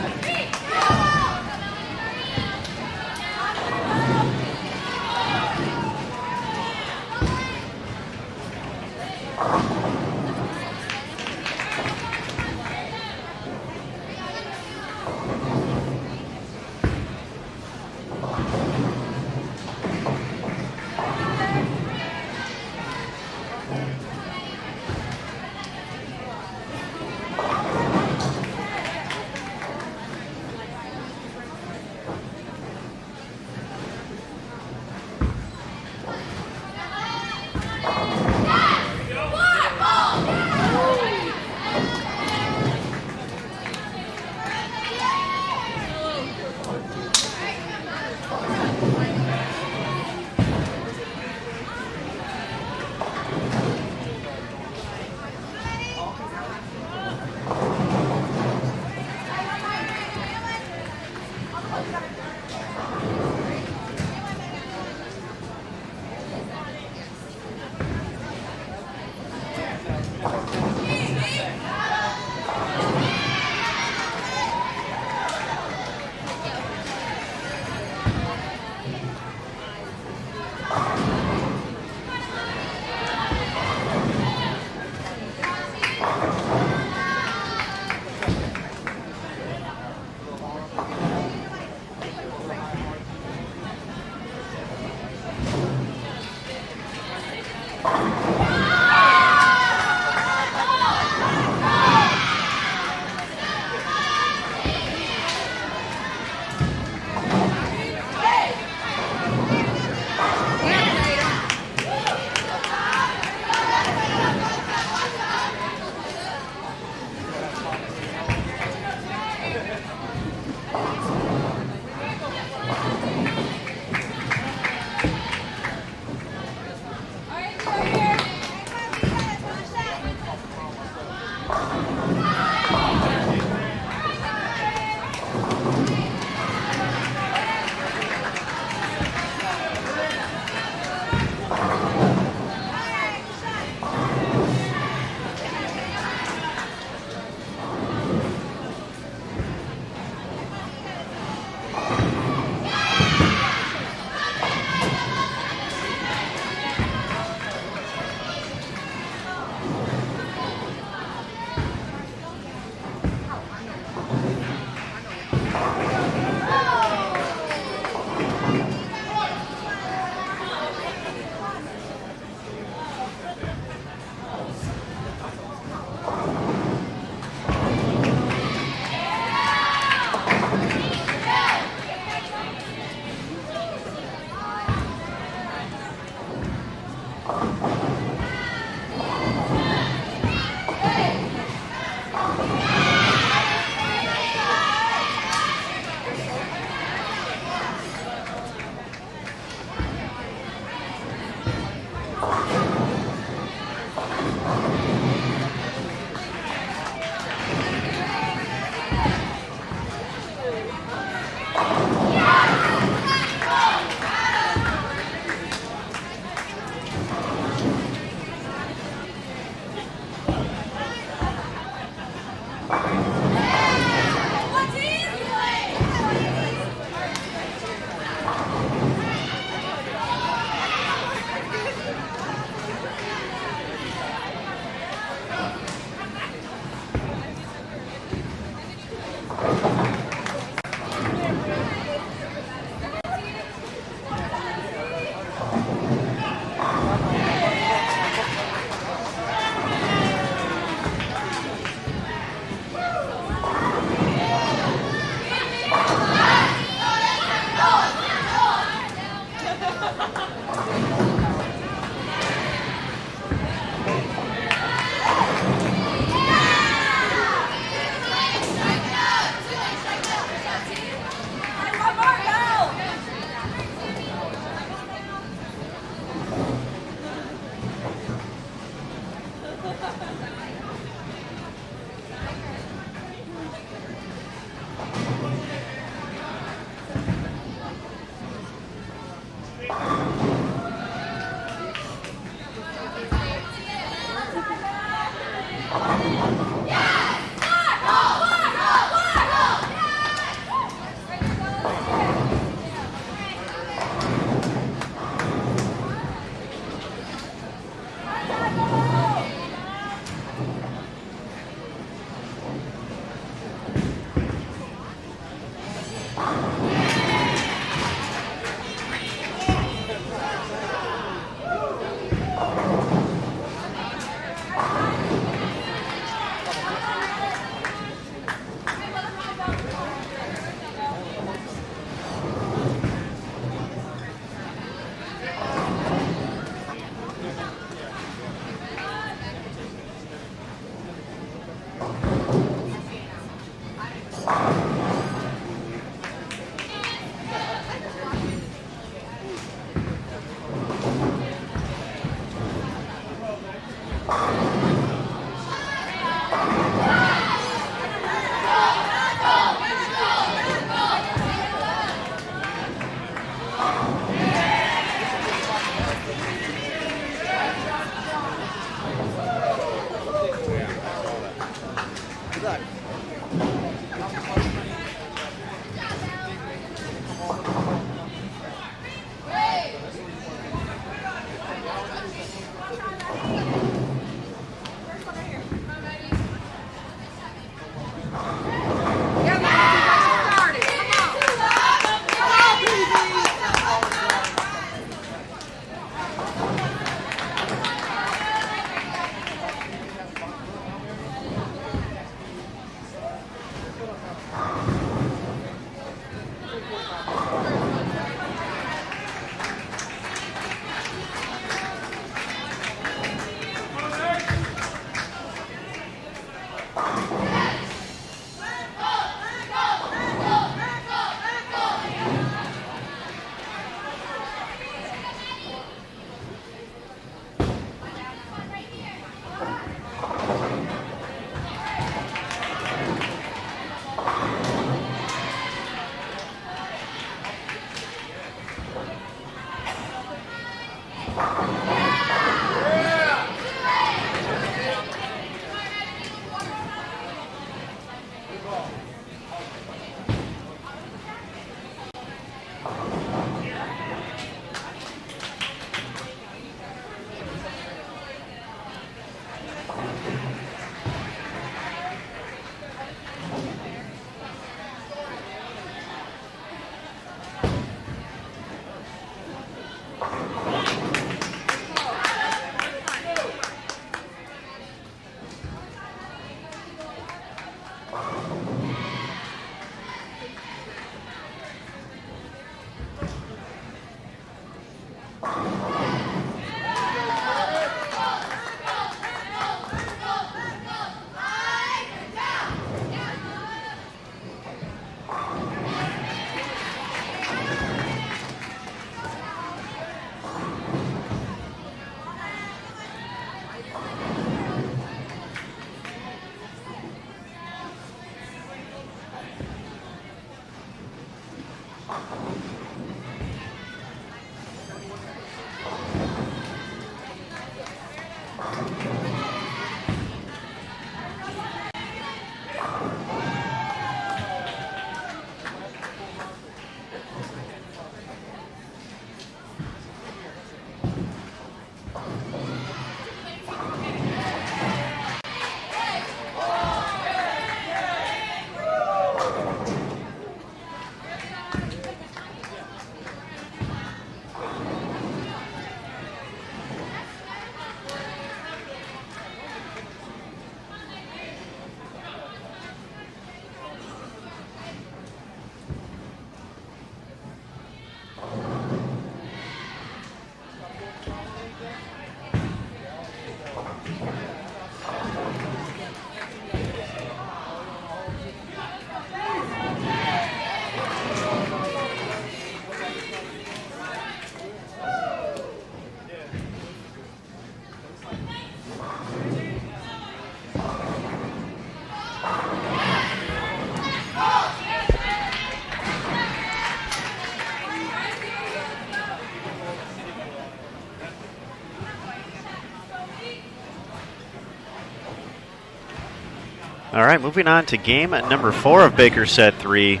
S1: All right, moving on to game number 4 of Baker's set 3.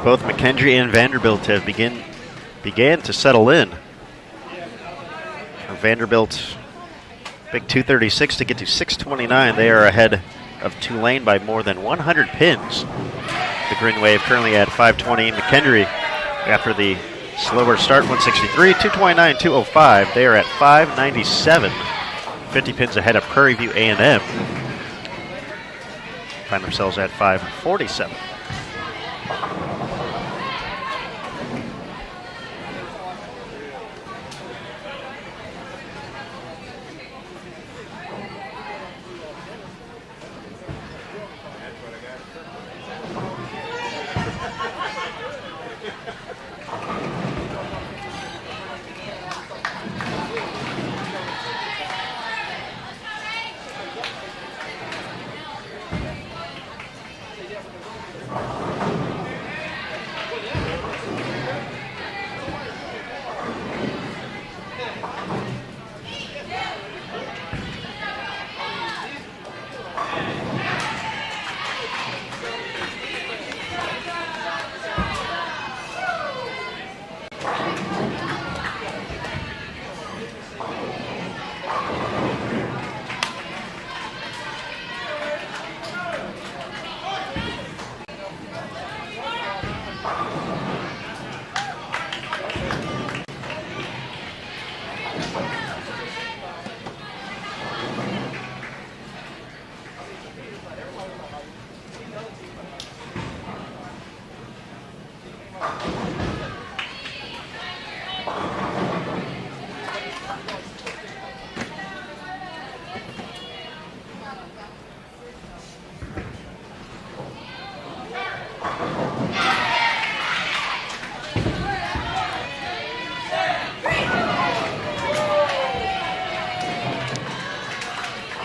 S1: Both McKendree and Vanderbilt have began to settle in. Vanderbilt, big 236 to get to 629. They are ahead of Tulane by more than 100 pins. The Green Wave currently at 520. McKendree, after the slower start, 163, 229, 205. They are at 597. 50 pins ahead of Prairie View A&M. Find themselves at 547.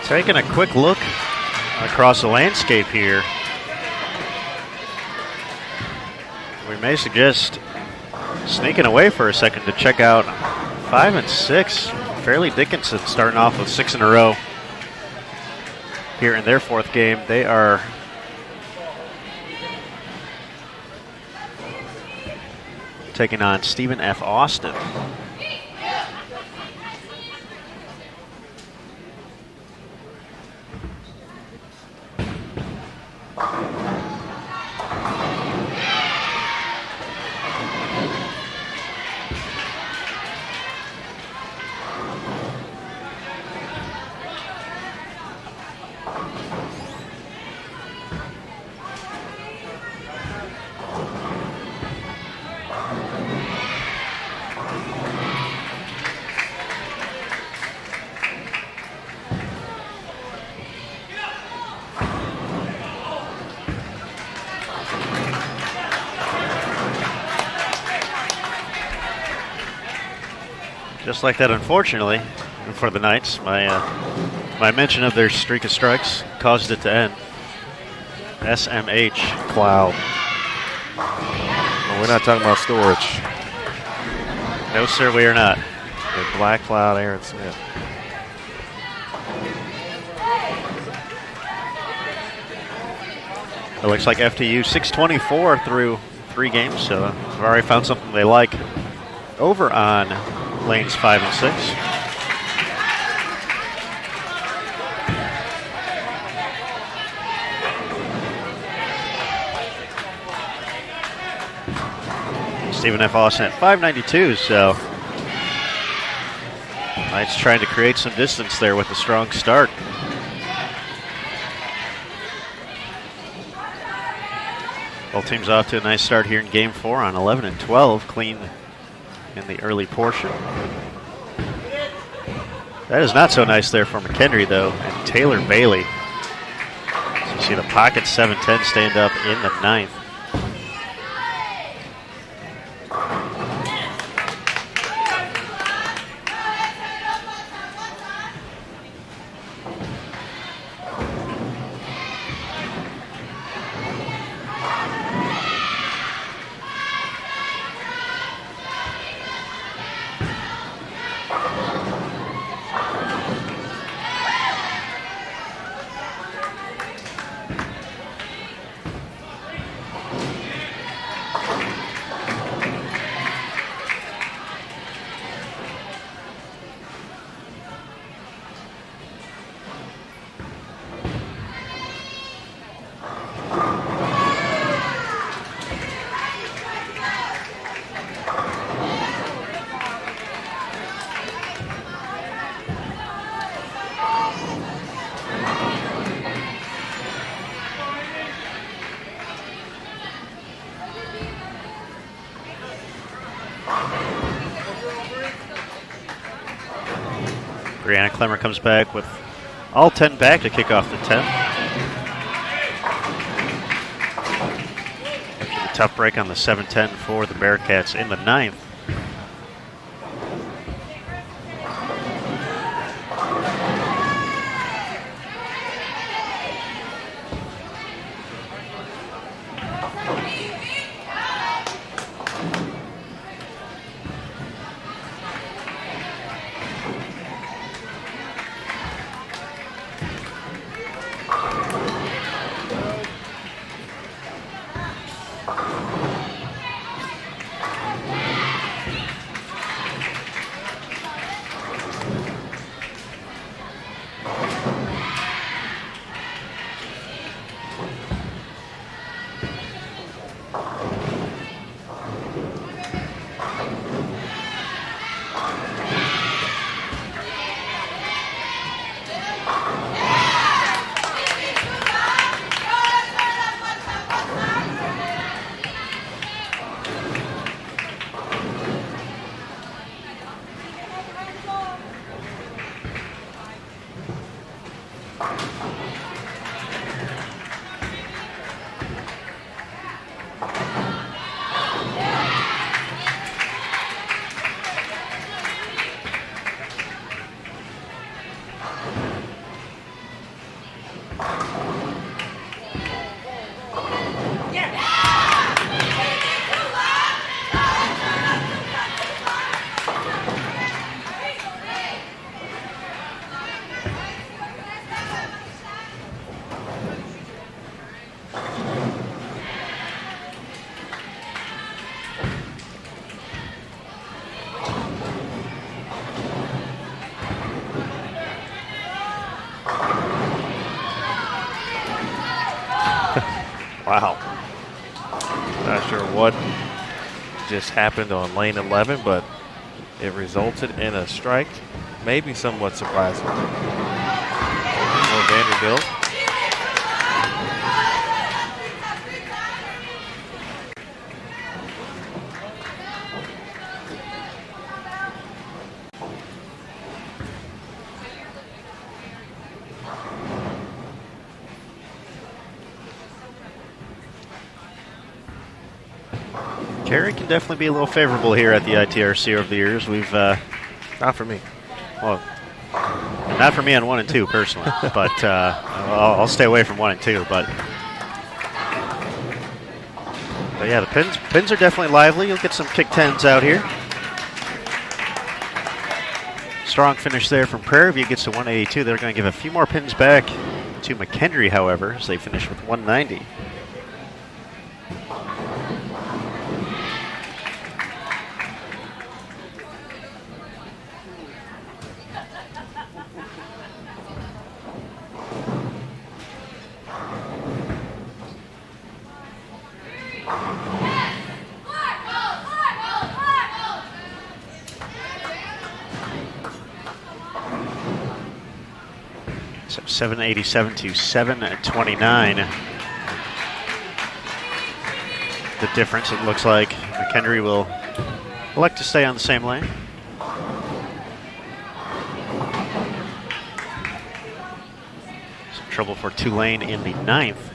S1: Taking a quick look across the landscape here, we may suggest sneaking away for a second to check out 5 and 6. Fairleigh Dickinson starting off with 6 in a row here in their 4th game. They are taking on Stephen F. Austin. Just like that, unfortunately, for the Knights, my mention of their streak of strikes caused it to end. SMH Cloud.
S3: Well, we're not talking about storage.
S1: No, sir, we are not.
S3: The Black Cloud, Aaron Smith.
S1: It looks like FTU 624 through 3 games, so they've already found something they like over on lanes 5 and 6. Stephen F. Austin at 592, so Knights trying to create some distance there with a strong start. Both teams off to a nice start here in Game 4 on 11 and 12, clean in the early portion. That is not so nice there for McHenry, though, and Taylor Bailey. So you see the pocket 7-10 stand up in the 9th. Brianna Clemmer comes back with all 10 back to kick off the 10th. After the tough break on the 7-10 for the Bearcats in the 9th.
S3: Wow. Not sure what just happened on lane 11, but it resulted in a strike. Maybe somewhat surprising for Vanderbilt.
S1: Carey can definitely be a little favorable here at the ITRC over the years. We've
S3: Not for me.
S1: Well, not for me on 1 and 2 personally, but I'll stay away from 1 and 2. But yeah, the pins are definitely lively. You'll get some kick 10s out here. Strong finish there from Prairie View. Gets to 182. They're going to give a few more pins back to McHenry, however, as they finish with 190. So 787 to 729. The difference, it looks like McHenry will elect to stay on the same lane. Some trouble for Tulane in the 9th.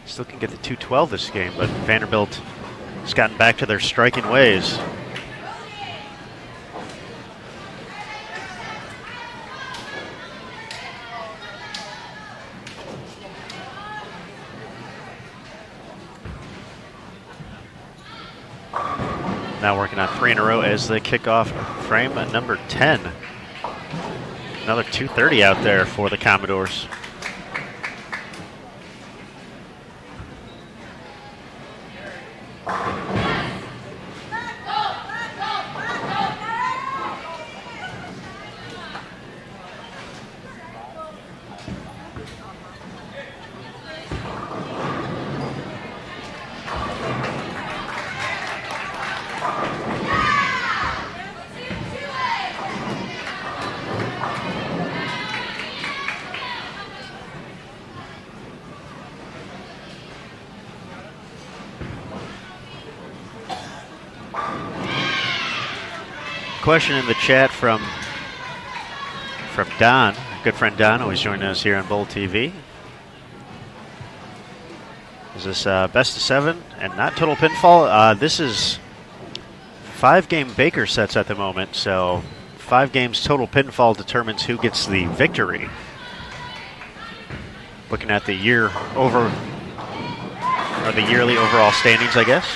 S1: Still can get the 212 this game, but Vanderbilt has gotten back to their striking ways. Now working on 3 in a row as they kick off frame number 10. Another 230 out there for the Commodores. Question in the chat from Don, good friend Don, always joining us here on Bowl TV. Is this best of 7 and not total pinfall? This is 5-game Baker sets at the moment, so 5 games total pinfall determines who gets the victory. Looking at the yearly overall standings, I guess.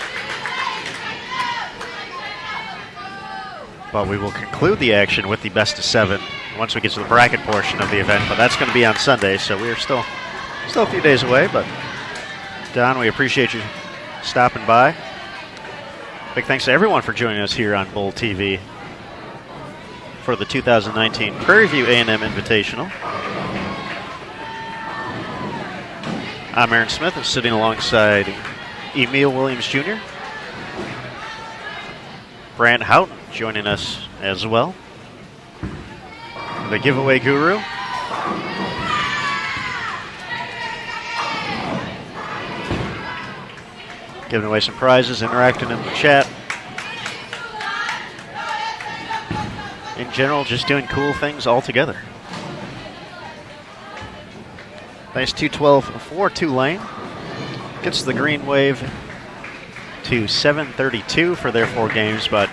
S1: But we will conclude the action with the best of 7 once we get to the bracket portion of the event. But that's going to be on Sunday, so we are still a few days away. But Don, we appreciate you stopping by. Big thanks to everyone for joining us here on Bowl TV for the 2019 Prairie View A&M Invitational. I'm Aaron Smith, and sitting alongside Emil Williams Jr., Brant Houghton joining us as well. The giveaway guru. Giving away some prizes, interacting in the chat. In general, just doing cool things all together. Nice 212 for Tulane. Gets the green wave to 732 for their 4 games, but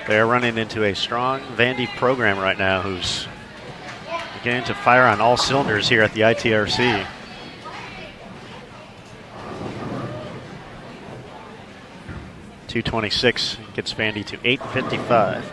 S1: they're running into a strong Vandy program right now who's beginning to fire on all cylinders here at the ITRC. .226 gets Vandy to 855.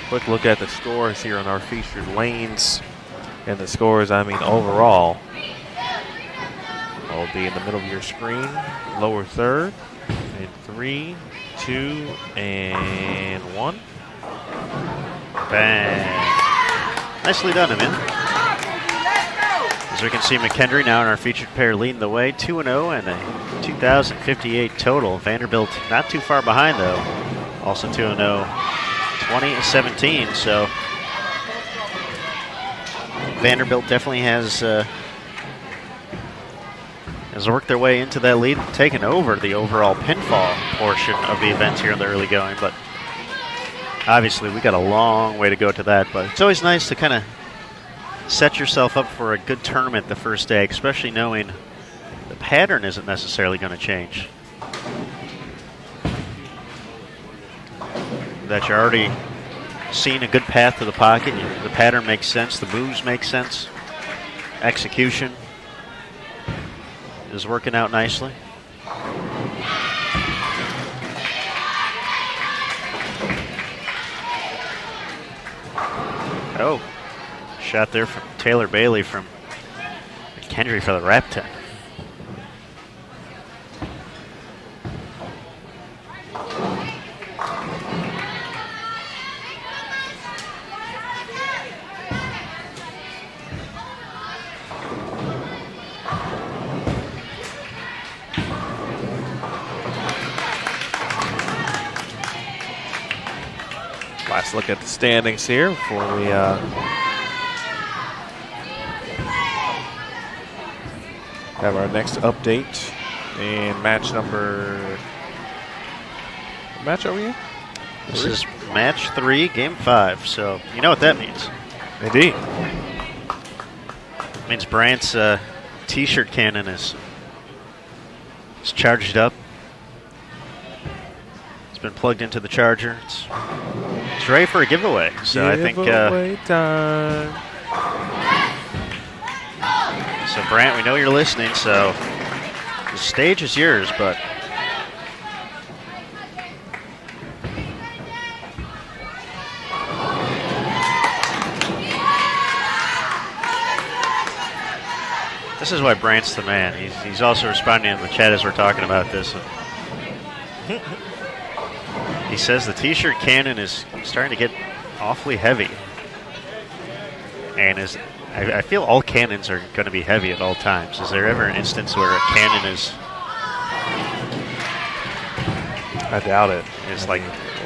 S3: Quick look at the scores here on our featured lanes. And the scores, I mean, overall, will be in the middle of your screen, lower third, in 3, 2, and 1.
S1: Bang. Nicely done, Amin. As we can see, McKendree now in our featured pair leading the way, 2-0 and a 2,058 total. Vanderbilt not too far behind, though. Also 2-0, 20-17. So Vanderbilt definitely has worked their way into that lead, taken over the overall pinfall portion of the event here in the early going. But obviously, we got a long way to go to that. But it's always nice to kind of set yourself up for a good tournament the first day, especially knowing the pattern isn't necessarily going to change. That you're already seeing a good path to the pocket. The pattern makes sense. The moves make sense. Execution is working out nicely. Oh, shot there from Taylor Bailey from McKendree for the wrap 10.
S3: Last look at the standings here before we have our next update in match number. What match are we in?
S1: This is match 3, game 5. So you know what that means.
S3: Indeed.
S1: It means Brandt's t-shirt cannon is charged up. It's been plugged into the charger. It's ready for a giveaway. So I think.
S3: Giveaway time.
S1: So Brandt, we know you're listening. So the stage is yours, but. This is why Brandt's the man. He's also responding in the chat as we're talking about this. He says the t-shirt cannon is starting to get awfully heavy. And I feel all cannons are going to be heavy at all times. Is there ever an instance where a cannon is...
S3: I doubt it.
S1: It's like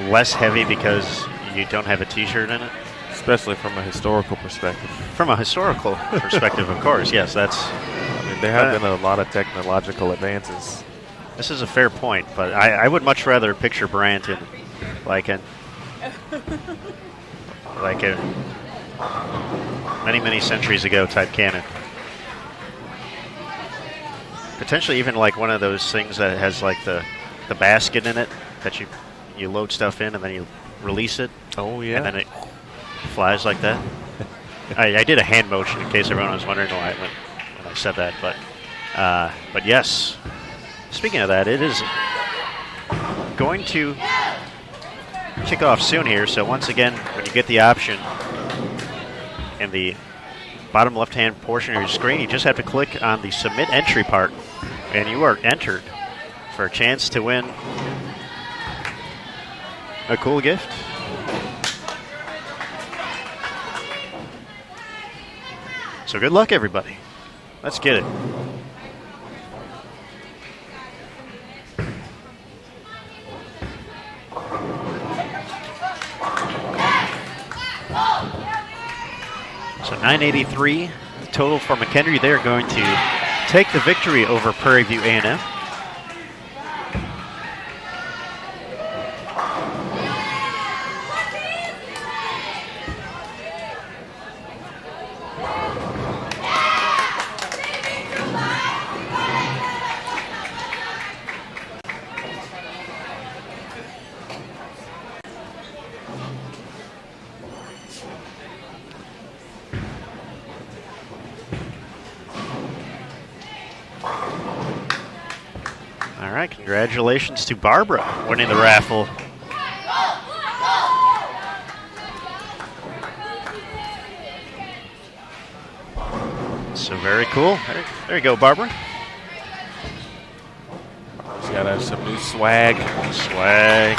S1: less heavy because you don't have a t-shirt in it?
S3: Especially from a historical perspective.
S1: From a historical perspective, of course. Yes, that's...
S3: I mean, there have been a lot of technological advances.
S1: This is a fair point, but I would much rather picture Brandt in like a many centuries ago type cannon. Potentially even like one of those things that has like the basket in it that you load stuff in and then you release it.
S3: Oh yeah.
S1: And then it flies like that. I did a hand motion in case everyone was wondering why when I said that, but yes. Speaking of that, it is going to kick off soon here. So once again, when you get the option in the bottom left-hand portion of your screen, you just have to click on the submit entry part, and you are entered for a chance to win a cool gift. So good luck, everybody. Let's get it. So 983 total for McKendree. They're going to take the victory over Prairie View A&M. right, congratulations to Barbara winning the raffle. So very cool. There you go, Barbara.
S3: She's got some new swag.
S1: Swag.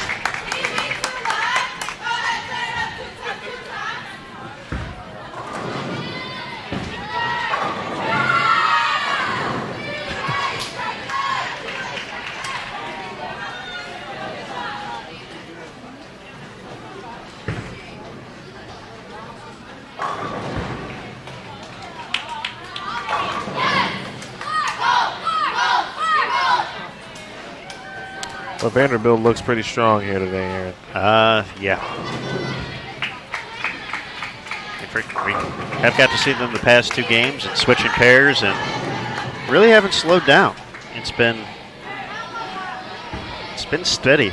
S3: Well, Vanderbilt looks pretty strong here today, Aaron.
S1: Yeah. We have got to see them the past 2 games and switching pairs and really haven't slowed down. It's been steady.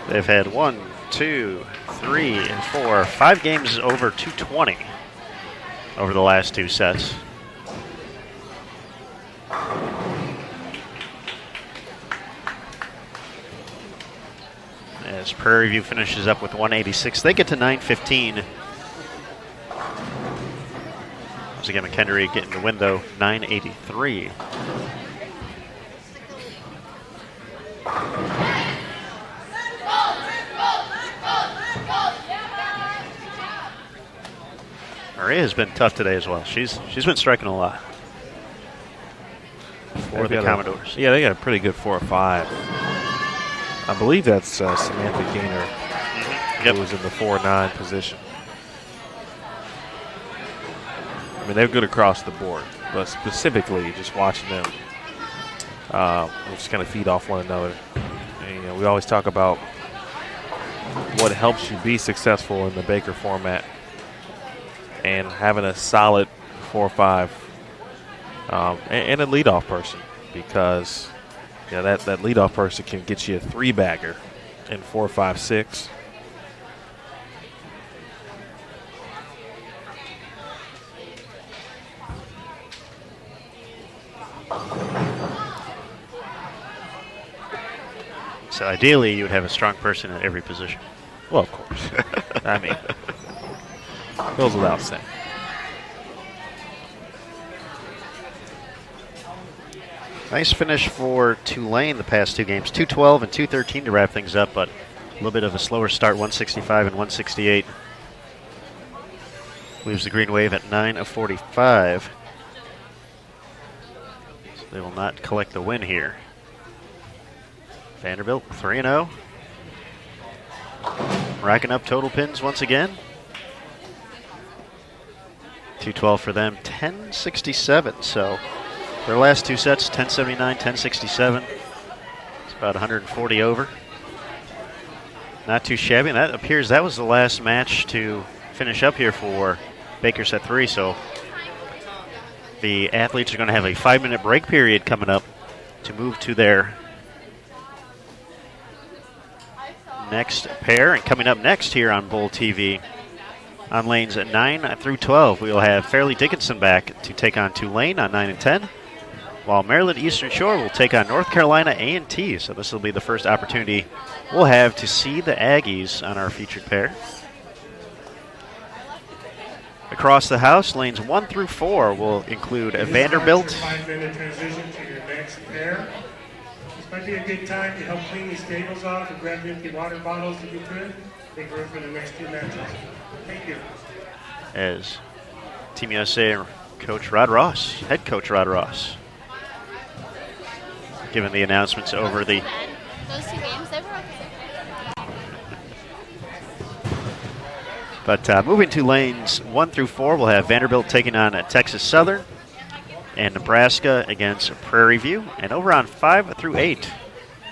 S1: They've had 1, 2, 3, 4, 5 games over 220 over the last 2 sets. As Prairie View finishes up with 186, they get to 915. Once again, McHenry getting the win, though, 983. Maria has been tough today as well. She's been striking a lot for the Commodores.
S3: Yeah, they got a pretty good 4 or 5. I believe that's Samantha Gaynor, who was in the 4-9 position. I mean, they're good across the board, but specifically just watching them, just kind of feed off one another. And, we always talk about what helps you be successful in the Baker format, and having a solid 4 or 5 and a leadoff person, because that leadoff person can get you a 3-bagger in 4, 5, 6.
S1: So ideally, you would have a strong person at every position.
S3: Well, of course. I mean, goes without saying.
S1: Nice finish for Tulane the past 2 games. 212 and 213 to wrap things up, but a little bit of a slower start, 165 and 168. Leaves the Green Wave at 9 of 45. So they will not collect the win here. Vanderbilt 3-0. Racking up total pins once again. 212 for them, 1067. So their last 2 sets, 1079, 1067. It's about 140 over. Not too shabby. And that appears that was the last match to finish up here for Baker set 3. So the athletes are going to have a 5-minute break period coming up to move to their next pair. And coming up next here on Bowl TV, on lanes at 9 through 12, we will have Fairleigh Dickinson back to take on Tulane on 9 and 10, while Maryland Eastern Shore will take on North Carolina A&T. So this will be the first opportunity we'll have to see the Aggies on our featured pair. Across the house, lanes 1 through 4 will include Vanderbilt.
S5: 5-minute transition to your next pair. This might be a good time to help clean these tables off and grab empty water bottles if you could. Make room for the next 2 matches. Thank you.
S1: As Team USA Coach Rod Ross, head coach Rod Ross, giving the announcements over the.
S10: Those 2 games, they were okay.
S1: But moving to lanes 1 through 4, we'll have Vanderbilt taking on Texas Southern, and Nebraska against Prairie View. And over on 5 through 8,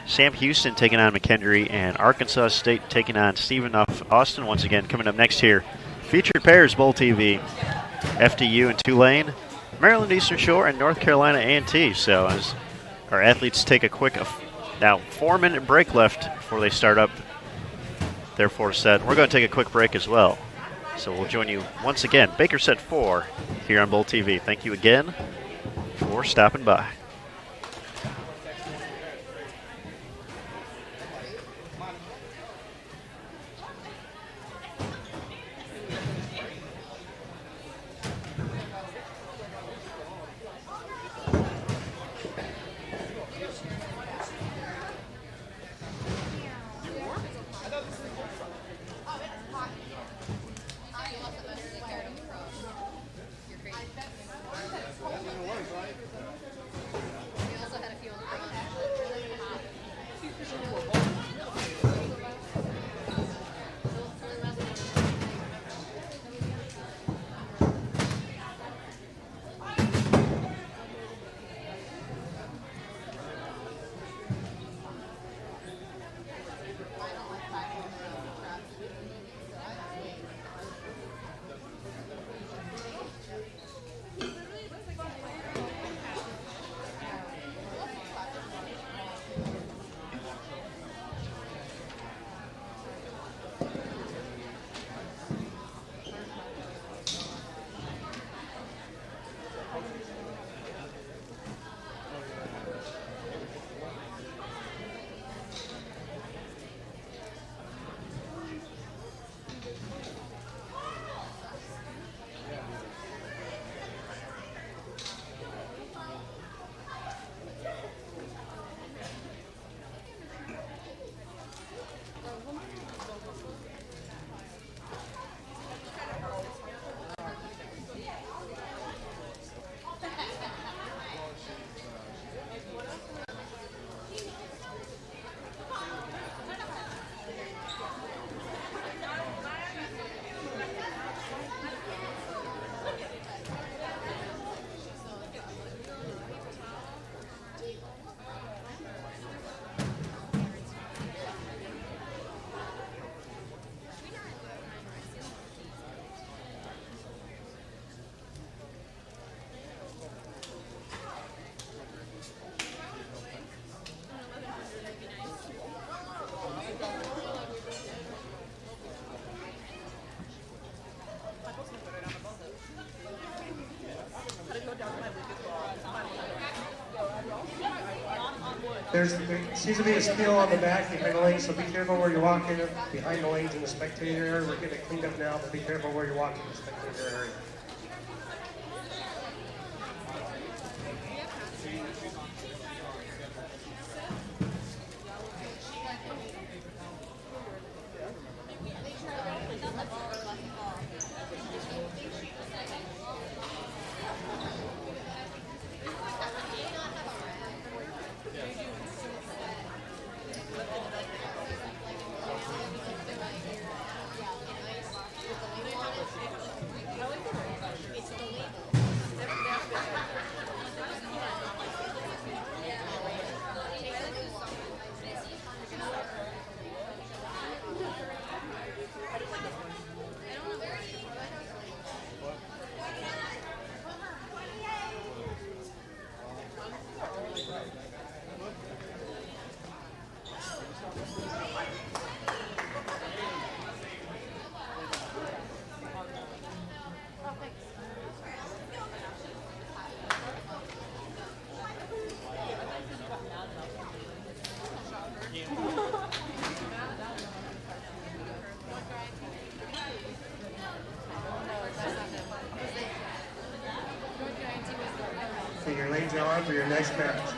S1: Sam Houston taking on McHenry, and Arkansas State taking on Stephen F. Austin. Once again, coming up next here, featured pairs, Bowl TV, FDU and Tulane, Maryland Eastern Shore, and North Carolina A&T. So as our athletes take a quick, now 4-minute break left before they start up their 4th set. We're going to take a quick break as well. So we'll join you once again, Baker Set 4, here on Bull TV. Thank you again for stopping by.
S5: There seems to be a spill on the back behind the lanes, so be careful where you're walking behind the lanes in the spectator area. We're getting it cleaned up now, but be careful where you're walking in the spectator area. So your lanes are on for your next match.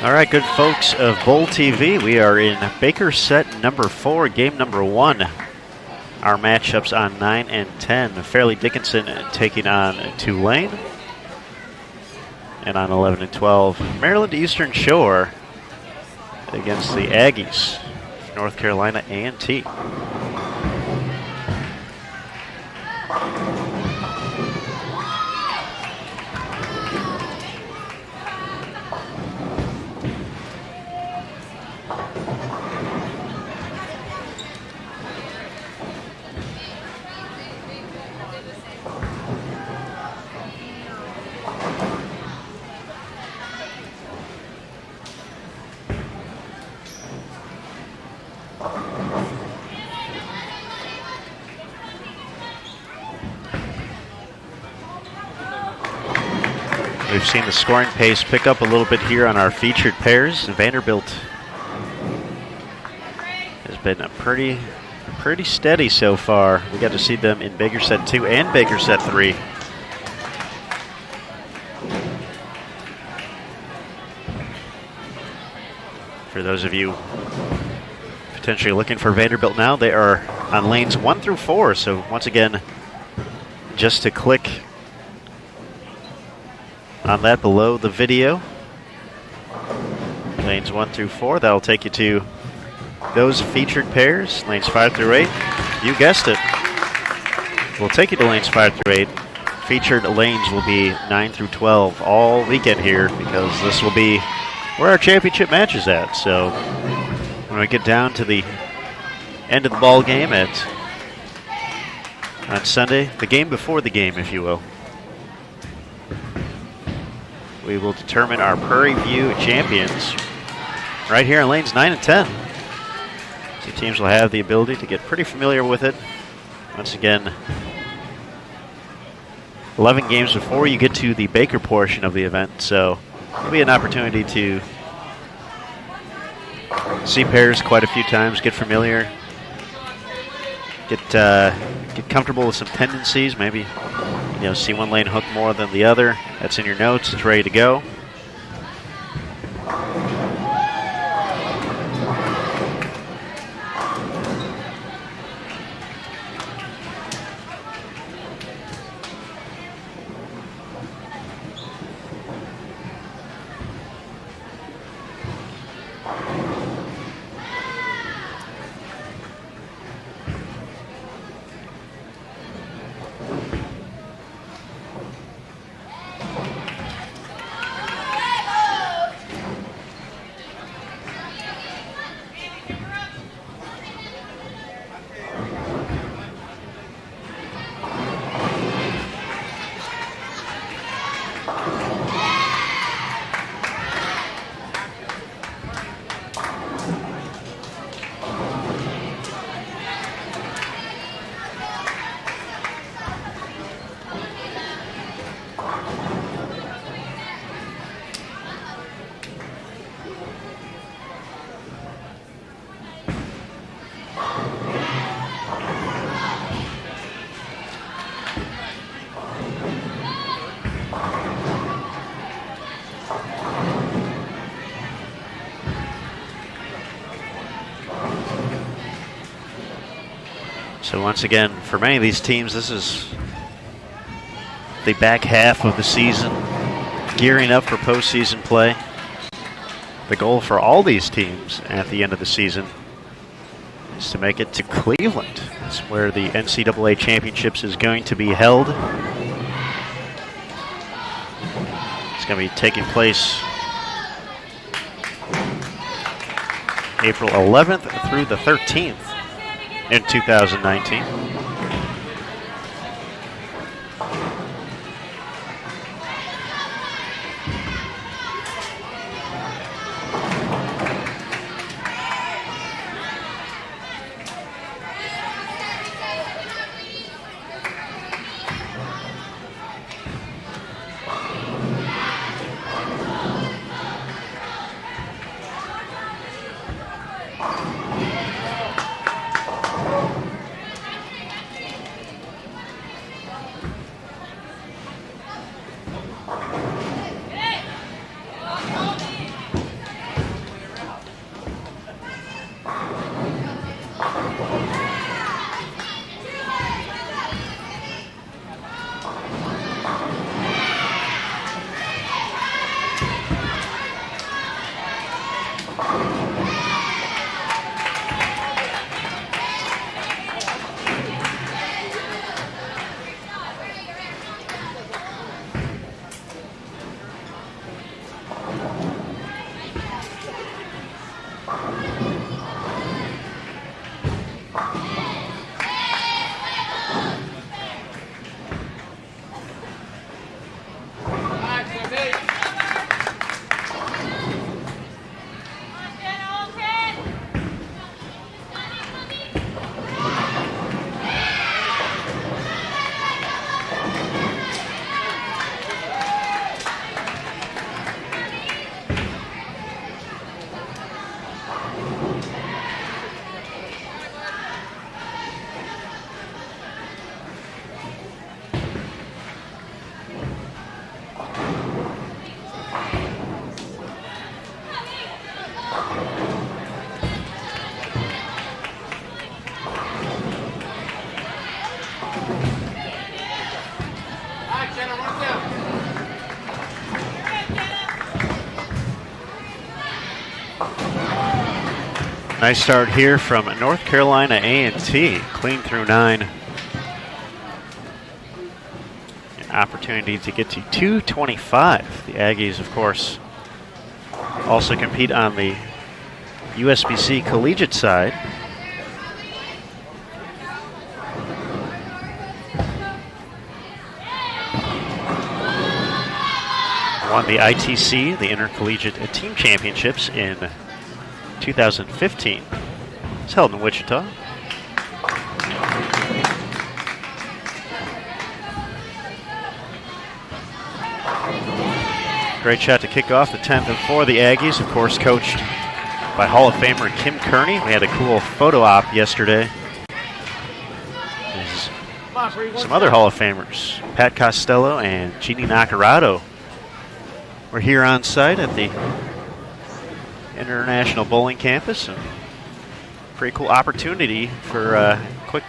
S1: All right, good folks of Bowl TV, we are in Baker set number 4, game number 1. Our matchups on 9 and 10, Fairleigh Dickinson taking on Tulane. And on 11 and 12, Maryland Eastern Shore against the Aggies, North Carolina A&T. We've seen the scoring pace pick up a little bit here on our featured pairs. Vanderbilt has been pretty steady so far. We got to see them in Baker set 2 and Baker set 3. For those of you potentially looking for Vanderbilt now, they are on lanes 1 through 4. So once again, just to click on that below the video, lanes 1 through 4, that'll take you to those featured pairs. Lanes 5 through 8, you guessed it, we'll take you to lanes 5 through 8. Featured lanes will be 9 through 12 all weekend here, because this will be where our championship match is at. So when we get down to the end of the ball game on Sunday, the game before the game, if you will, we will determine our Prairie View champions right here in lanes 9 and 10. So teams will have the ability to get pretty familiar with it. Once again, 11 games before you get to the Baker portion of the event, so it'll be an opportunity to see pairs quite a few times, get familiar, get comfortable with some tendencies, maybe see one lane hook more than the other. That's in your notes. It's ready to go. So once again, for many of these teams, this is the back half of the season, gearing up for postseason play. The goal for all these teams at the end of the season is to make it to Cleveland. That's where the NCAA Championships is going to be held. It's going to be taking place April 11th through the 13th in 2019. Nice start here from North Carolina A&T, clean through 9. An opportunity to get to 225. The Aggies, of course, also compete on the USBC collegiate side. Won the ITC, the Intercollegiate Team Championships, in 2015. It's held in Wichita. Great shot to kick off the 10th and for the Aggies, of course, coached by Hall of Famer Kim Kearney. We had a cool photo op yesterday. There's some other Hall of Famers, Pat Costello and Jeannie Nacarado, were here on site at the International Bowling Campus. And pretty cool opportunity for a quick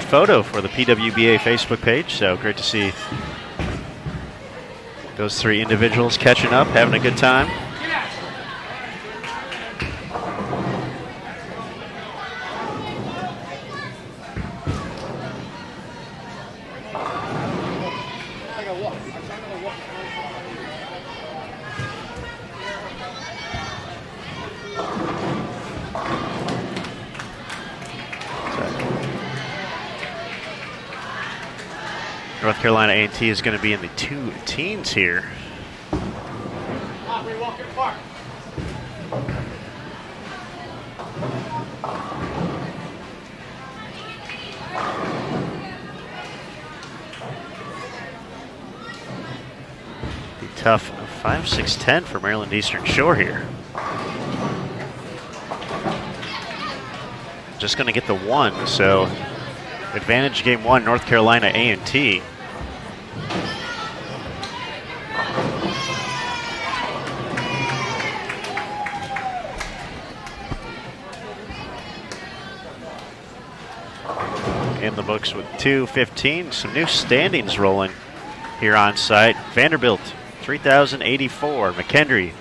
S1: photo for the PWBA Facebook page. So great to see those three individuals catching up, having a good time. North Carolina A&T is going to be in the two teens here. The tough 5'6" for Maryland Eastern Shore here. Just going to get the 1, so advantage game 1, North Carolina A&T. in the books with 2:15. Some new standings rolling here on site. Vanderbilt, 3,084. McKendree,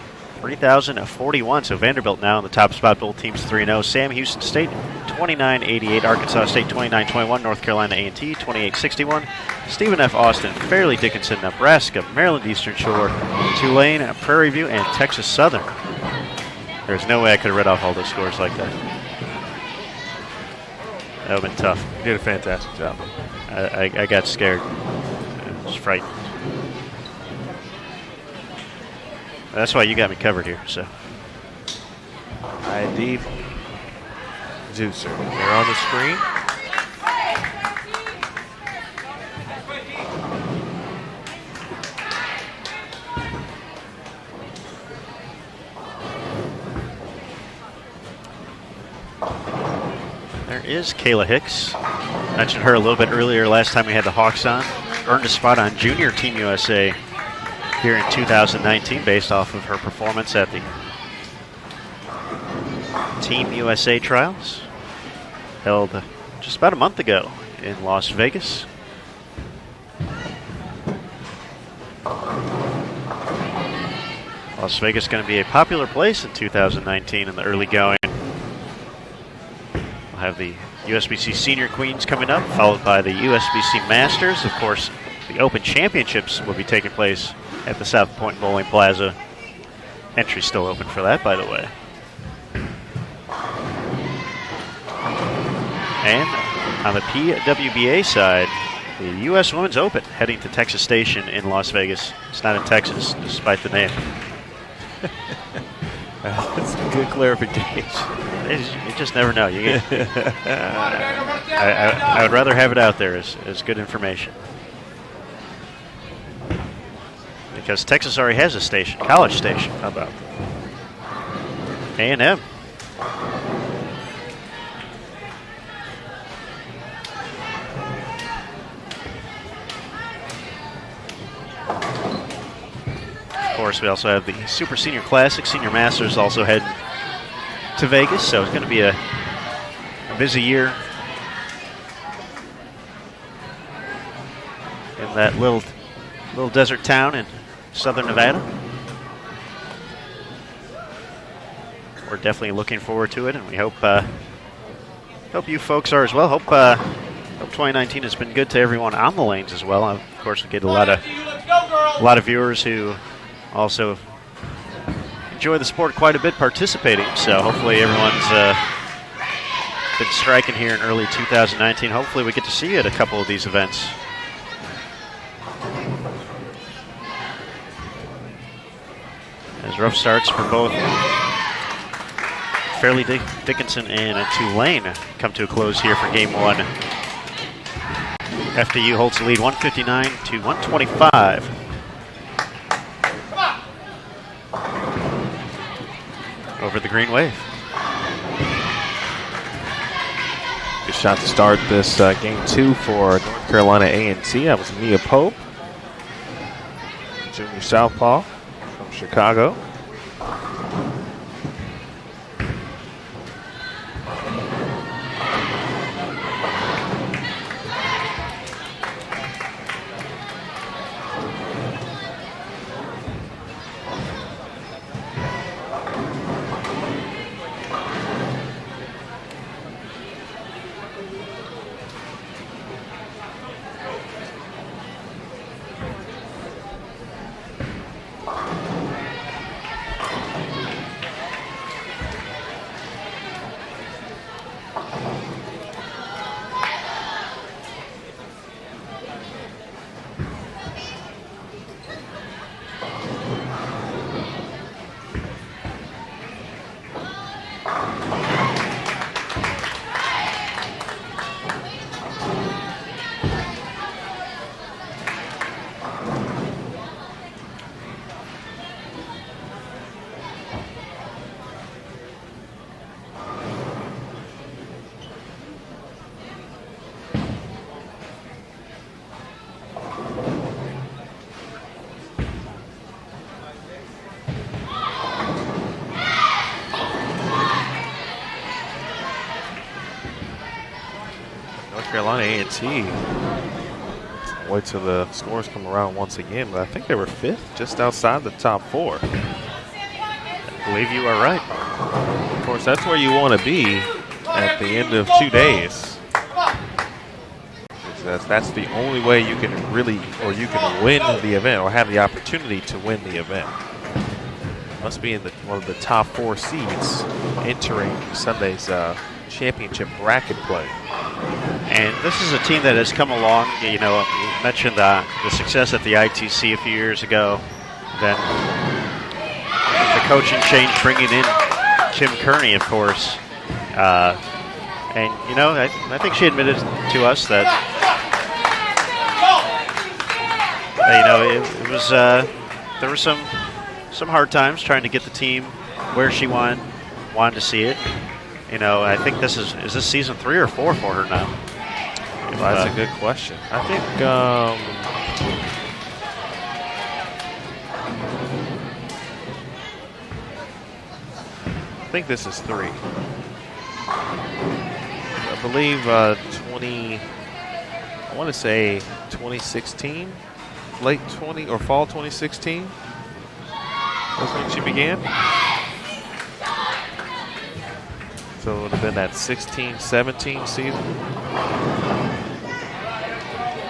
S1: 3,041. So Vanderbilt now in the top spot. Both teams 3-0. Sam Houston State, 29-88. Arkansas State, 29-21. North Carolina A&T, 28-61. Stephen F. Austin, Fairleigh Dickinson, Nebraska, Maryland Eastern Shore, Tulane, Prairie View, and Texas Southern. There's no way I could have read off all those scores like that. That would have been tough.
S3: You did a fantastic job.
S1: I got scared. I was frightened. That's why you got me covered here. So,
S3: ID Juicer. They're on the screen.
S1: there is Kayla Hicks. Mentioned her a little bit earlier last time we had the Hawks on. Earned a spot on Junior Team USA here in 2019 based off of her performance at the Team USA trials held just about a month ago in Las Vegas. Las Vegas going to be a popular place in 2019 in the early going. We'll have the USBC Senior Queens coming up, followed by the USBC Masters. Of course, the Open Championships will be taking place at the South Point Bowling Plaza. Entry's still open for that, by the way. And on the PWBA side, the U.S. Women's Open heading to Texas Station in Las Vegas. It's not in Texas, despite the name.
S3: That's a good clarification.
S1: You just never know. You get, I would rather have it out there as good information. Because Texas already has a station, College Station. How about that? A&M. Of course, we also have the Super Senior Classic. Senior Masters also heading to Vegas, so it's going to be a busy year in that little desert town in southern Nevada. We're definitely looking forward to it, and we hope you folks are as well. Hope 2019 has been good to everyone on the lanes as well. Of course, we get a lot of viewers who also enjoy the sport quite a bit participating. So hopefully everyone's been striking here in early 2019. Hopefully we get to see you at a couple of these events. As rough starts for both Fairleigh Dickinson and Tulane come to a close here for game one. FDU holds the lead 159 to 125. Over the green wave.
S3: Good shot to start this game two for North Carolina A&T. That was Mia Pope, junior southpaw from Chicago. Carolina A&T. Wait till the scores come around once again, but I think they were 5th, just outside the top 4.
S1: I believe you are right.
S3: Of course, that's where you want to be at the end of 2 days. That's the only way you can you can win the event or have the opportunity to win the event. Must be in one of the top 4 seeds entering Sunday's championship bracket play.
S1: And this is a team that has come along. You know, you mentioned the success at the ITC a few years ago. Then the coaching change, bringing in Kim Kearney, of course. And, you know, I think she admitted to us that, you know, it was there were some hard times trying to get the team where she wanted to see it. You know, I think is this season 3 or 4 for her now?
S3: Well, that's a good question. I think this is 3. I believe I want to say 2016, late 20 or fall 2016 was when she began. So it would have been that 16-17 season.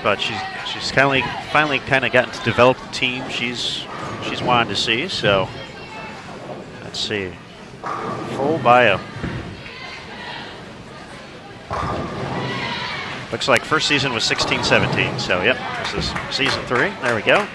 S1: But she's finally kind of gotten to develop the team she's wanted to see. So let's see, full bio. Looks like first season was 16-17. So yep, this is season 3. There we go.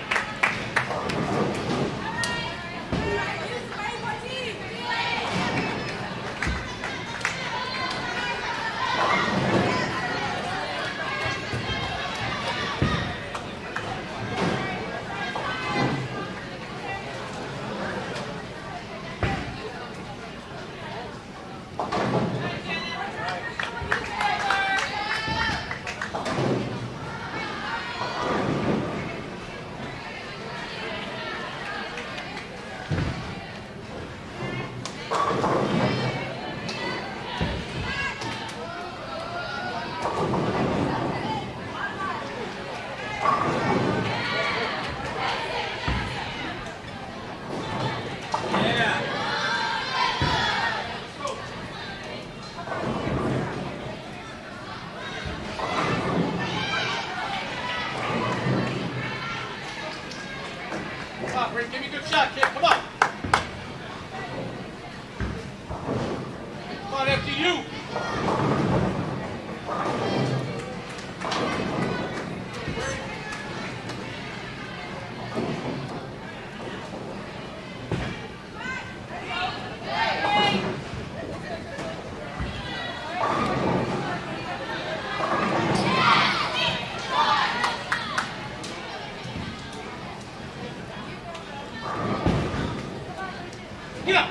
S2: Give me a good shot, kid. Come on. Come on, after you. Get up.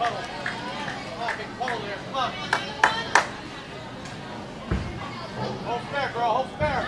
S2: Come on, big puddle there. Come on. Hold fair, girl. Hold fair.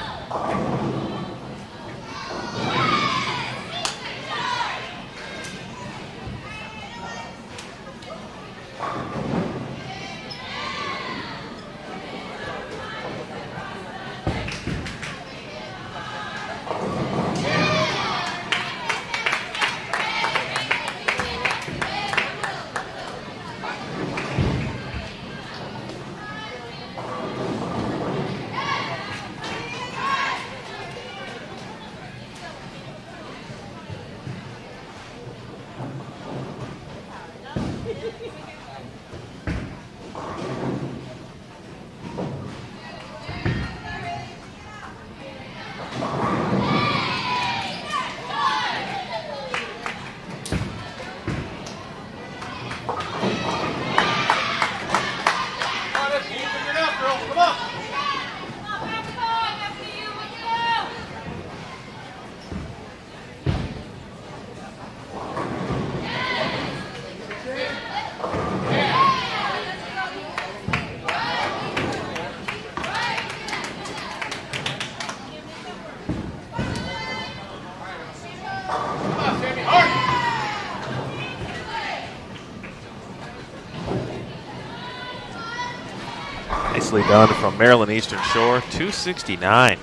S3: Nicely done from Maryland Eastern Shore, 269.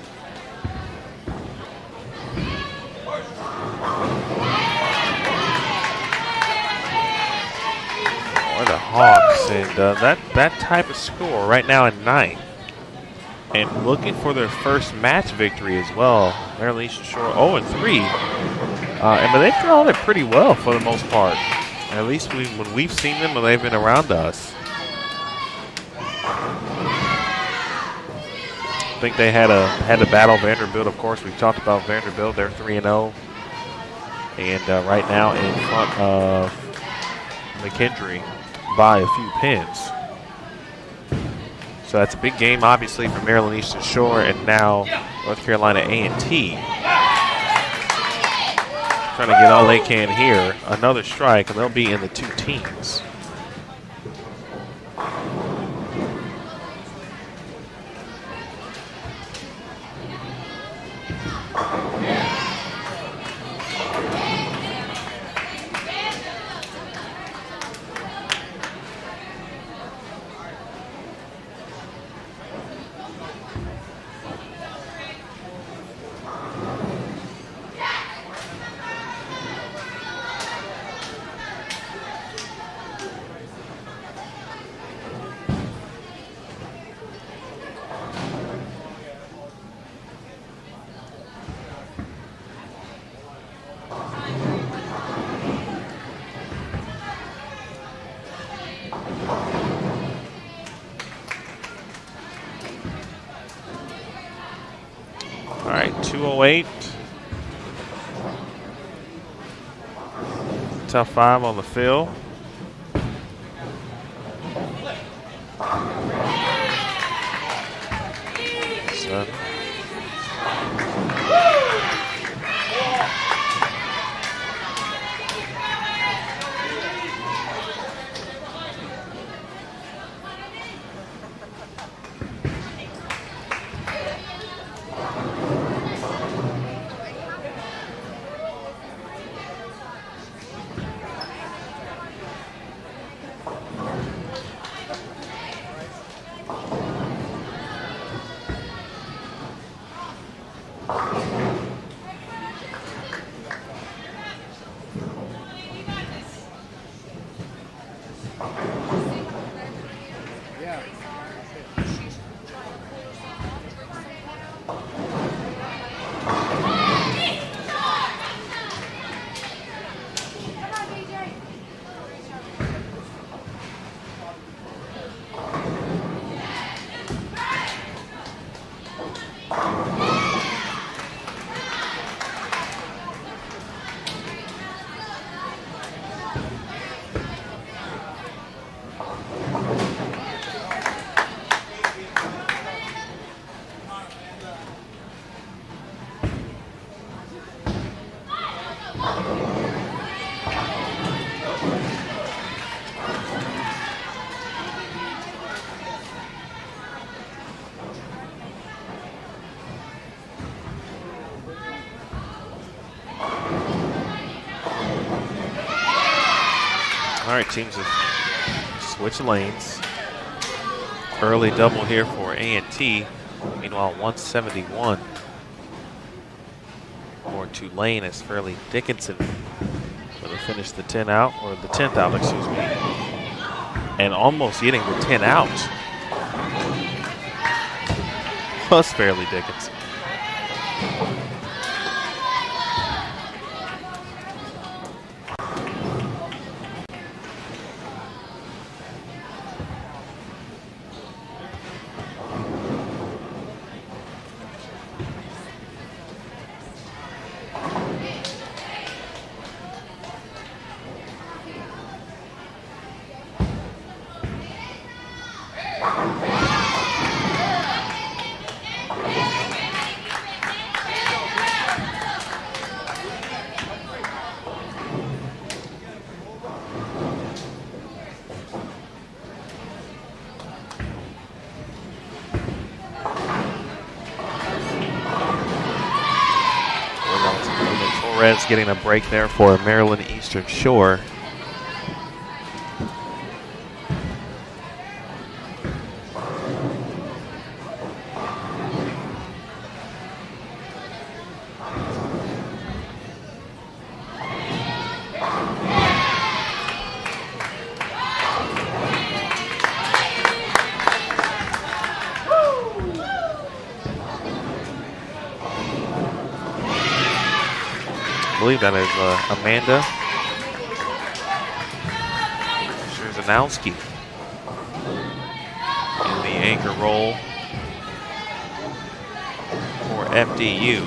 S3: Or the Hawks, and that type of score right now in 9th. And looking for their first match victory as well. Maryland Eastern Shore 0-3. But they've thrown it pretty well for the most part. At least when we've seen them when they've been around us. I think they had to battle Vanderbilt. Of course, we've talked about Vanderbilt. They're 3-0, and right now in front of McKendree by a few pins. So that's a big game, obviously, for Maryland Eastern Shore, and now North Carolina A&T trying to get all they can here. Another strike, and they'll be in the 2 teams. All right, 2:08. Tough 5 on the field. So. Both teams have switched lanes. Early double here for A&T. Meanwhile, 171 for Tulane as Fairleigh Dickinson going to finish the 10 out, or the 10th out, excuse me, and almost getting the 10 out. Plus Fairleigh Dickinson. Torres getting a break there for Maryland Eastern Shore. I believe that is Amanda Szerzanowski in the anchor role for FDU.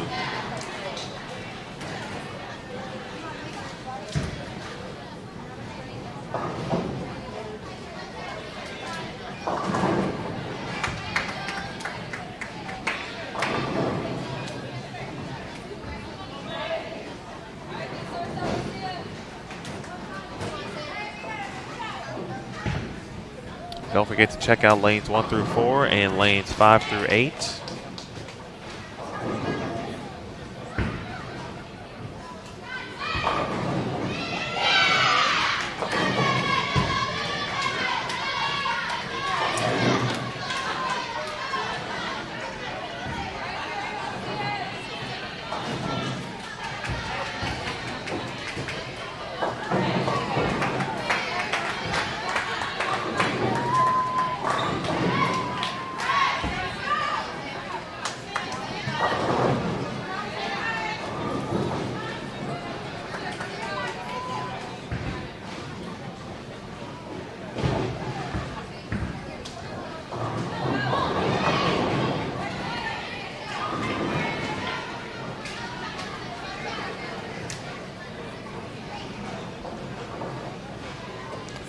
S3: Don't forget to check out lanes 1 through 4 and lanes 5 through 8.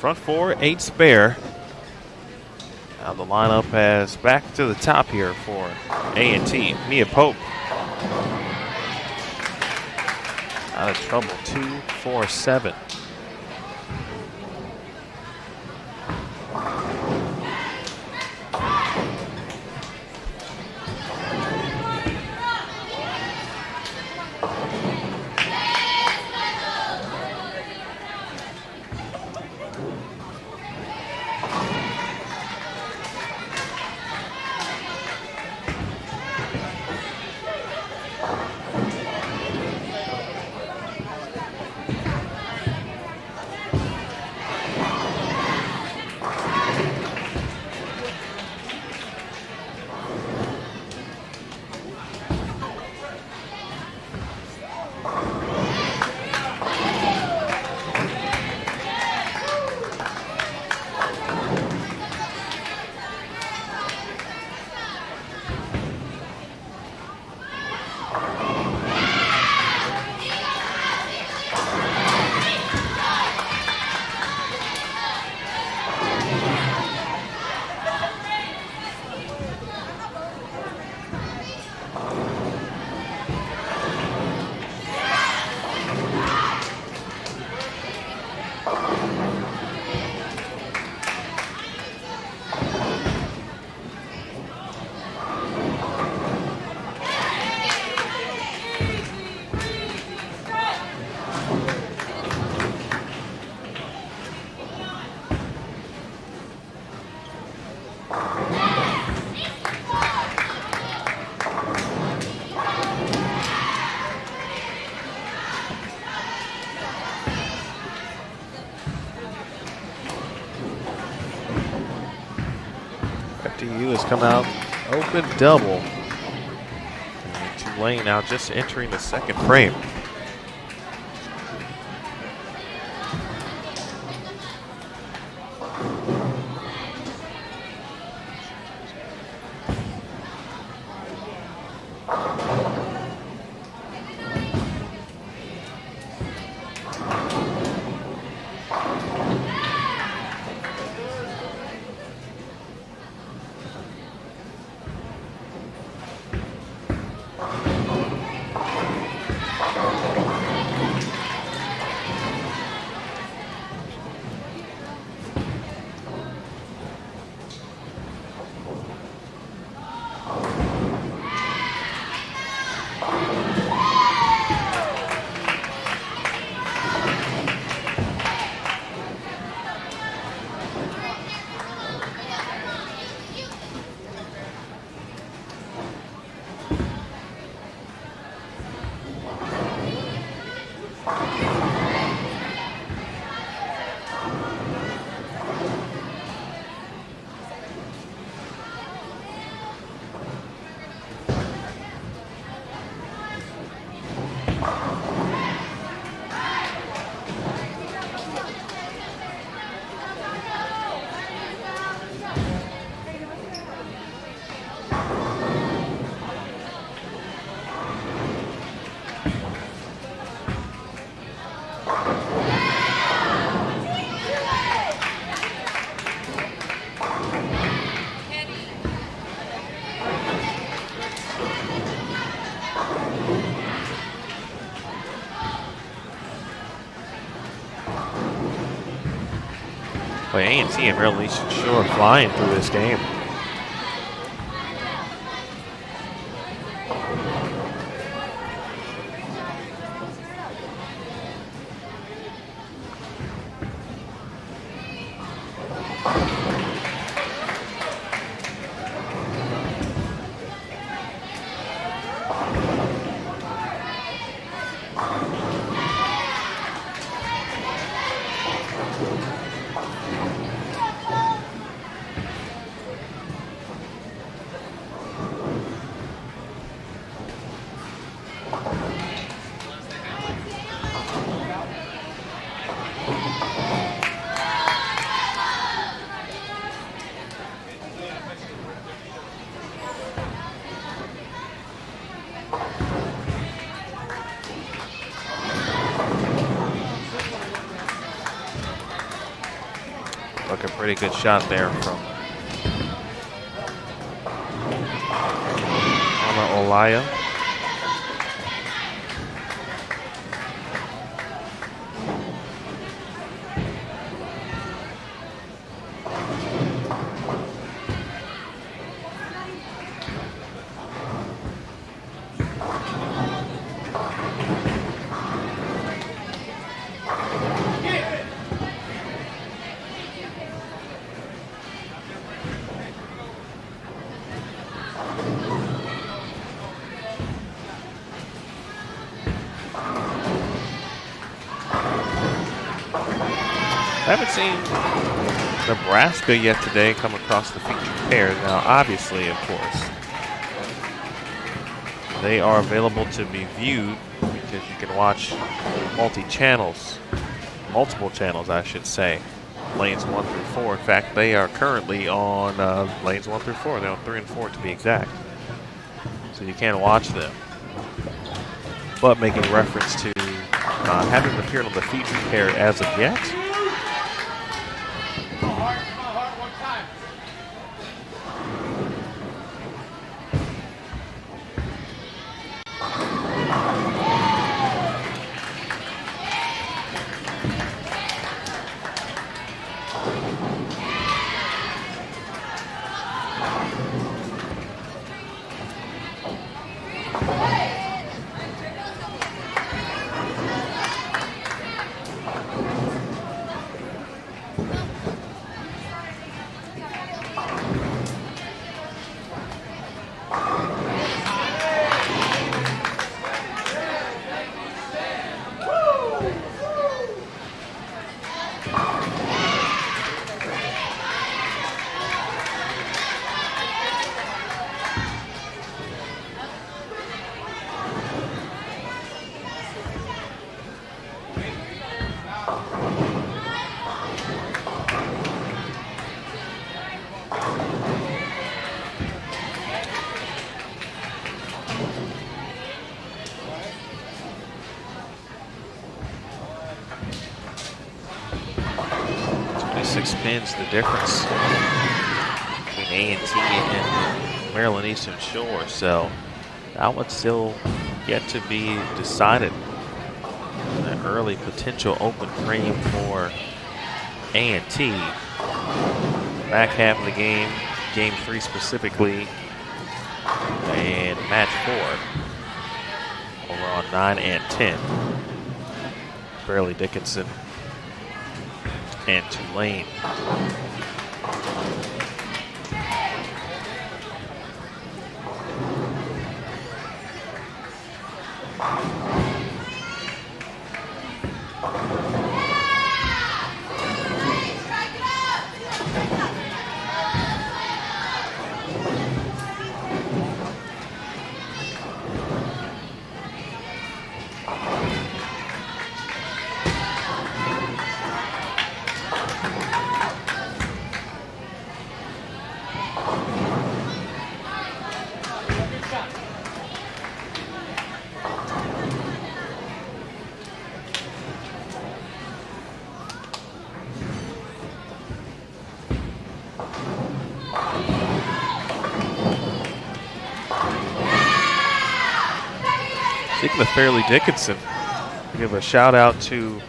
S3: Front 4, 8 spare. Now the lineup has back to the top here for A&T. Mia Pope out of trouble, 2-4-7. DU has come out open double. And Tulane now just entering the second frame. Boy, A&T and really sure flying through this game. Look, a pretty good shot there from Anna Olaya. Haven't seen Nebraska yet today come across the featured pair. Now, obviously, of course, they are available to be viewed because you can watch multiple channels, I should say, lanes 1 through 4. In fact, they are currently on lanes 1 through 4. They're on 3 and 4 to be exact. So you can watch them. But making reference to having appeared on the featured pair as of yet. 6 pins the difference between A&T and Maryland Eastern Shore. So that one's still yet to be decided. An early potential open frame for A&T. Back half of the game, game 3 specifically, and match 4 over on 9 and 10. Fairleigh Dickinson and Tulane. Speaking of Fairleigh Dickinson, give a shout out to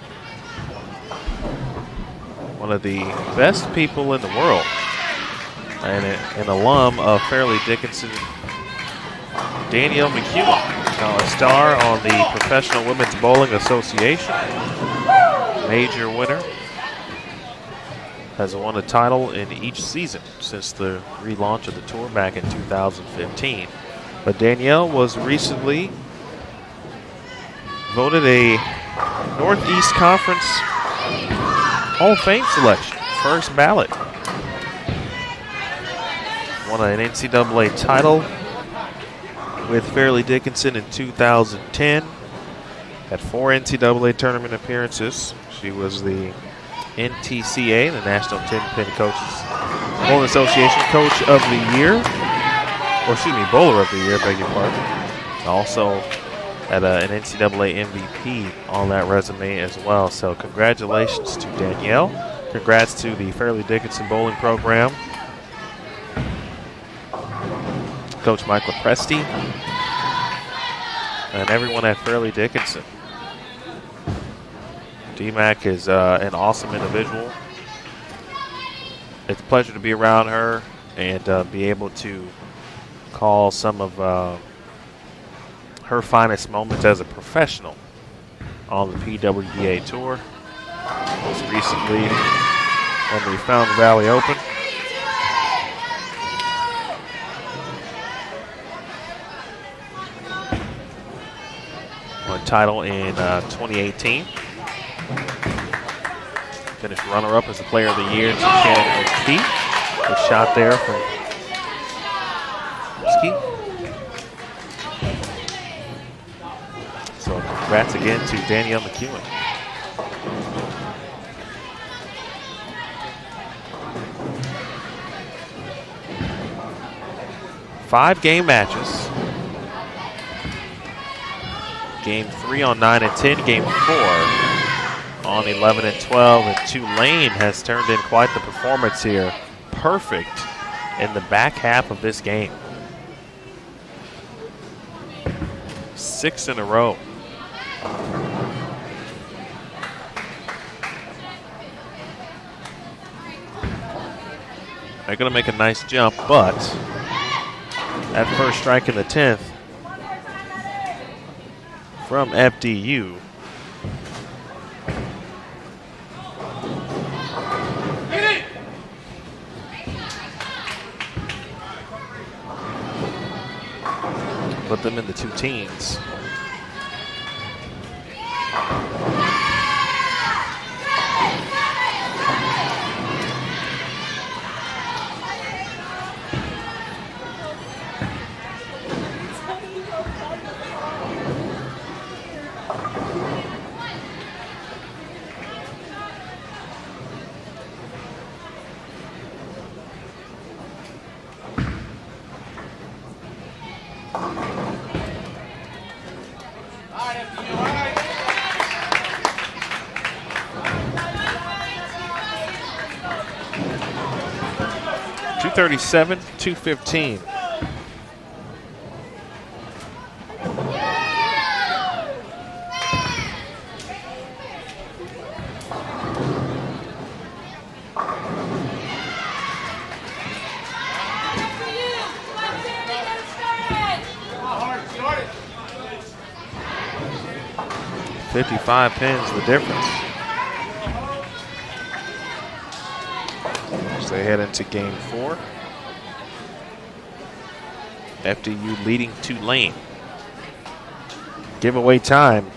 S3: one of the best people in the world and an alum of Fairleigh Dickinson, Danielle McEwen, a star on the Professional Women's Bowling Association, major winner, has won a title in each season since the relaunch of the tour back in 2015. But Danielle was recently voted a Northeast Conference Hall of Fame selection, first ballot. Won an NCAA title with Fairleigh Dickinson in 2010. Had 4 NCAA tournament appearances. She was the NTCA, the National 10-Pin Coaches Bowling Association Coach of the Year. Or excuse me, Bowler of the Year, beg your pardon. Also had an NCAA MVP on that resume as well. So congratulations to Danielle. Congrats to the Fairleigh Dickinson Bowling Program. Coach Michael Presti and everyone at Fairleigh Dickinson. DMAC is an awesome individual. It's a pleasure to be around her and be able to call some of her finest moments as a professional on the PWBA Tour. Most recently on the Fountain Valley Open. Won a title in 2018. Finished runner-up as the Player of the Year to Shannon O'Keefe. Good shot there from Ski. So congrats again to Danielle McEwen. Five game matches. Game 3 on 9 and 10. Game 4 on 11 and 12. And Tulane has turned in quite the performance here. Perfect in the back half of this game. 6 in a row. They're going to make a nice jump, but that first strike in the 10th from FDU. Put them in the 2 teens. 237, 215.
S2: Start it.
S3: 55 pins the difference. As they head into game 4. FDU leading Tulane. Giveaway time.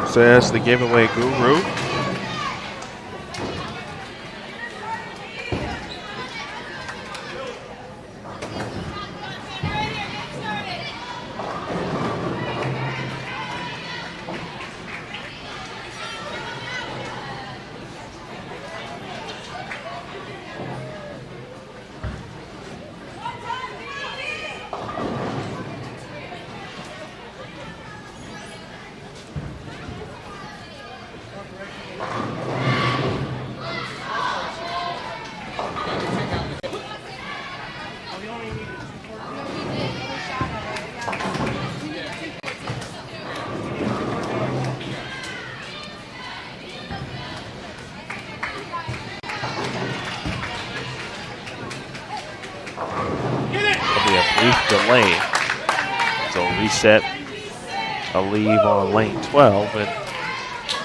S3: Says the giveaway guru. Delay. So reset a leave on lane 12, and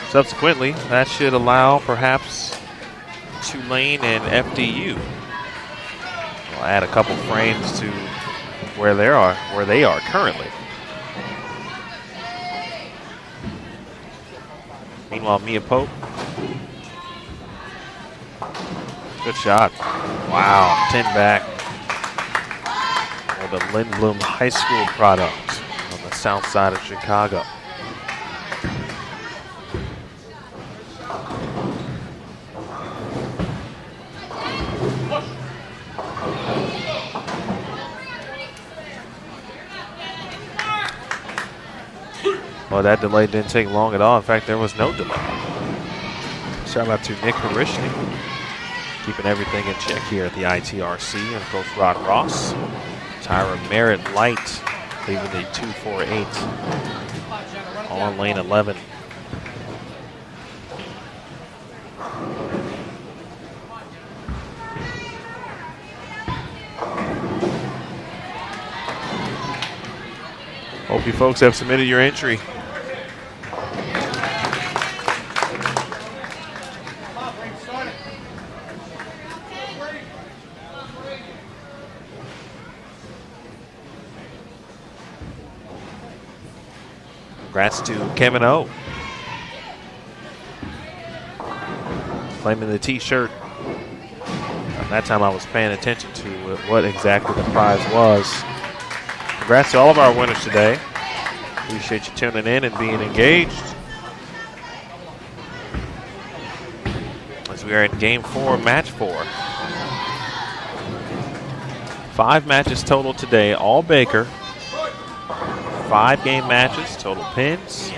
S3: subsequently that should allow perhaps Tulane and FDU. We'll add a couple frames to where they are currently. Meanwhile, Mia Pope. Good shot. Wow, 10 back. The Lindblom High School product on the south side of Chicago. Well, that delay didn't take long at all. In fact, there was no delay. Shout out to Nick Harishny, keeping everything in check here at the ITRC, and Coach Rod Ross. Tyra Merritt Light leaving the 248 on lane 11. Hope you folks have submitted your entry. Congrats to Kevin O. Claiming the t-shirt. At that time I was paying attention to what exactly the prize was. Congrats to all of our winners today. Appreciate you tuning in and being engaged. As we are in game 4, match 4. 5 matches total today, all Baker. 5 game matches, total pins.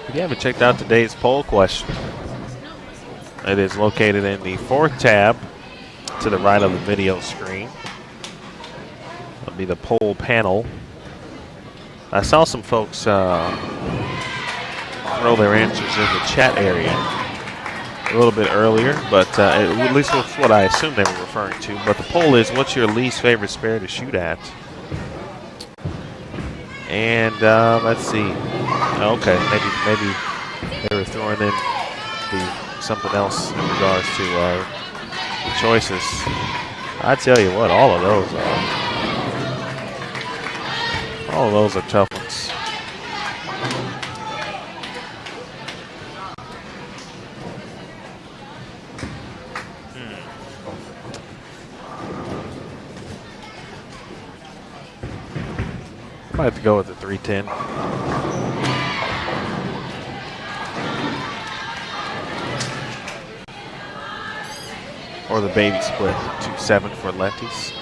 S3: If you haven't checked out today's poll question, it is located in the 4th tab to the right of the video screen. It'll be the poll panel. I saw some folks throw their answers in the chat area. a little bit earlier, but at least that's what I assume they were referring to. But the poll is, what's your least favorite spare to shoot at? And let's see. Okay, maybe they were throwing in something else in regards to the choices. I tell you what, all of those are tough ones. Might have to go with the 310. Or the baby split, 2-7 for lefties.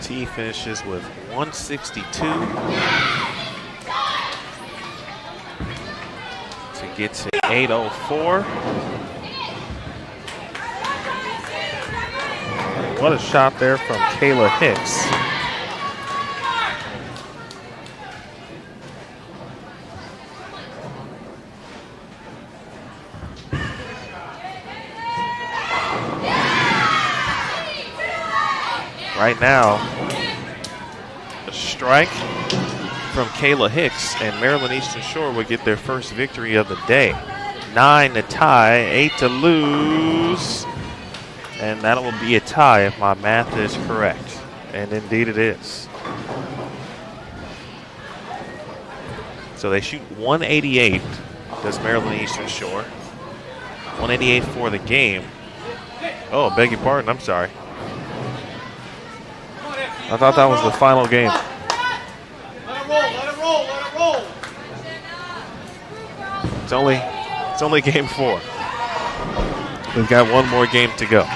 S3: T finishes with 162 to get to 804. What a shot there from Kayla Hicks. Right now, a strike from Kayla Hicks, and Maryland Eastern Shore would get their first victory of the day. 9 to tie, 8 to lose, and that will be a tie if my math is correct, and indeed it is. So they shoot 188, does Maryland Eastern Shore. 188 for the game. Oh, beg your pardon, I'm sorry. I thought that was the final game.
S2: Let him roll.
S3: It's only game 4. We've got one more game to go.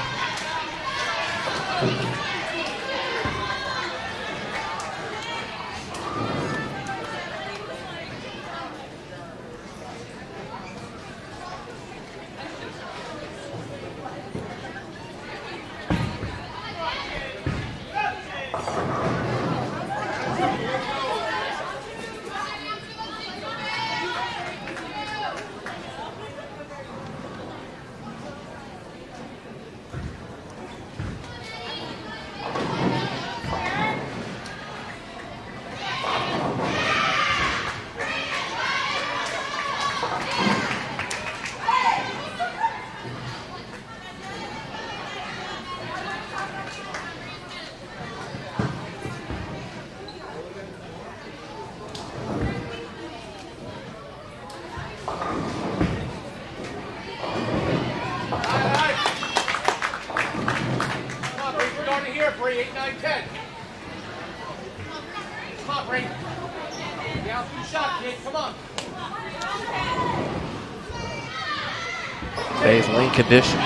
S3: Today's lean condition,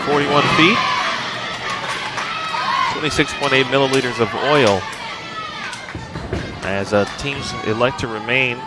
S3: 41 feet, 26.8 milliliters of oil, as teams elect to remain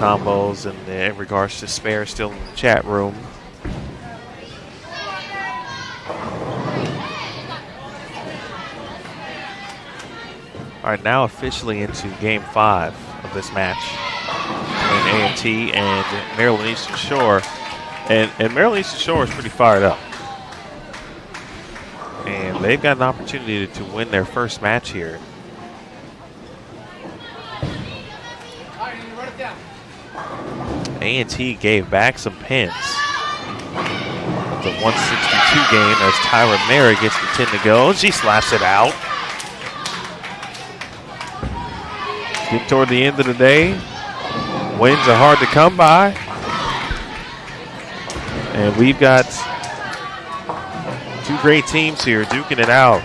S3: combos in regards to spare still in the chat room. All right, now officially into game 5 of this match between A&T and Maryland Eastern Shore. And Maryland Eastern Shore is pretty fired up. And they've got an opportunity to win their first match here. A&T gave back some pins. The 162 game as Tyra Merritt gets the 10 to go. She slaps it out. Getting toward the end of the day. Wins are hard to come by. And we've got two great teams here duking it out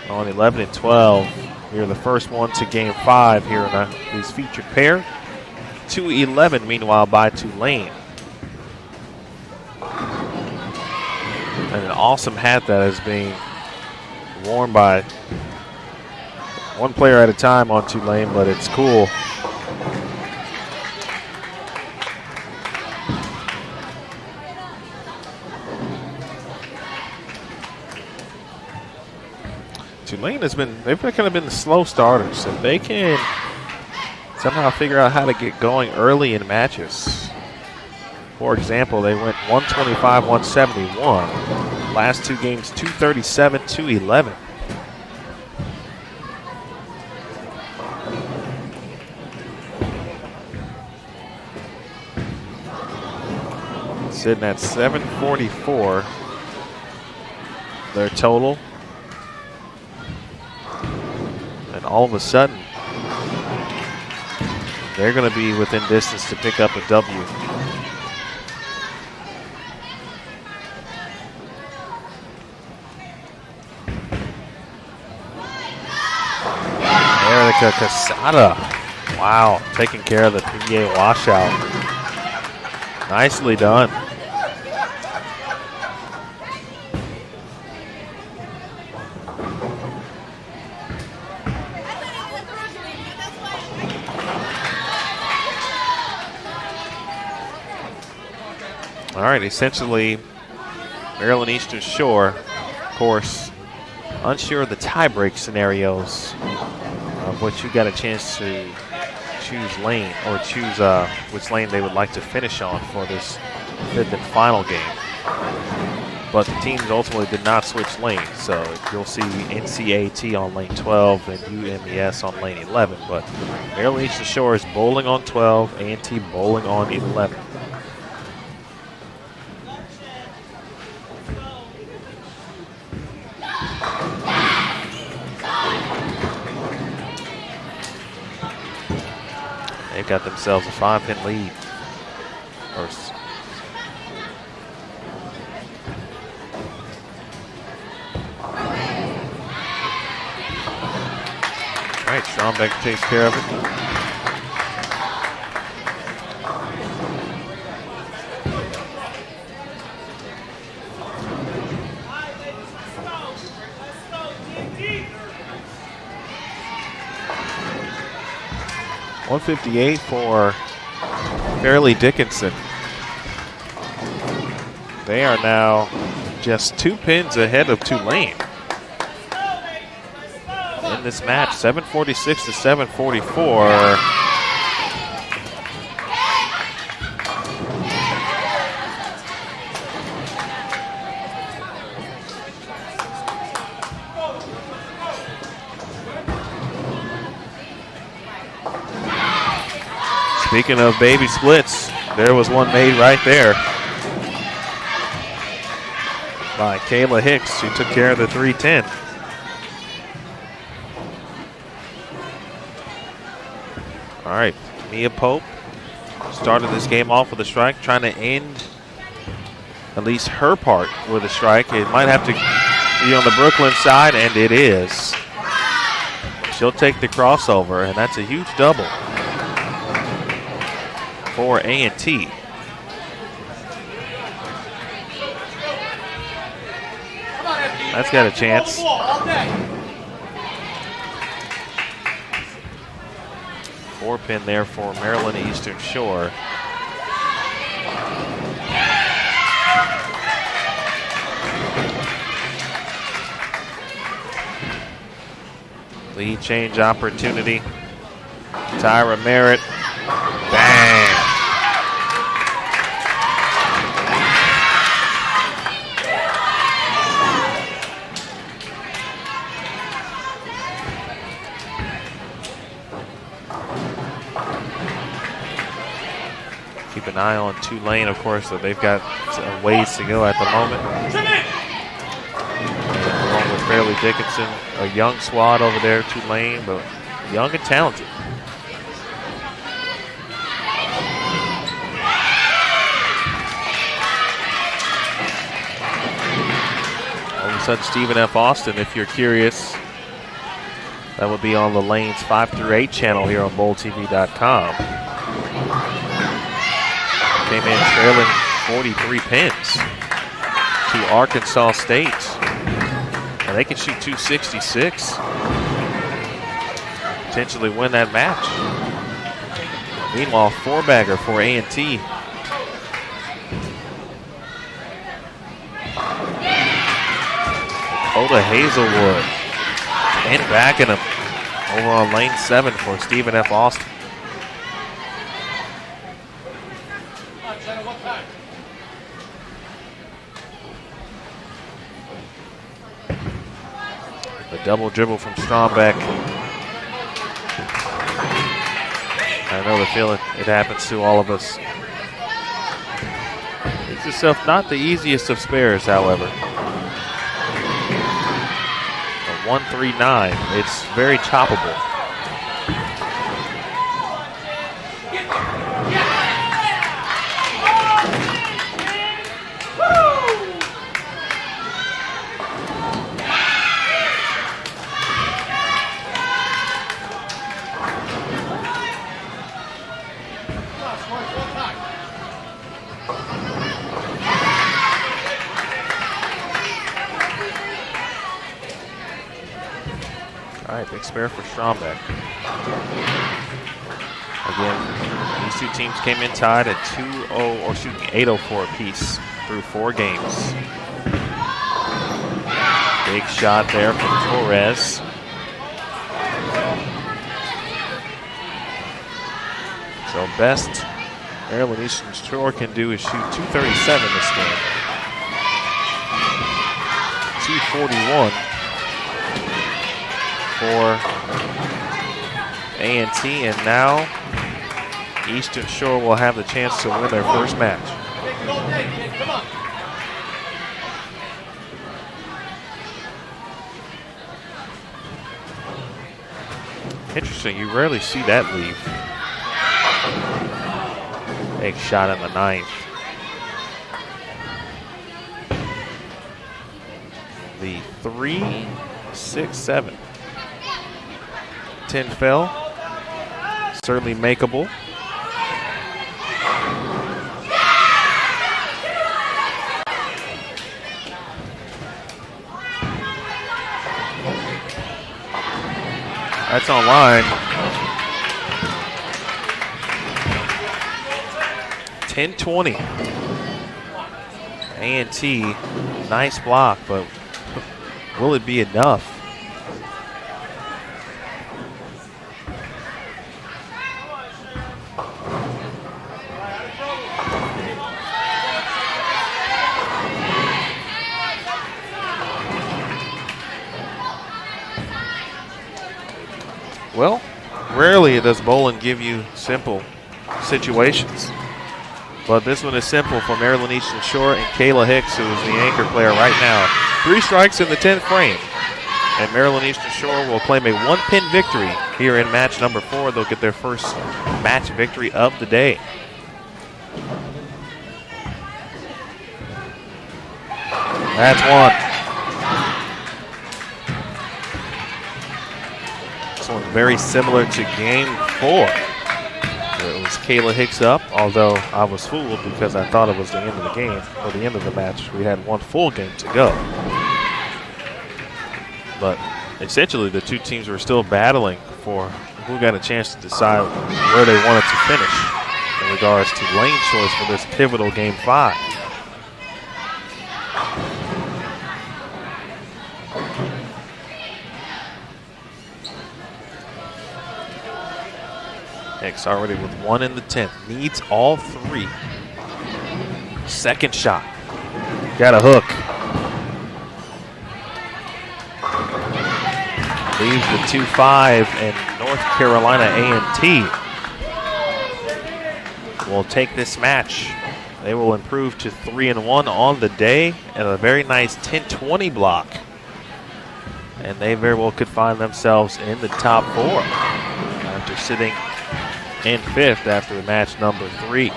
S3: on 11 and 12. We're the first one to game 5 here in these featured pair. 2-11, meanwhile, by Tulane. And an awesome hat that is being worn by one player at a time on Tulane, but it's cool. Tulane they've kind of been the slow starters. If they can somehow figure out how to get going early in matches. For example, they went 125, 171. Last two games, 237, 211. Sitting at 744, their total. And all of a sudden, they're going to be within distance to pick up a W. Erica Casada. Wow, taking care of the PVA washout. Nicely done. All right, essentially, Maryland Eastern Shore, of course, unsure of the tiebreak scenarios, of which you got a chance to choose lane or choose which lane they would like to finish on for this 5th and final game. But the teams ultimately did not switch lanes, so you'll see NCAT on lane 12 and UMES on lane 11. But Maryland Eastern Shore is bowling on 12, A&T bowling on 11. They've got themselves a 5-pin lead. All right, Strombeck takes care of it. .158 for Fairleigh Dickinson. They are now just 2 pins ahead of Tulane in this match, 746 to 744. Speaking of baby splits, there was one made right there by Kayla Hicks, who took care of the 310. All right, Mia Pope started this game off with a strike, trying to end at least her part with a strike. It might have to be on the Brooklyn side, and it is. She'll take the crossover, and that's a huge double for A&T. That's got a chance. 4-pin there for Maryland Eastern Shore. Lead change opportunity. Tyra Merritt. Bang. Keep an eye on Tulane, of course, so they've got a ways to go at the moment. And along with Fairleigh Dickinson, a young squad over there, Tulane, but young and talented. All of a sudden, Stephen F. Austin, if you're curious, that would be on the lanes 5 through 8 channel here on BowlTV.com. Came in trailing 43 pins to Arkansas State. And they can shoot 266. Potentially win that match. Meanwhile, 4-bagger for A&T. Dakota Hazelwood. And backing him over on lane 7 for Stephen F. Austin. The double dribble from Strombeck. I know the feeling, it happens to all of us. Makes itself not the easiest of spares, however. A 139, it's very choppable. All right, big spare for Strombeck. Again, these two teams came in tied at 2-0, or shooting 804 apiece through 4 games. Big shot there from Torres. So best Maryland Eastern Shore can do is shoot 237 this game. 241 for A&T, and now Eastern Shore will have the chance to win their first match.
S2: Come on.
S3: Interesting, you rarely see that leave. Big shot in the ninth. The 3, 6, 7. 10 fell. Certainly makeable. That's online. 10-20. A&T, nice block, but will it be enough? Well, rarely does bowling give you simple situations. But this one is simple for Maryland Eastern Shore and Kayla Hicks, who is the anchor player right now. 3 strikes in the 10th frame. And Maryland Eastern Shore will claim a 1-pin victory here in match number 4. They'll get their first match victory of the day. That's one. This one's very similar to game 4. It was Kayla Hicks up, although I was fooled because I thought it was the end of the game, or the end of the match. We had one full game to go. But essentially the two teams were still battling for who got a chance to decide where they wanted to finish in regards to lane choice for this pivotal game 5. Hicks already with 1 in the 10th. Needs all 3. Second shot. Got a hook. Leaves the 2-5, and North Carolina A&T will take this match. They will improve to 3-1 on the day, and a very nice 10-20 block. And they very well could find themselves in the top 4 after sitting in 5th after match number 3.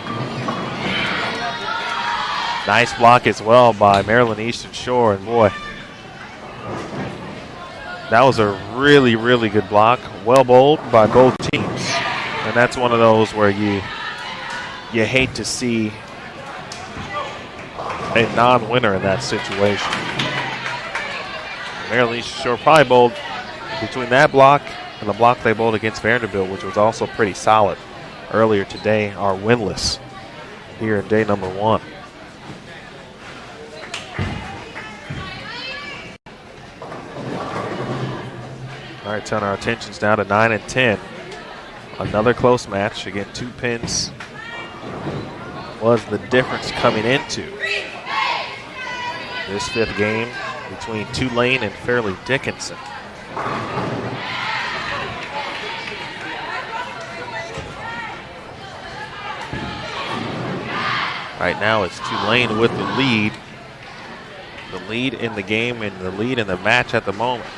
S3: Nice block as well by Maryland Eastern Shore, and boy, that was a really, really good block. Well bowled by both teams, and that's one of those where you hate to see a non-winner in that situation. Maryland Eastern Shore probably bowled between that block and the block they bowled against Vanderbilt, which was also pretty solid earlier today, are winless here in day number 1. All right, turn our attentions now to 9 and 10. Another close match. Again, 2 pins was the difference coming into this 5th game between Tulane and Fairleigh Dickinson. Right now it's Tulane with the lead. The lead in the game and the lead in the match at the moment.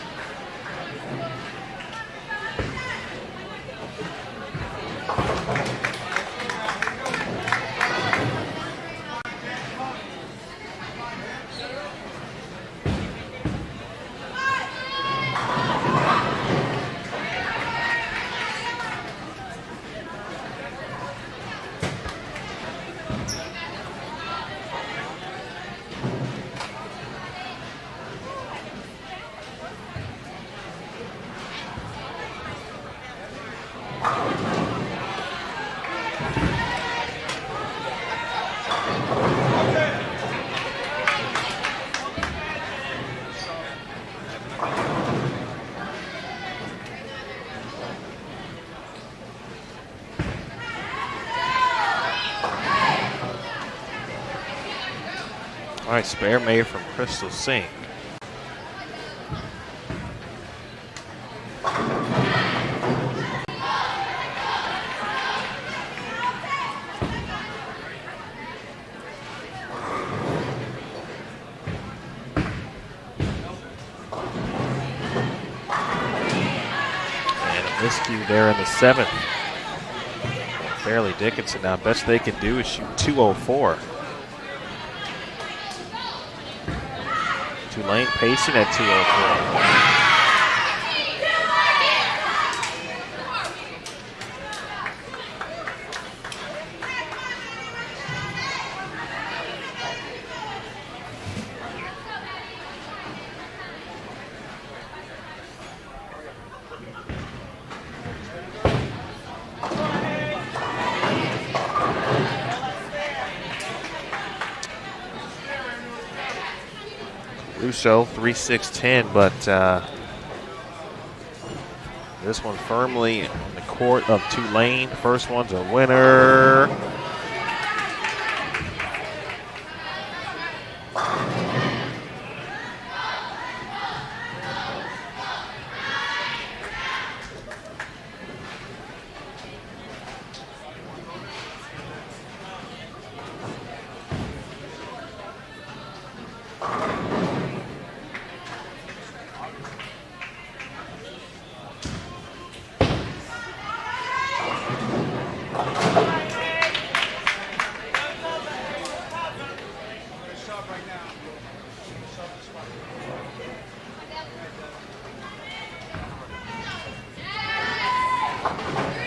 S3: right, spare made from Crystal Singh. And a miscue there in the 7th. Fairleigh Dickinson now, best they can do is shoot 204. Tulane pacing at 204. Russo, 3-6-10, but this one firmly on the court of Tulane. First one's a winner.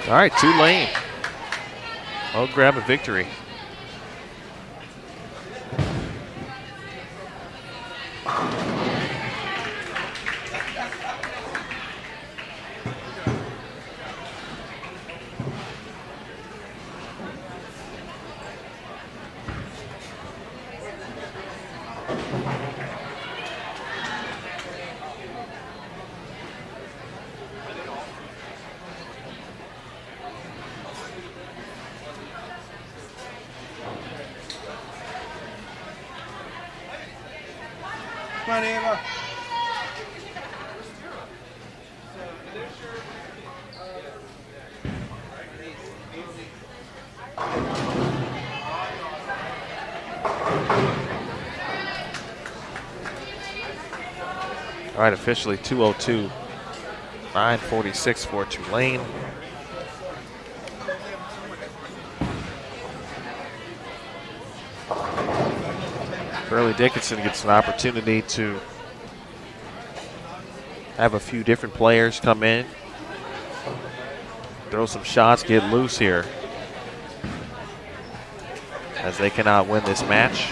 S3: All right, Tulane. I'll grab a victory.
S11: Come on, Ava.
S3: All right, officially 202, 9:46 for Tulane. Fairleigh Dickinson gets an opportunity to have a few different players come in, throw some shots, get loose here, as they cannot win this match.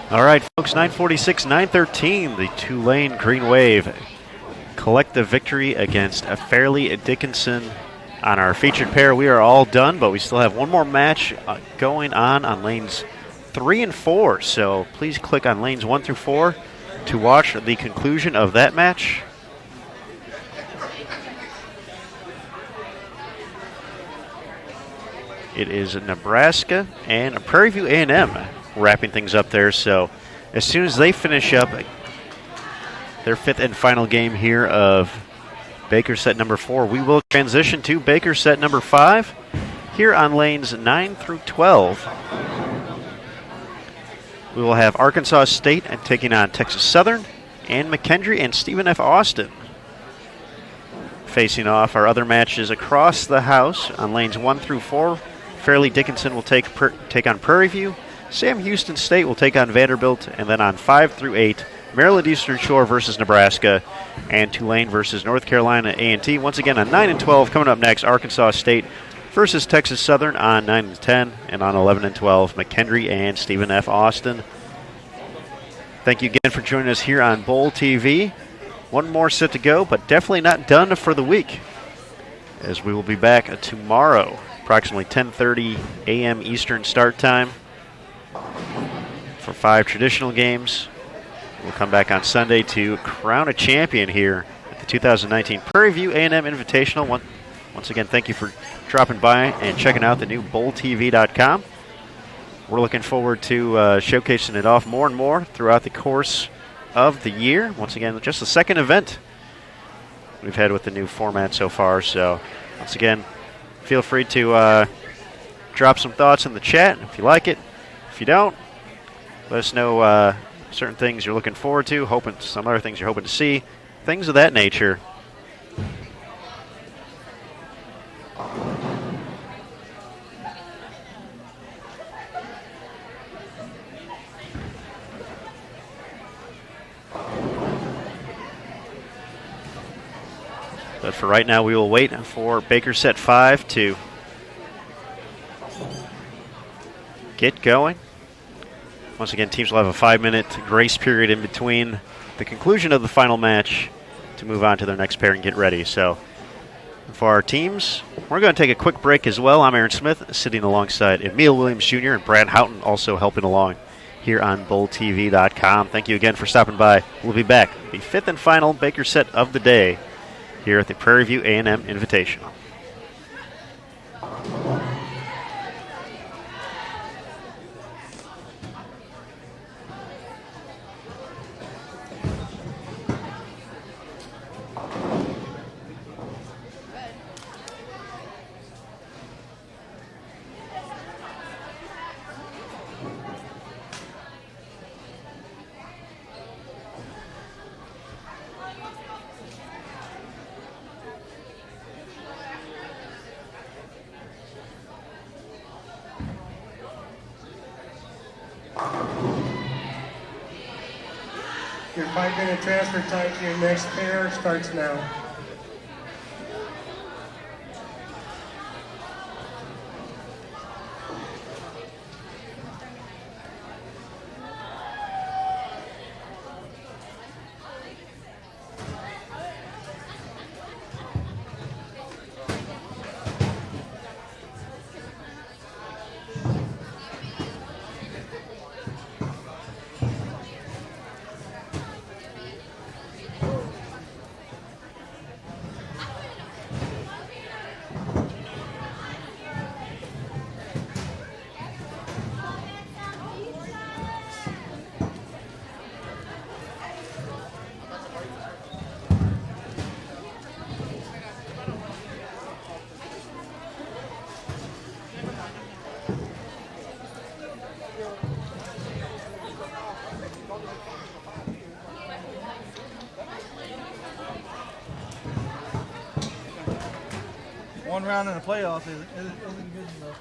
S1: All right, folks, 946, 913, the Tulane Green Wave collect the victory against a Fairleigh Dickinson on our featured pair. We are all done, but we still have one more match going on lanes 3 and 4. So please click on lanes 1 through 4 to watch the conclusion of that match. It is Nebraska and Prairie View A&M wrapping things up there. So as soon as they finish up their 5th and final game here of Baker set number 4, we will transition to Baker set number 5 here on lanes 9 through 12. We will have Arkansas State taking on Texas Southern, and McKendree and Stephen F. Austin facing off. Our other matches across the house on lanes 1 through 4. Fairleigh Dickinson will take on Prairie View. Sam Houston State will take on Vanderbilt, and then on 5 through 8, Maryland Eastern Shore versus Nebraska, and Tulane versus North Carolina A&T. Once again on 9 and 12, coming up next, Arkansas State versus Texas Southern on 9 and 10, and on 11 and 12, McKendree and Stephen F. Austin. Thank you again for joining us here on Bowl TV. One more set to go, but definitely not done for the week, as we will be back tomorrow, approximately 10:30 a.m. Eastern start time for 5 traditional games. We'll come back on Sunday to crown a champion here at the 2019 Prairie View A&M Invitational. Once again, thank you for dropping by and checking out the new BowlTV.com. We're looking forward to showcasing it off more and more throughout the course of the year. Once again, just the second event we've had with the new format so far. So, once again, feel free to drop some thoughts in the chat if you like it. If you don't, let us know certain things you're looking forward to, some other things you're hoping to see, things of that nature. But for right now, we will wait for Baker set 5 to get going. Once again, teams will have a 5-minute grace period in between the conclusion of the final match to move on to their next pair and get ready. So for our teams, we're going to take a quick break as well. I'm Aaron Smith, sitting alongside Emil Williams Jr. and Brad Houghton, also helping along here on BowlTV.com. Thank you again for stopping by. We'll be back, the 5th and final Baker set of the day here at the Prairie View A&M Invitational.
S5: Your 5-minute transfer time to your next pair starts now.
S11: One round in the playoffs isn't good enough.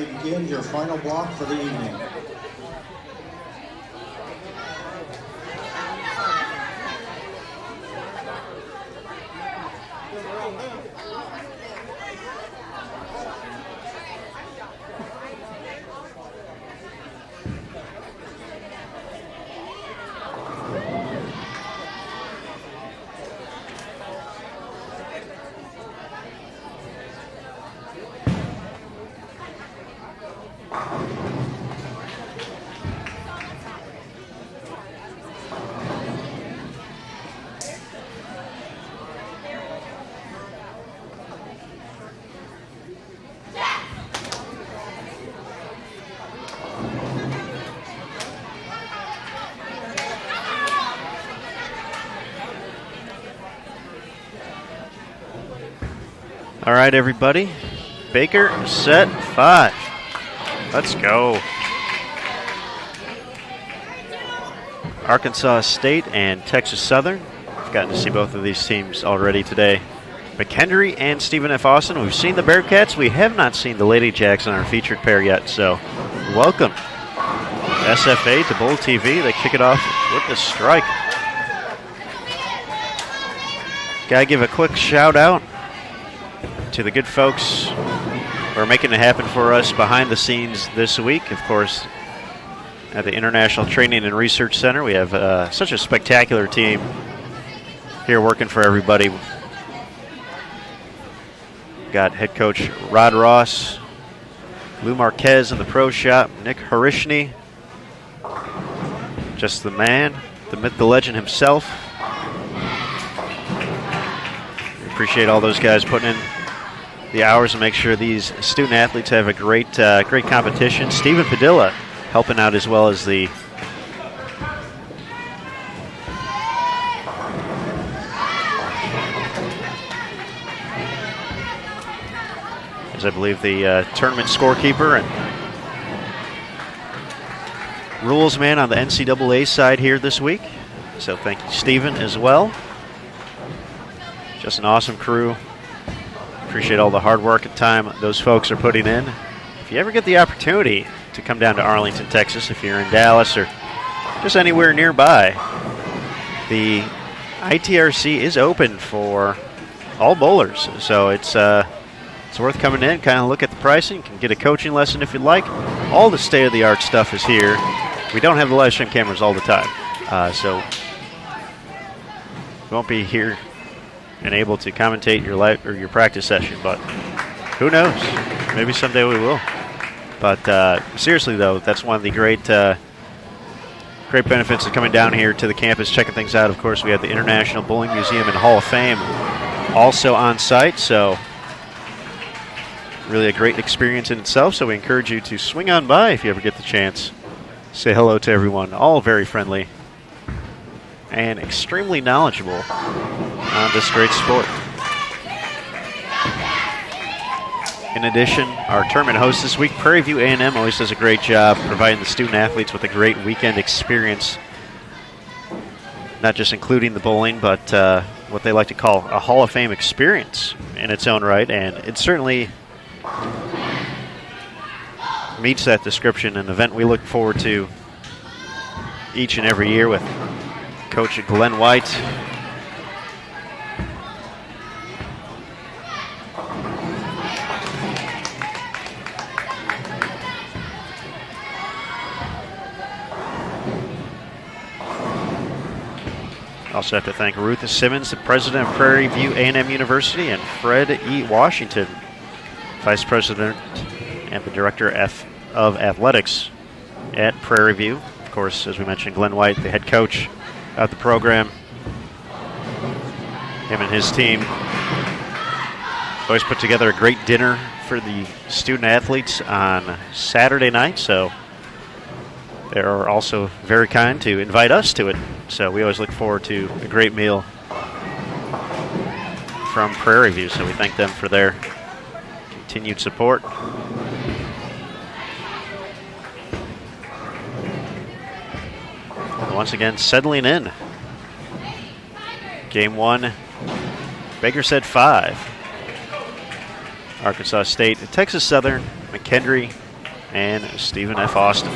S12: begin your final block for the evening.
S1: All right, everybody. Baker, set, 5. Let's go. Arkansas State and Texas Southern. I've gotten to see both of these teams already today. McHenry and Stephen F. Austin. We've seen the Bearcats. We have not seen the Lady Jacks on our featured pair yet, so welcome. SFA to Bowl TV. They kick it off with the strike. Gotta give a quick shout out to the good folks who are making it happen for us behind the scenes this week. Of course, at the International Training and Research Center, we have such a spectacular team here working for everybody. Got head coach Rod Ross, Lou Marquez in the pro shop, Nick Harishny, just the man, the myth, the legend himself. We appreciate all those guys putting in the hours to make sure these student athletes have a great competition. Stephen Padilla helping out as well as the I believe the tournament scorekeeper and rules man on the NCAA side here this week. So thank you, Stephen, as well. Just an awesome crew. Appreciate all the hard work and time those folks are putting in. If you ever get the opportunity to come down to Arlington, Texas, if you're in Dallas or just anywhere nearby, the ITRC is open for all bowlers. So it's worth coming in, kind of look at the pricing. You can get a coaching lesson if you'd like. All the state-of-the-art stuff is here. We don't have the live stream cameras all the time, so we won't be here and able to commentate your live or your practice session, but who knows? Maybe someday we will. But seriously, though, that's one of the great benefits of coming down here to the campus, checking things out. Of course, we have the International Bowling Museum and Hall of Fame also on site, so really a great experience in itself. So we encourage you to swing on by if you ever get the chance. Say hello to everyone. All very friendly and extremely knowledgeable on this great sport. In addition, our tournament host this week, Prairie View A&M, always does a great job providing the student athletes with a great weekend experience. Not just including the bowling, but what they like to call a Hall of Fame experience in its own right. And it certainly meets that description, an event we look forward to each and every year with Coach Glenn White. Also have to thank Ruth Simmons, the president of Prairie View A&M University, and Fred E. Washington, vice president and the director of athletics at Prairie View. Of course, as we mentioned, Glenn White, the head coach of the program. Him and his team always put together a great dinner for the student athletes on Saturday night, so they are also very kind to invite us to it. So we always look forward to a great meal from Prairie View, so we thank them for their continued support. Once again, settling in. Game 1, Baker set 5. Arkansas State, Texas Southern, McHenry, and Stephen F. Austin.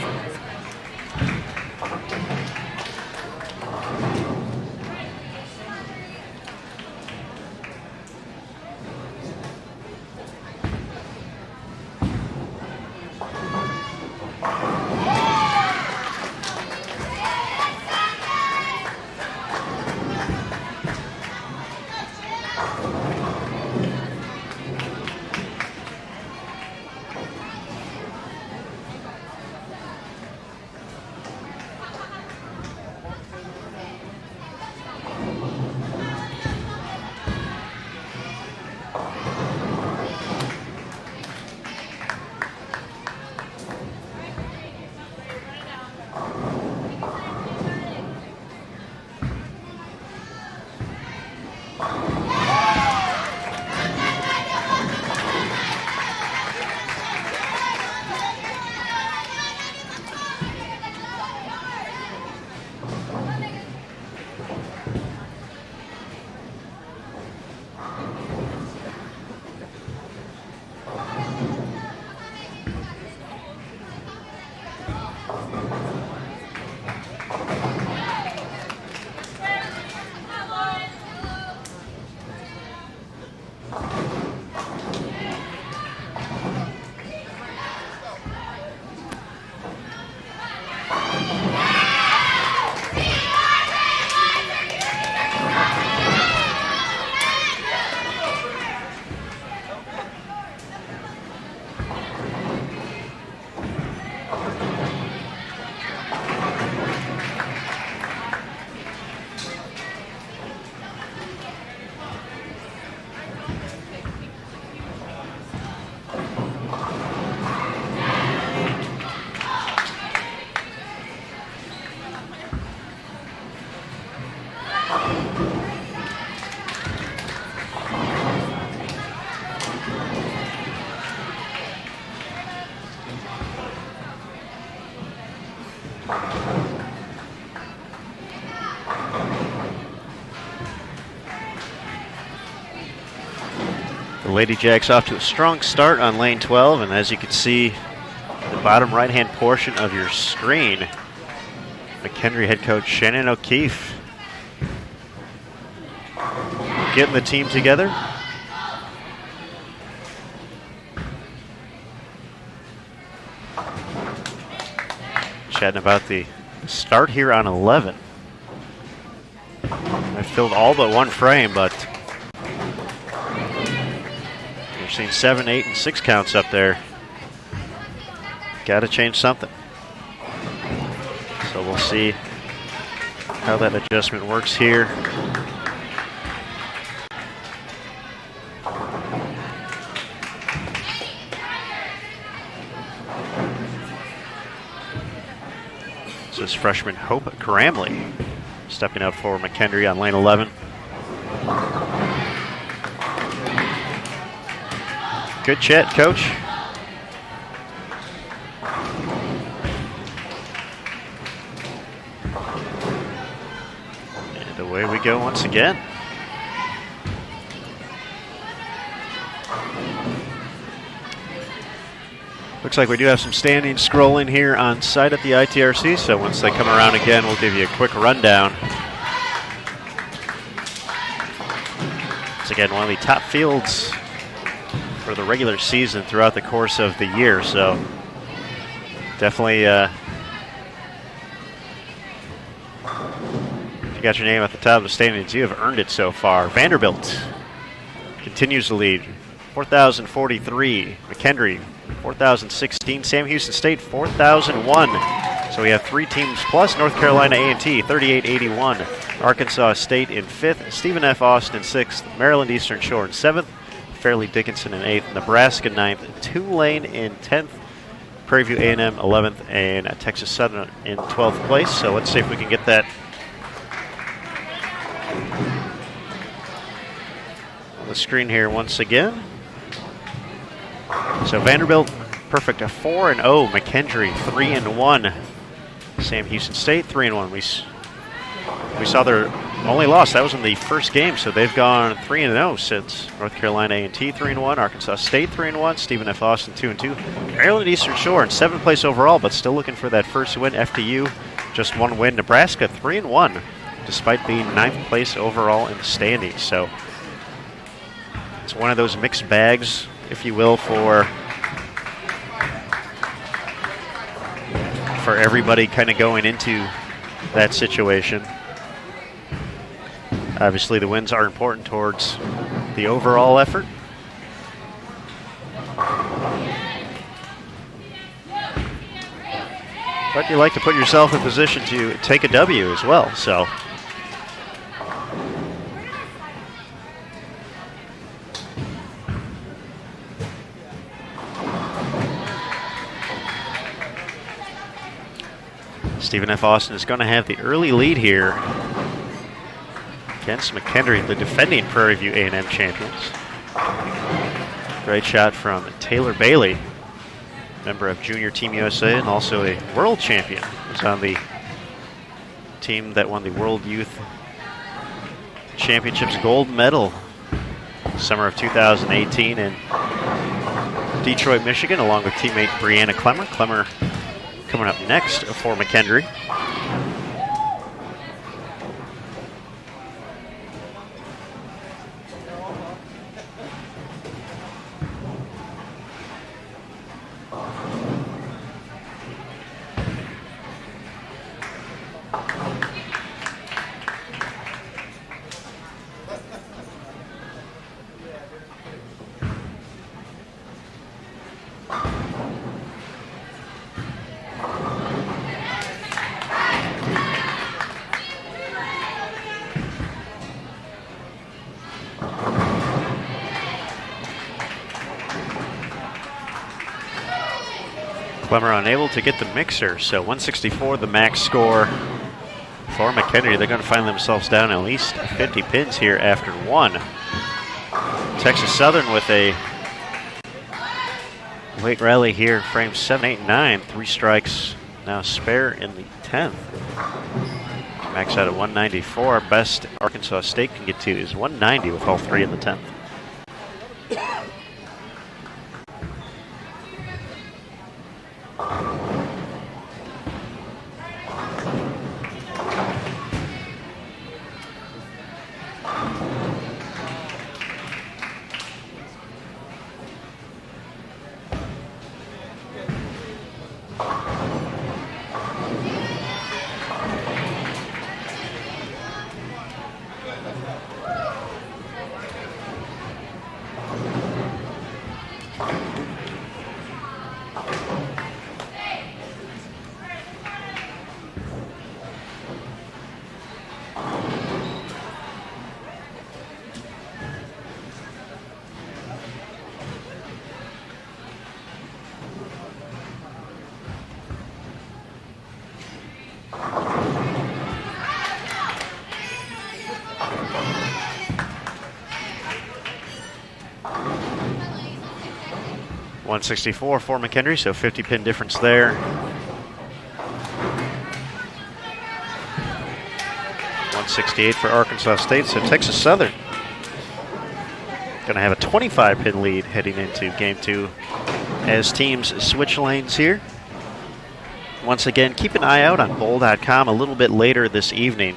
S1: The Lady Jacks off to a strong start on lane 12, and as you can see, the bottom right-hand portion of your screen, McHenry head coach Shannon O'Keefe getting the team together. Chatting about the start here on 11. I filled all but one frame, but we're seeing 7, 8, and 6 counts up there. Got to change something. So we'll see how that adjustment works here. This is freshman Hope Gramley stepping out for McHenry on lane 11. Good chat, coach. And away we go once again. Looks like we do have some standings scrolling here on site at the ITRC, so once they come around again, we'll give you a quick rundown. It's again one of the top fields for the regular season throughout the course of the year, so definitely if you got your name at the top of the standings, you have earned it so far. Vanderbilt continues to lead, 4,043. McHenry, 4,016. Sam Houston State, 4,001. So we have 3 teams plus North Carolina A&T, 3881. Arkansas State in 5th. Stephen F. Austin in 6th. Maryland Eastern Shore in 7th. Fairleigh Dickinson in 8th. Nebraska 9th. Tulane in 10th. Prairie View A&M 11th. And Texas Southern in 12th place. So let's see if we can get that on the screen here once again. So Vanderbilt, perfect, a 4-0. McHenry, 3-1. Sam Houston State, 3-1. We saw their only loss, that was in the first game, so they've gone 3-0 since North Carolina A&T 3-1, Arkansas State 3-1, Stephen F. Austin 2-2. Maryland Eastern Shore in 7th place overall, but still looking for that first win. FDU just 1 win. Nebraska 3-1, despite being 9th place overall in the standings. So it's one of those mixed bags, if you will, for everybody kind of going into that situation. Obviously, the wins are important towards the overall effort. But you like to put yourself in position to take a W as well, so. Stephen F. Austin is going to have the early lead here against McHenry, the defending Prairie View A&M champions. Great shot from Taylor Bailey, member of Junior Team USA and also a world champion. He's on the team that won the World Youth Championships gold medal summer of 2018 in Detroit, Michigan, along with teammate Brianna Clemmer. Clemmer coming up next for McHenry. Clemmer unable to get the mixer, so 164 the max score for McHenry. They're going to find themselves down at least 50 pins here after 1. Texas Southern with a late rally here, frames 7, 8, 9. 3 strikes now spare in the 10th. Max out at 194. Best Arkansas State can get to is 190 with all 3 in the 10th. .164 for McHenry, so 50 pin difference there. 168 for Arkansas State, so Texas Southern going to have a 25 pin lead heading into game 2 as teams switch lanes here. Once again, keep an eye out on bowl.com a little bit later this evening.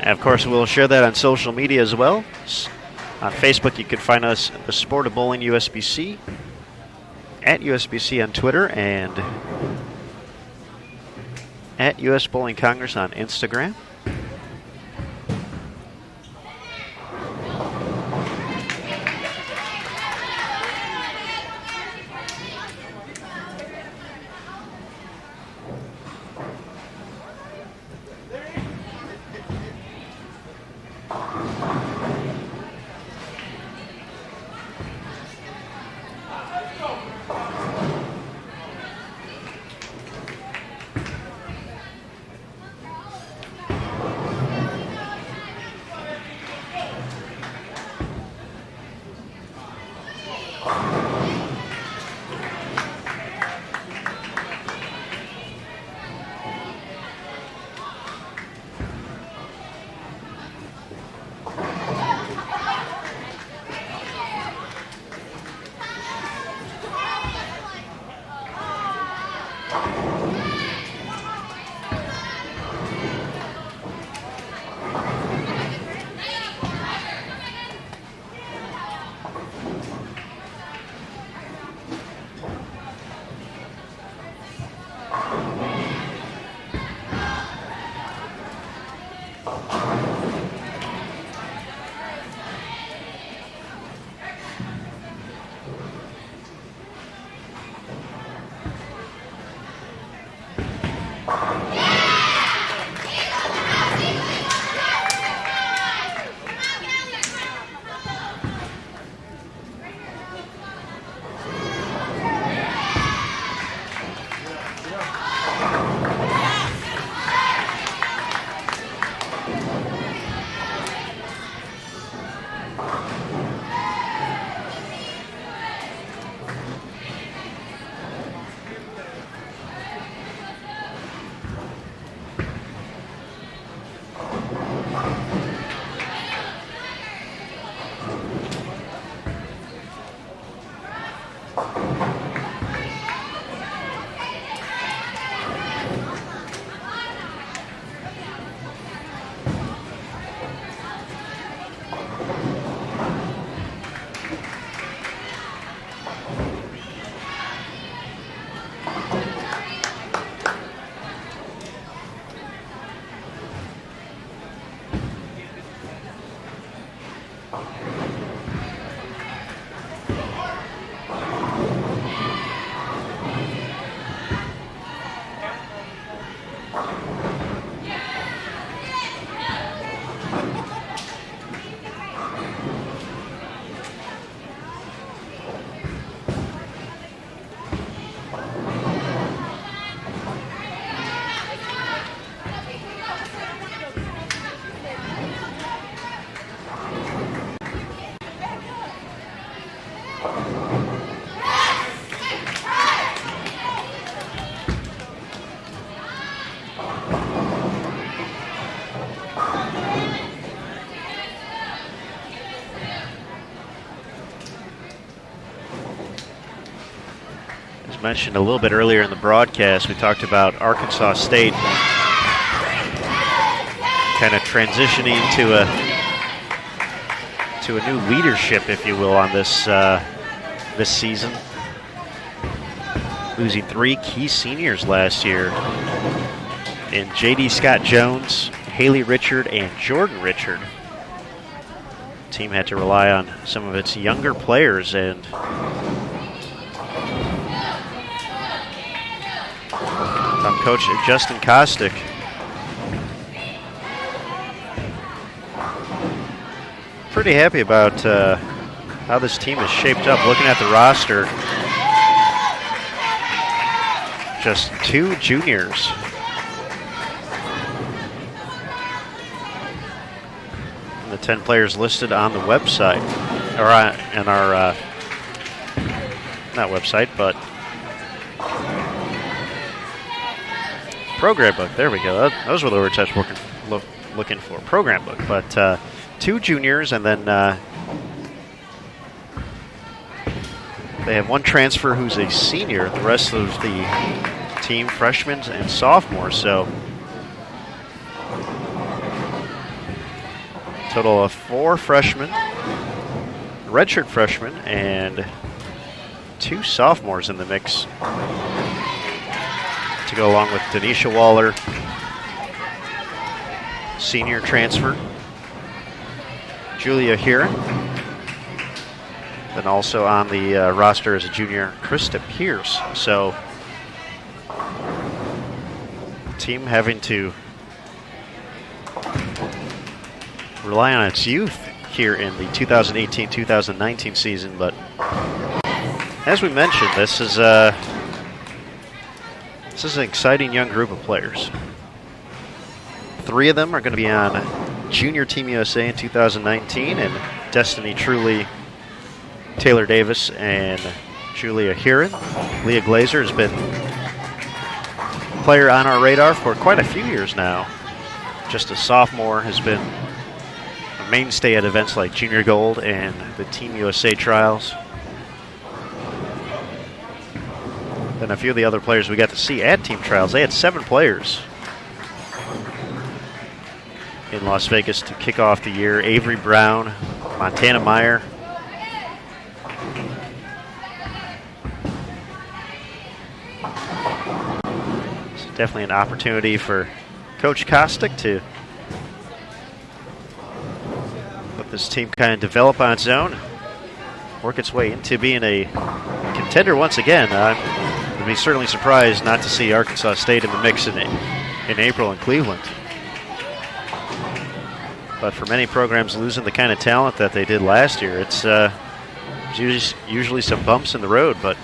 S1: And of course, we'll share that on social media as well. On Facebook, you can find us at the Sport of Bowling USBC, at USBC on Twitter, and at US Bowling Congress on Instagram. As mentioned a little bit earlier in the broadcast, we talked about Arkansas State kind of transitioning to a new leadership, if you will, on this season. Losing 3 key seniors last year in J.D. Scott Jones, Haley Richard, and Jordan Richard. The team had to rely on some of its younger players, and from Coach Justin Kostick, pretty happy about how this team is shaped up. Looking at the roster, just 2 juniors. And the 10 players listed on the website, or in our, not website, but program book. There we go. Those were the words I was looking for. Program book. But 2 juniors, and then they have 1 transfer who's a senior. The rest of the team, freshmen and sophomores. So total of 4 freshmen, redshirt freshmen, and 2 sophomores in the mix to go along with Denisha Waller, senior transfer, Julia Huron, then also on the roster as a junior, Krista Pierce. So team having to rely on its youth here in the 2018-2019 season, but as we mentioned, this is an exciting young group of players. 3 of them are going to be on Junior Team USA in 2019, and Destiny Truly, Taylor Davis, and Julia Huron. Leah Glazer has been a player on our radar for quite a few years now. Just a sophomore, has been a mainstay at events like Junior Gold and the Team USA trials. than a few of the other players we got to see at team trials. They had 7 players in Las Vegas to kick off the year. Avery Brown, Montana Meyer. It's definitely an opportunity for Coach Kostick to let this team kind of develop on its own, work its way into being a contender once again. I would be certainly surprised not to see Arkansas State in the mix in April in Cleveland. But for many programs losing the kind of talent that they did last year, it's usually some bumps in the road, but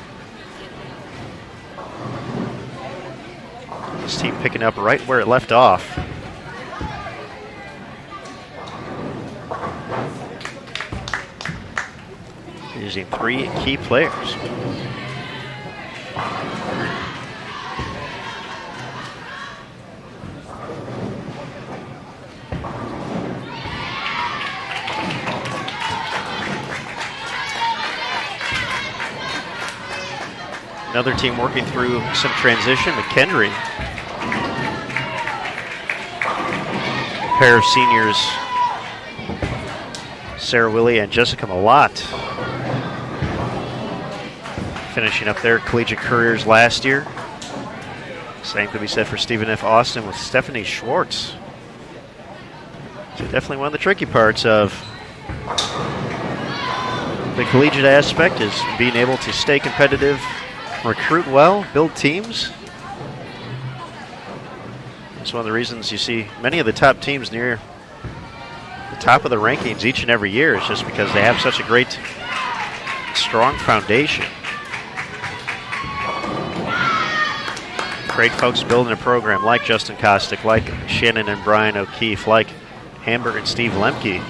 S1: this team picking up right where it left off. Using 3 key players. Another team working through some transition, McHenry. A pair of seniors, Sarah Willie and Jessica Malott, finishing up their collegiate careers last year. Same could be said for Stephen F. Austin with Stephanie Schwartz. So definitely one of the tricky parts of the collegiate aspect is being able to stay competitive, recruit well, build teams. That's one of the reasons you see many of the top teams near the top of the rankings each and every year, is just because they have such a great, strong foundation. Great folks building a program like Justin Kostick, like Shannon and Brian O'Keefe, like Amber and Steve Lemke.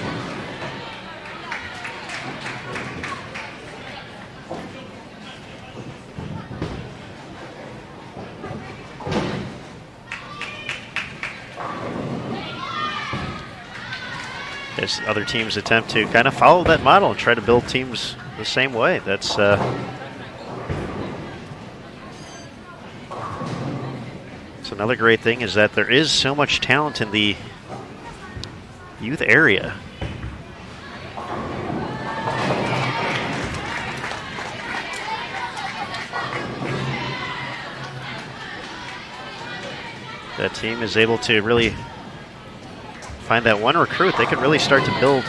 S1: As other teams attempt to kind of follow that model and try to build teams the same way. That's another great thing, is that there is so much talent in the youth area. That team is able to really find that one recruit. They can really start to build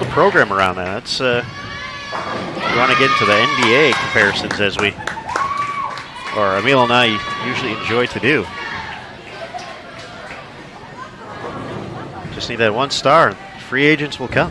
S1: a program around that. That's we want to get into the NBA comparisons, as Emil and I usually enjoy to do. Just need that one star. Free agents will come.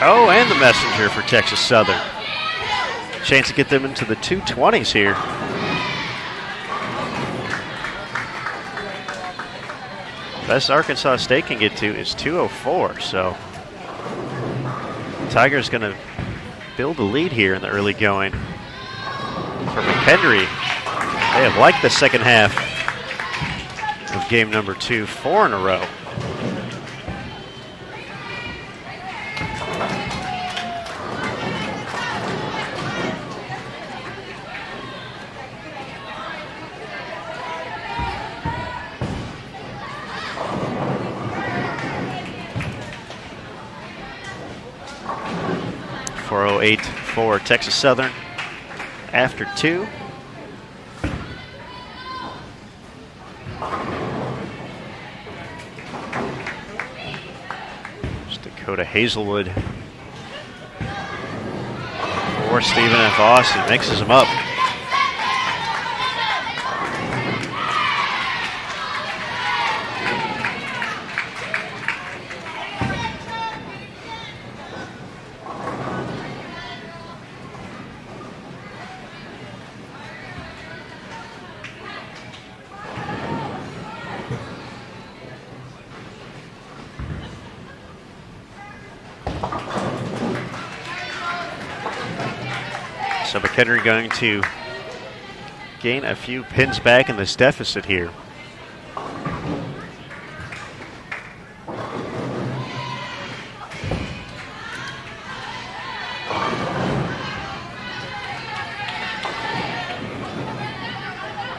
S1: Oh, and the messenger for Texas Southern. Chance to get them into the 220s here. Best Arkansas State can get to is 204, so Tigers going to build a lead here in the early going. For McHenry, they have liked the second half of game number 2, 4 in a row. .408 for Texas Southern after 2. It's Dakota Hazelwood for Stephen F. Austin, mixes them up. So McHenry going to gain a few pins back in this deficit here.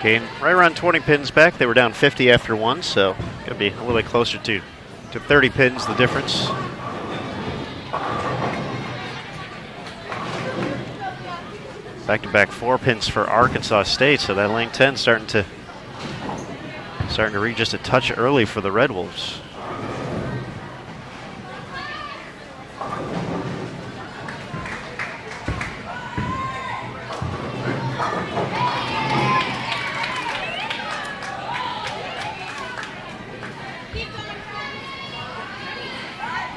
S1: Gain right around 20 pins back. They were down 50 after one, so going to be a little bit closer to 30 pins, the difference. Back-to-back 4 pins for Arkansas State, so that lane 10 starting to read just a touch early for the Red Wolves.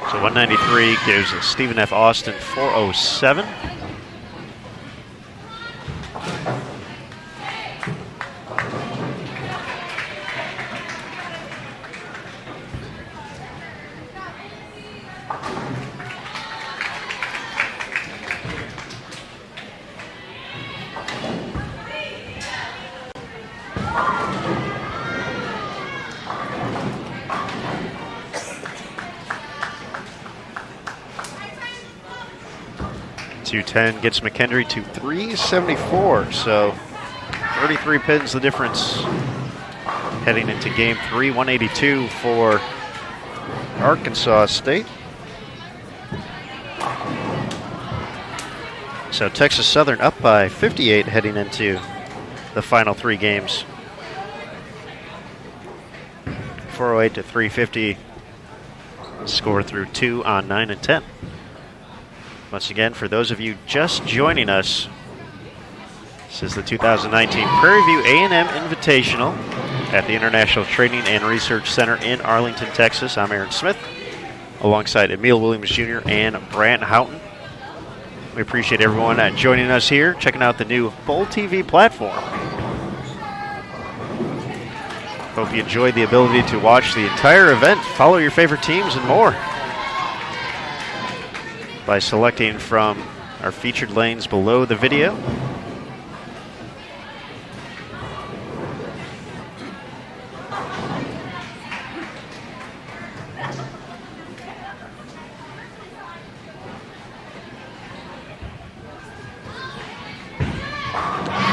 S1: So 193 gives Stephen F. Austin 407. .210 gets McHenry to 374, so 33 pins the difference heading into game 3. 182 for Arkansas State. So Texas Southern up by 58 heading into the final 3 games. 408 to 350 score through 2 on 9 and 10. Once again, for those of you just joining us, this is the 2019 Prairie View A&M Invitational at the International Training and Research Center in Arlington, Texas. I'm Aaron Smith, alongside Emil Williams Jr. and Brant Houghton. We appreciate everyone joining us here, checking out the new Bowl TV platform. Hope you enjoyed the ability to watch the entire event, follow your favorite teams, and more by selecting from our featured lanes below the video.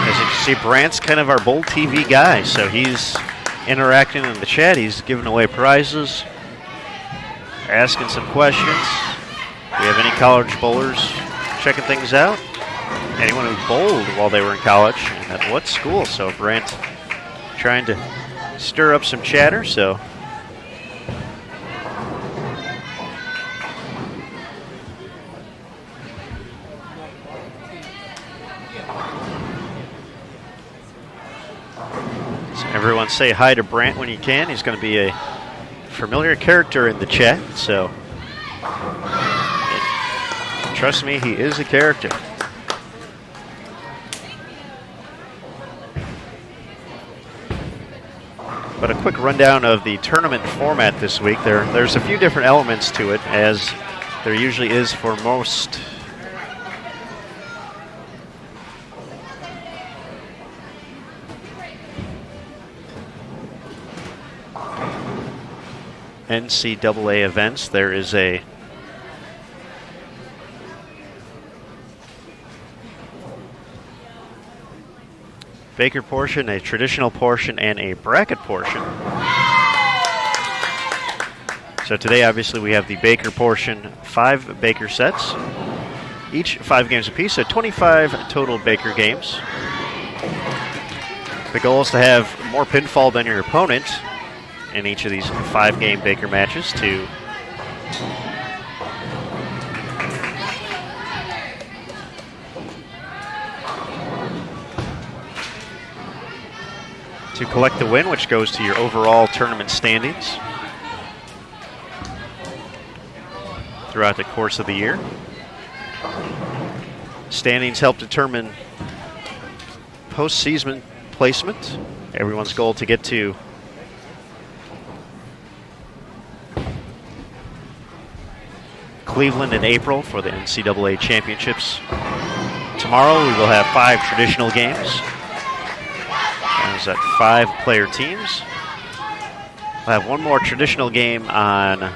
S1: As you can see, Brant's kind of our Bowl TV guy, so he's interacting in the chat. He's giving away prizes, asking some questions. Do we have any college bowlers checking things out? Anyone who bowled while they were in college, and at what school? So Brant trying to stir up some chatter. So everyone say hi to Brant when you can. He's going to be a familiar character in the chat, so trust me, he is a character. But a quick rundown of the tournament format this week. There's a few different elements to it, as there usually is for most NCAA events. There is a Baker portion, a traditional portion, and a bracket portion. So today, obviously, we have the Baker portion, 5 Baker sets, each 5 games apiece, so 25 total Baker games. The goal is to have more pinfall than your opponent in each of these 5-game Baker matches to collect the win, which goes to your overall tournament standings throughout the course of the year. Standings help determine postseason placement. Everyone's goal to get to Cleveland in April for the NCAA championships Tomorrow we will have 5 traditional games. That is at 5 player teams. We'll have one more traditional game on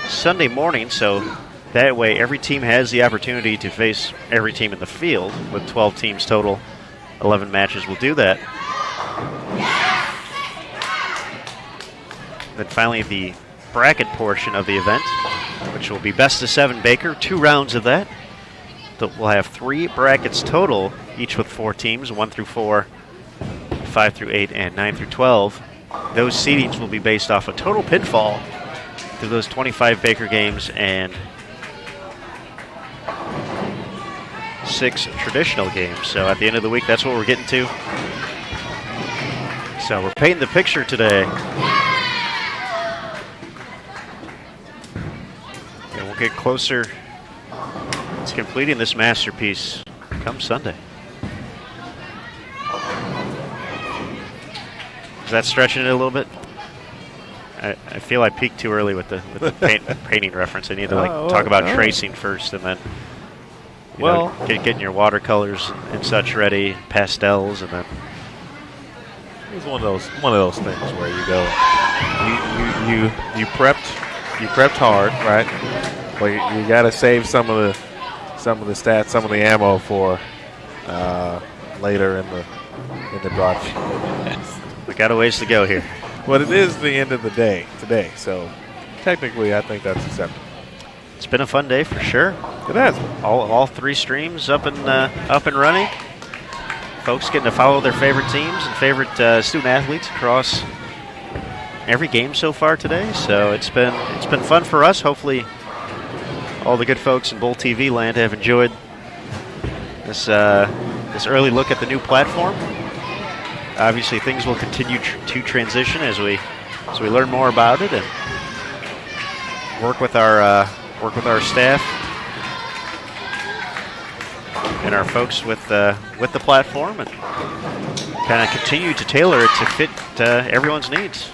S1: Sunday morning, so that way every team has the opportunity to face every team in the field. With 12 teams total, 11 matches will do that. Then finally the bracket portion of the event, which will be best of 7 Baker, 2 rounds of that. We'll have 3 brackets total, each with 4 teams, 1 through 4, 5 through 8, and 9 through 12. Those seedings will be based off a total pinfall through those 25 Baker games and 6 traditional games. So at the end of the week, that's what we're getting to. So we're painting the picture today. And we'll get closer to completing this masterpiece come Sunday. Is that stretching it a little bit? I feel I peaked too early with the painting reference. I need to talk about tracing first, and then getting your watercolors and such ready, pastels, and then
S3: it was one of those things where you go, you prepped hard, right? But you got to save some of the stats, some of the ammo for later in the broadsheet.
S1: We got a ways to go here.
S3: But it is the end of the day today, so technically I think that's acceptable.
S1: It's been a fun day for sure.
S3: It has.
S1: All 3 streams up and running. Folks getting to follow their favorite teams and favorite student athletes across every game so far today. So it's been fun for us. Hopefully, all the good folks in Bull TV land have enjoyed this early look at the new platform. Obviously, things will continue to transition as we learn more about it and work with our staff and our folks with the platform, and kind of continue to tailor it to fit everyone's needs.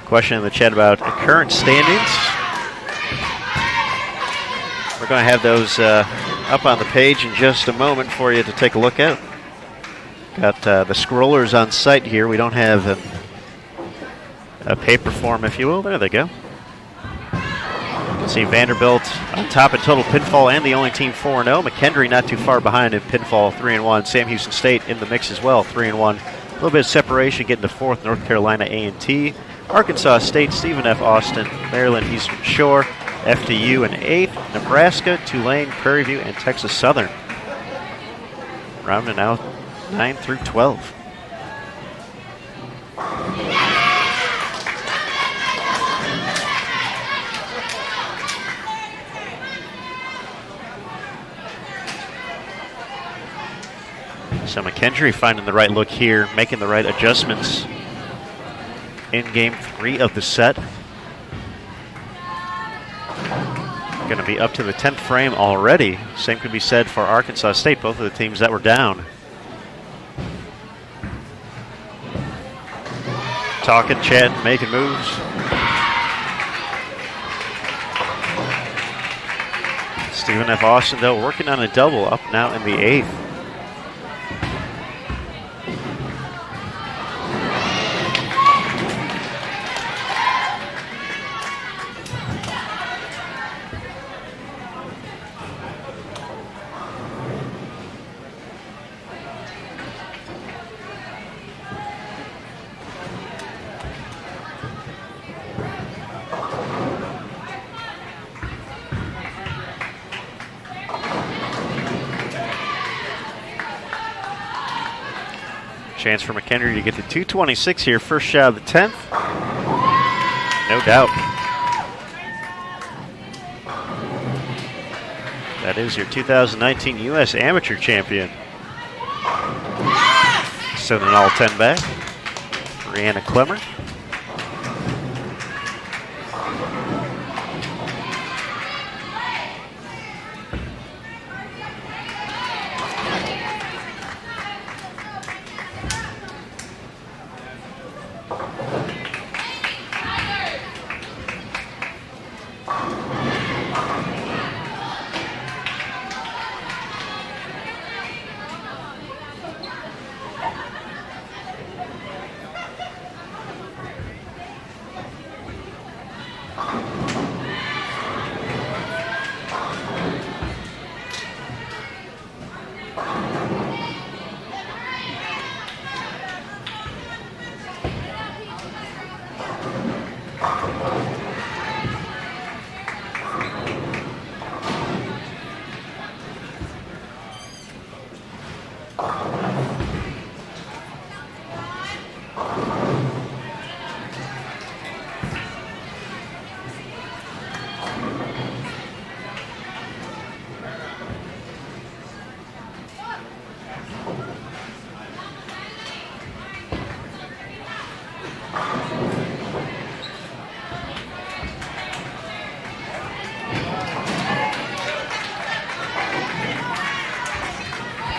S1: Question in the chat about current standings. We're going to have those up on the page in just a moment for you to take a look at. Got the scrollers on site here. We don't have a paper form, if you will. There they go. You can see Vanderbilt on top in total pinfall and the only team 4-0. McKendree not too far behind in pinfall, 3-1. Sam Houston State in the mix as well, 3-1. A little bit of separation getting to 4th, North Carolina A&T. Arkansas State, Stephen F. Austin, Maryland Eastern Shore, FDU in 8th, Nebraska, Tulane, Prairie View, and Texas Southern. Rounding out 9 through 12. So McKendree finding the right look here, making the right adjustments in game 3 of the set. Going to be up to the 10th frame already. Same could be said for Arkansas State, both of the teams that were down. Talking, chatting, making moves. Stephen F. Austin, though, working on a double, up now in the 8th. Chance for McHenry to get to 226 here. First shot of the 10th. No doubt. That is your 2019 U.S. Amateur Champion. Sending all 10 back. Brianna Clemmer.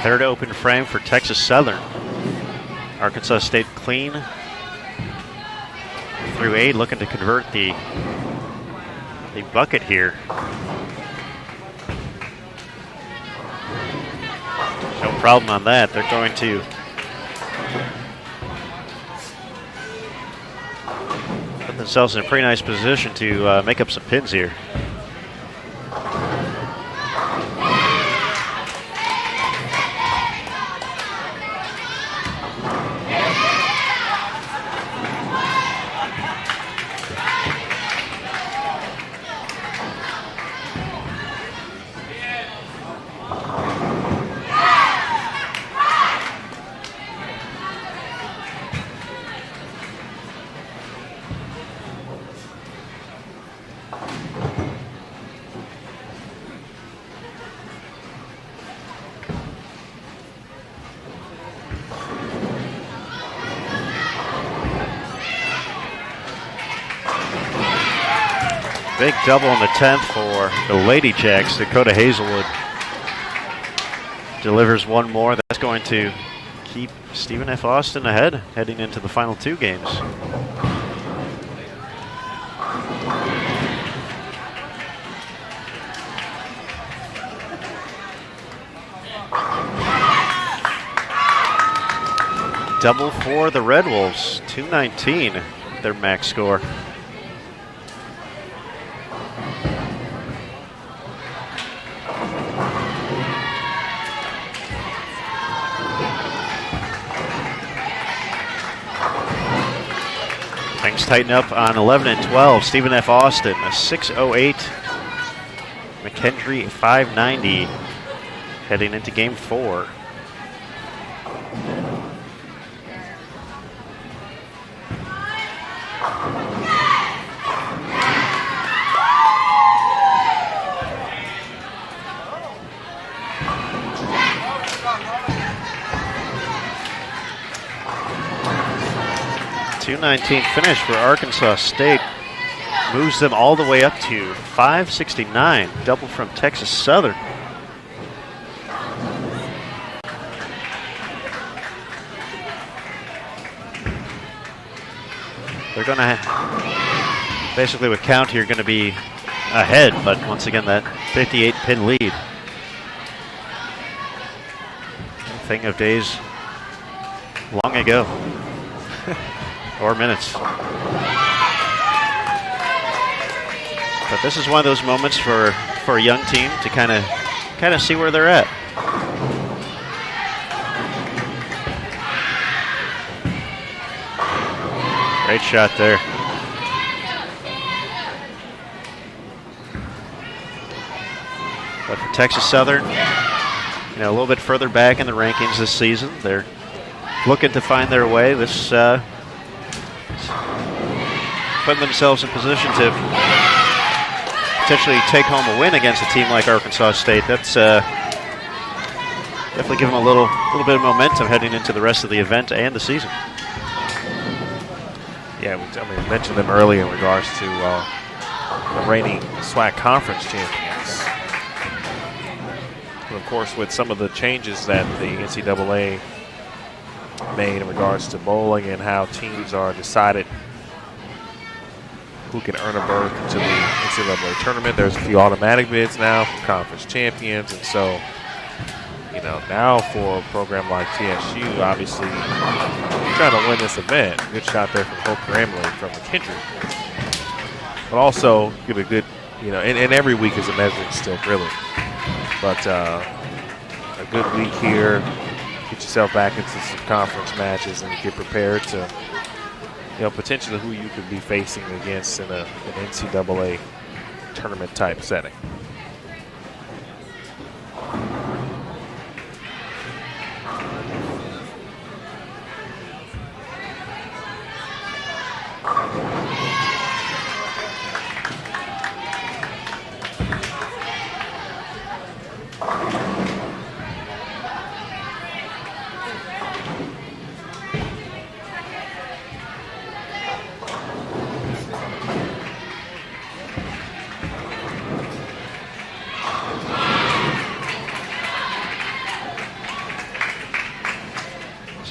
S1: Third open frame for Texas Southern. Arkansas State clean through 8, looking to convert the bucket here. No problem on that. They're going to put themselves in a pretty nice position to make up some pins here. Big double on the 10th for the Lady Jacks. Dakota Hazelwood delivers one more. That's going to keep Stephen F. Austin ahead heading into the final 2 games. Double for the Red Wolves, 219, their max score. Things tighten up on 11 and 12. Stephen F. Austin, a 6:08. McHenry, 590. Heading into game 4. .219 finish for Arkansas State moves them all the way up to 569. Double from Texas Southern. They're going to basically with count here going to be ahead, but once again that 58 pin lead. A thing of days long ago. Or minutes. But this is one of those moments for a young team to kind of see where they're at. Great shot there. But for Texas Southern, a little bit further back in the rankings this season, they're looking to find their way. This putting themselves in position to potentially take home a win against a team like Arkansas State. That's definitely give them a little bit of momentum heading into the rest of the event and the season.
S3: Yeah, we mentioned them earlier in regards to the reigning SWAC conference champions. And of course, with some of the changes that the NCAA made in regards to bowling and how teams are decided who can earn a berth to the NCAA tournament, there's a few automatic bids now for conference champions, and so now for a program like TSU, obviously trying to win this event. Good shot there from Hope Gramley from McKendree. But also get a good, and every week is a measuring stick, really. But a good week here. Get yourself back into some conference matches and get prepared to, potentially who you could be facing against in an NCAA tournament type setting.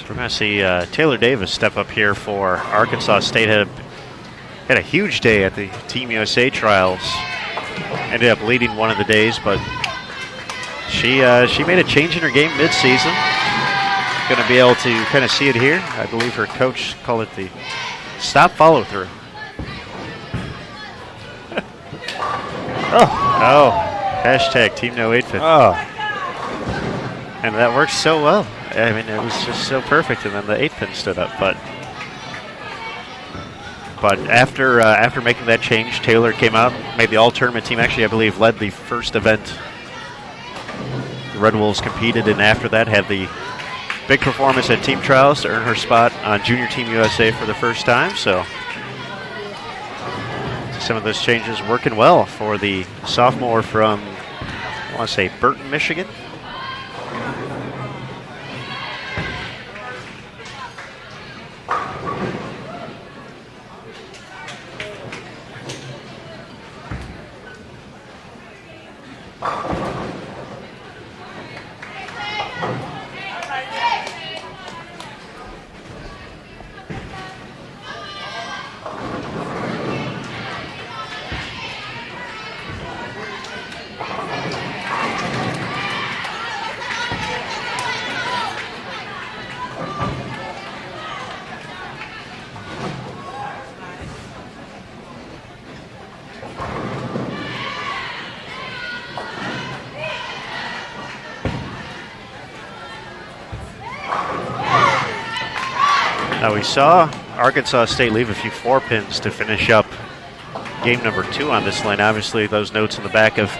S1: We're going to see Taylor Davis step up here for Arkansas State. Had a huge day at the Team USA trials. Ended up leading one of the days, but she made a change in her game mid-season. Going to be able to kind of see it here. I believe her coach called it the stop follow-through. Oh, hashtag Team No 850.
S3: Oh.
S1: And that works so well. I mean, it was just so perfect, and then the 8-pin stood up. But after making that change, Taylor came out, made the all-tournament team. Actually, I believe led the first event. The Red Wolves competed, and after that had the big performance at team trials to earn her spot on Junior Team USA for the first time. So some of those changes working well for the sophomore from, I want to say, Burton, Michigan. Now we saw Arkansas State leave a few 4-pins to finish up game number 2 on this line. Obviously, those notes in the back of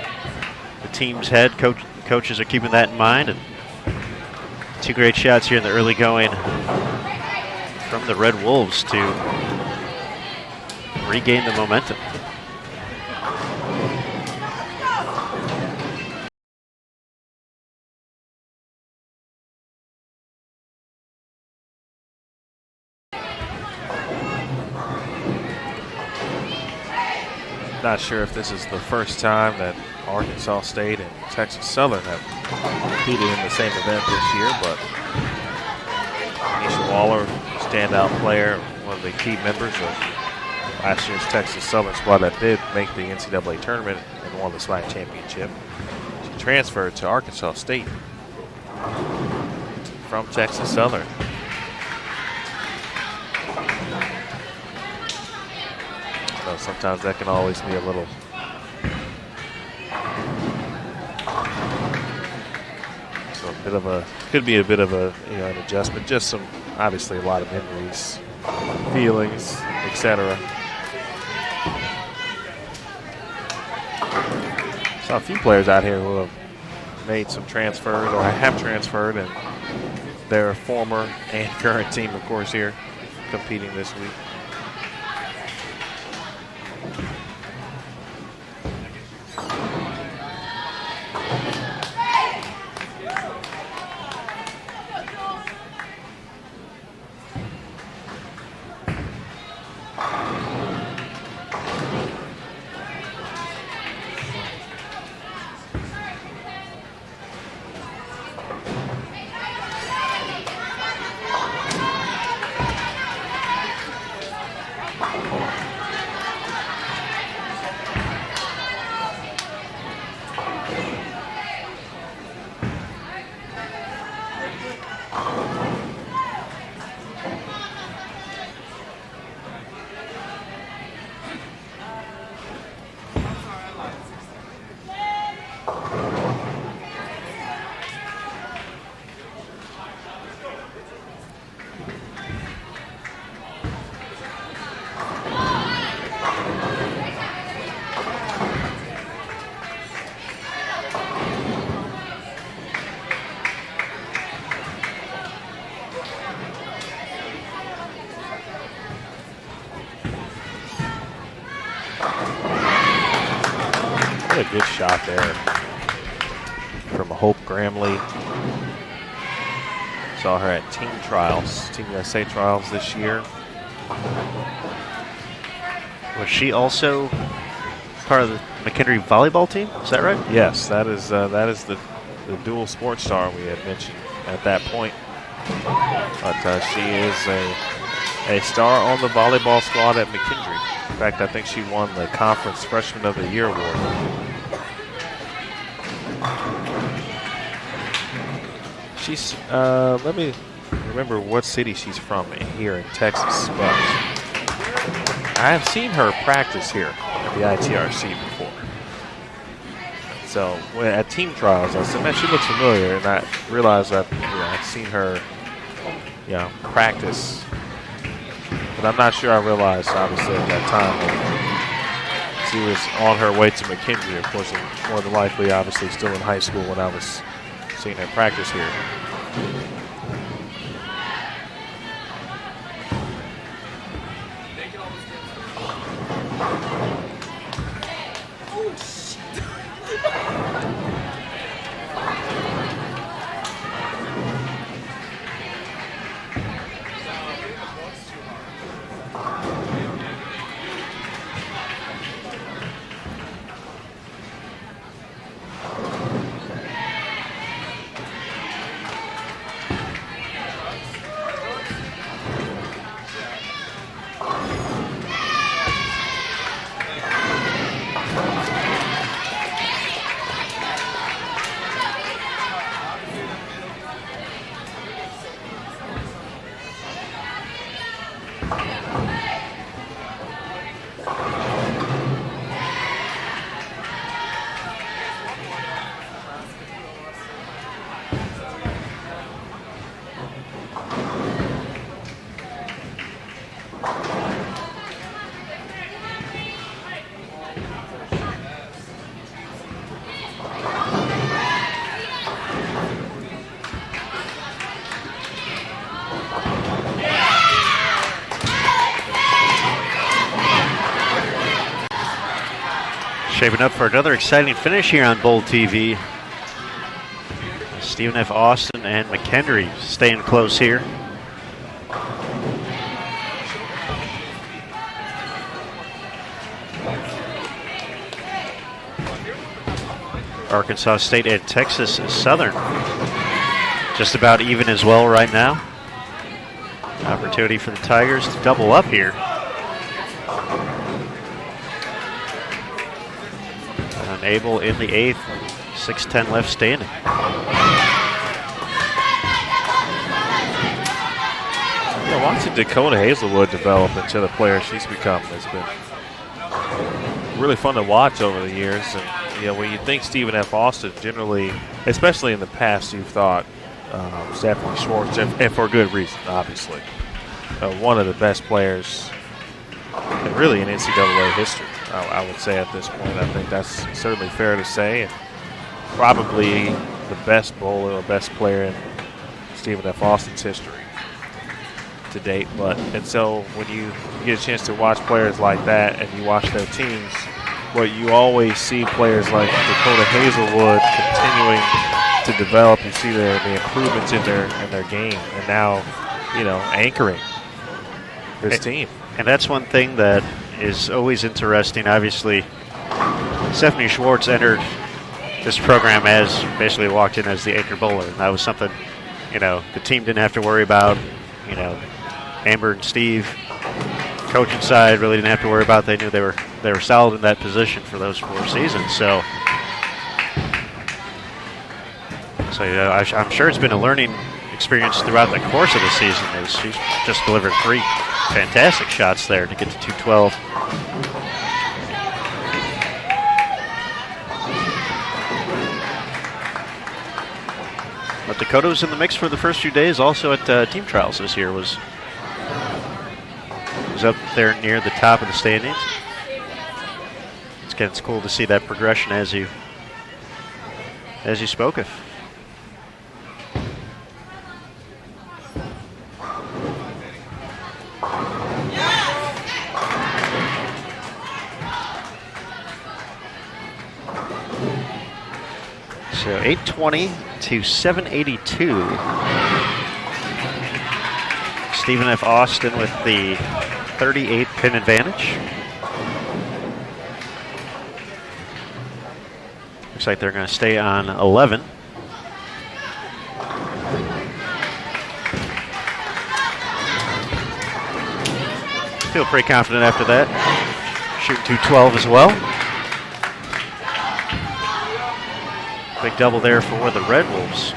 S1: the team's head, coaches are keeping that in mind. And 2 great shots here in the early going from the Red Wolves to regain the momentum.
S3: Not sure if this is the first time that Arkansas State and Texas Southern have competed in the same event this year, but Nisha Waller, standout player, one of the key members of last year's Texas Southern squad that did make the NCAA tournament and won the SWAC championship. She transferred to Arkansas State from Texas Southern. So sometimes that can always be a little could be a bit of an adjustment. Just some, obviously, a lot of memories, feelings, etc. So a few players out here who have made some transfers or have transferred and their former and current team, of course, here competing this week. What a good shot there from Hope Gramley. Saw her at team trials, Team USA trials this year.
S1: Was she also part of the McKendree volleyball team? Is that right?
S3: Yes, that is the dual sports star we had mentioned at that point. But she is a star on the volleyball squad at McKendree. In fact, I think she won the Conference Freshman of the Year award. She's, let me remember what city she's from here in Texas, but I have seen her practice here at the ITRC before. So at team trials, I said, man, she looks familiar, and I realized that I've seen her practice. But I'm not sure I realized, obviously, at that time that she was on her way to McKendree. Of course, more than likely, obviously, still in high school when I was seeing her practice here.
S1: Shaping up for another exciting finish here on Bowl TV. Stephen F. Austin and McKendree staying close here. Arkansas State and Texas Southern just about even as well right now. Opportunity for the Tigers to double up here. Unable in the eighth, 6:10 left standing.
S3: Watching Dakota Hazelwood develop into the player she's become has been really fun to watch over the years. And when you think Stephen F. Austin, generally, especially in the past, you've thought Stephanie Schwartz, and for good reason, obviously, one of the best players, and really in NCAA history. I would say at this point, I think that's certainly fair to say, and probably the best bowler or best player in Stephen F. Austin's history to date. And so when you get a chance to watch players like that and you watch their teams, what you always see players like Dakota Hazelwood continuing to develop. You see the improvements in their game, and now, anchoring this team.
S1: And that's one thing that is always interesting. Obviously, Stephanie Schwartz entered this program basically walked in as the anchor bowler, and that was something, the team didn't have to worry about. Amber and Steve, coaching side, really didn't have to worry about. They knew they were solid in that position for those 4 seasons. So I'm sure it's been a learning experience throughout the course of the season. As she's just delivered 3 fantastic shots there to get to 212. But Dakota was in the mix for the first few days. Also at team trials this year was up there near the top of the standings. It's cool to see that progression as you spoke of. So 820 to 782. Stephen F. Austin with the 38 pin advantage. Looks like they're going to stay on 11. Feel pretty confident after that. Shooting 212 as well. Big double there for the Red Wolves.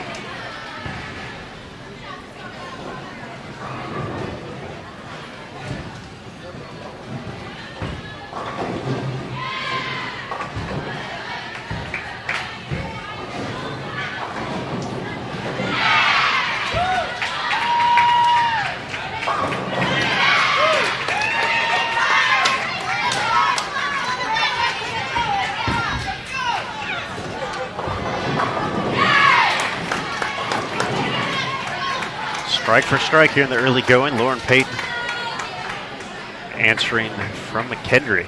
S1: Strike for strike here in the early going. Lauren Payton answering from McKendree.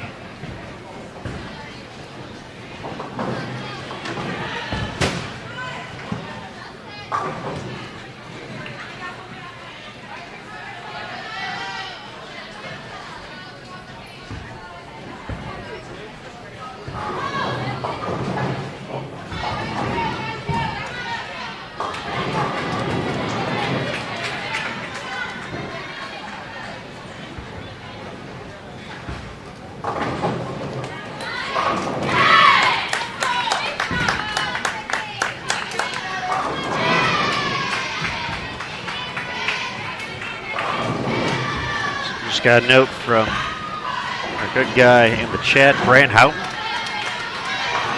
S1: Just got a note from our good guy in the chat, Brant Houghton.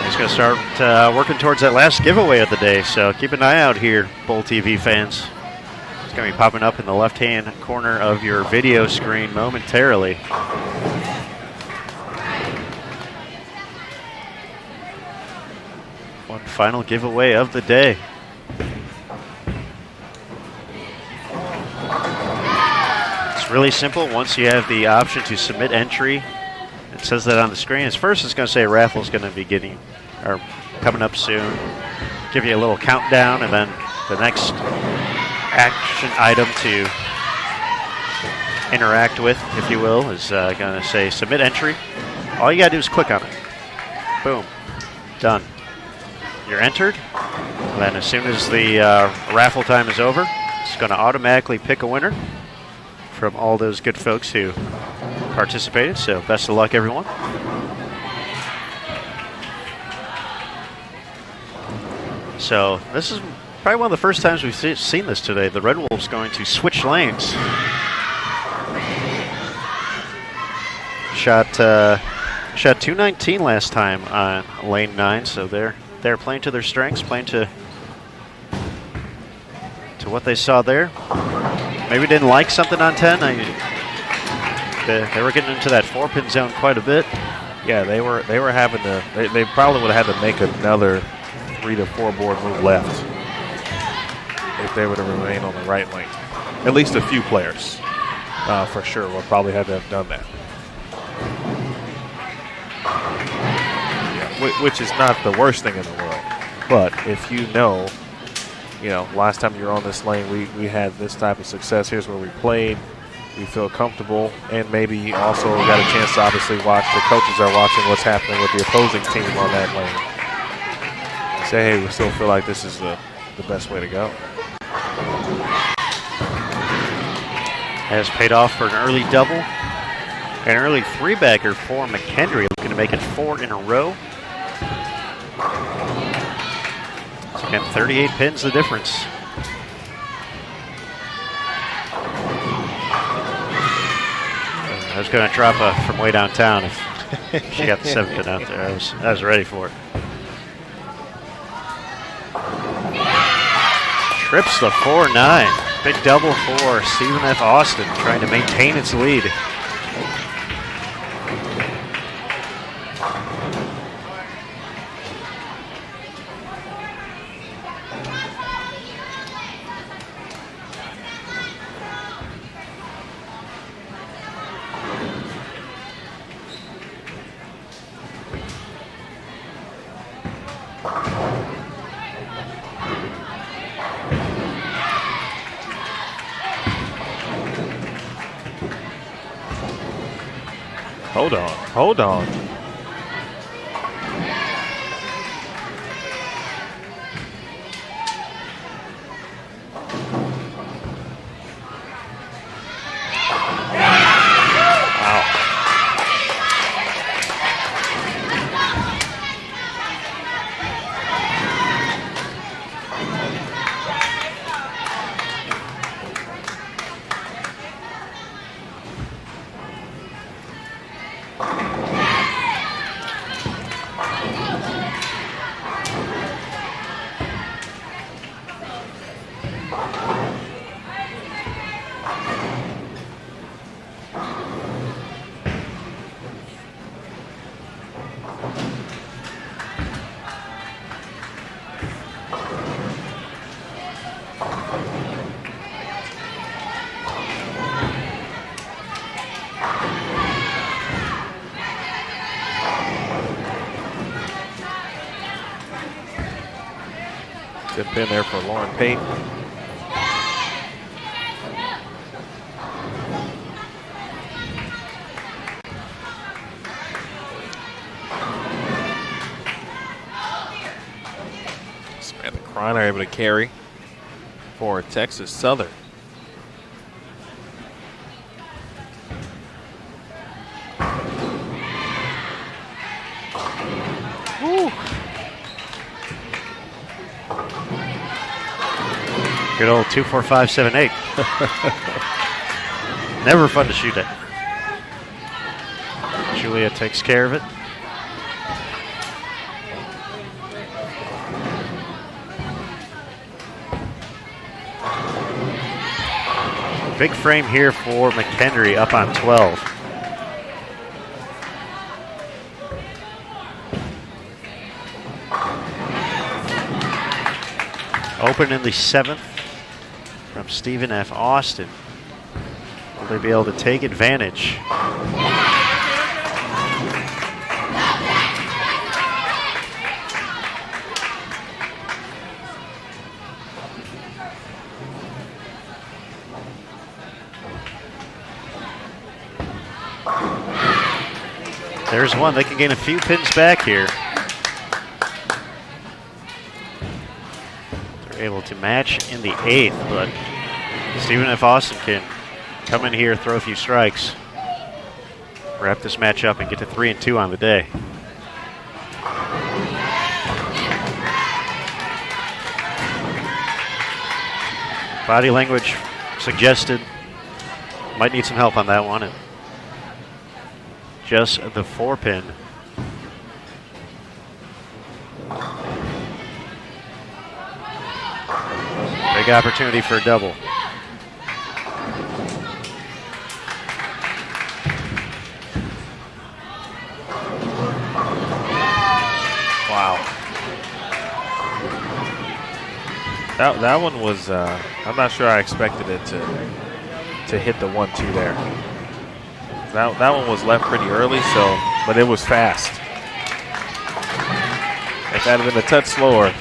S1: He's going to start working towards that last giveaway of the day, so keep an eye out here, Bowl TV fans. It's going to be popping up in the left-hand corner of your video screen momentarily. One final giveaway of the day. Really simple. Once you have the option to submit entry, it says that on the screen. First, it's going to say raffle is going to be coming up soon. Give you a little countdown, and then the next action item to interact with, if you will, is going to say submit entry. All you got to do is click on it. Boom. Done. You're entered. And then as soon as the raffle time is over, it's going to automatically pick a winner from all those good folks who participated. So best of luck, everyone. So this is probably one of the first times we've seen this today. The Red Wolves going to switch lanes. Shot 219 last time on lane 9, so they're playing to their strengths, playing to what they saw there. Maybe didn't like something on 10. They were getting into that 4-pin zone quite a bit.
S3: Yeah, they were having to. They probably would have had to make another 3 to 4 board move left. if they were to remain on the right lane. At least a few players, for sure, will probably have to have done that. Yeah, which is not the worst thing in the world. But if you know, last time you were on this lane, we had this type of success. Here's where we played. We feel comfortable, and maybe also got a chance to obviously watch. The coaches are watching what's happening with the opposing team on that lane. Say, hey, we still feel like this is the best way to go.
S1: Has paid off for an early double. An early three-bagger for McHenry, looking to make it 4 in a row. So again, 38 pins the difference. I was going to drop a from way downtown if she got the 7 pin out there. I was ready for it. Trips the 4-9. Big double for Stephen F. Austin, trying to maintain its lead.
S3: Hold on. Good pin there for Lauren Payton. Samantha Kreiner able to carry for Texas Southern.
S1: Woo. Good old 2, 4, 5, 7, 8. Never fun to shoot at. Julia takes care of it. Big frame here for McHenry up on 12. Open in the 7th from Stephen F. Austin. Will they be able to take advantage? There's one. They can gain a few pins back here. Able to match in the 8th, but Stephen F. Austin can come in here, throw a few strikes, wrap this match up, and get to 3 and 2 on the day. Body language suggested might need some help on that one, and just the 4 pin. Big opportunity for a double. Wow.
S3: That one was, I'm not sure I expected it to hit the 1-2 there. That one was left pretty early, but it was fast. If that had been a touch slower,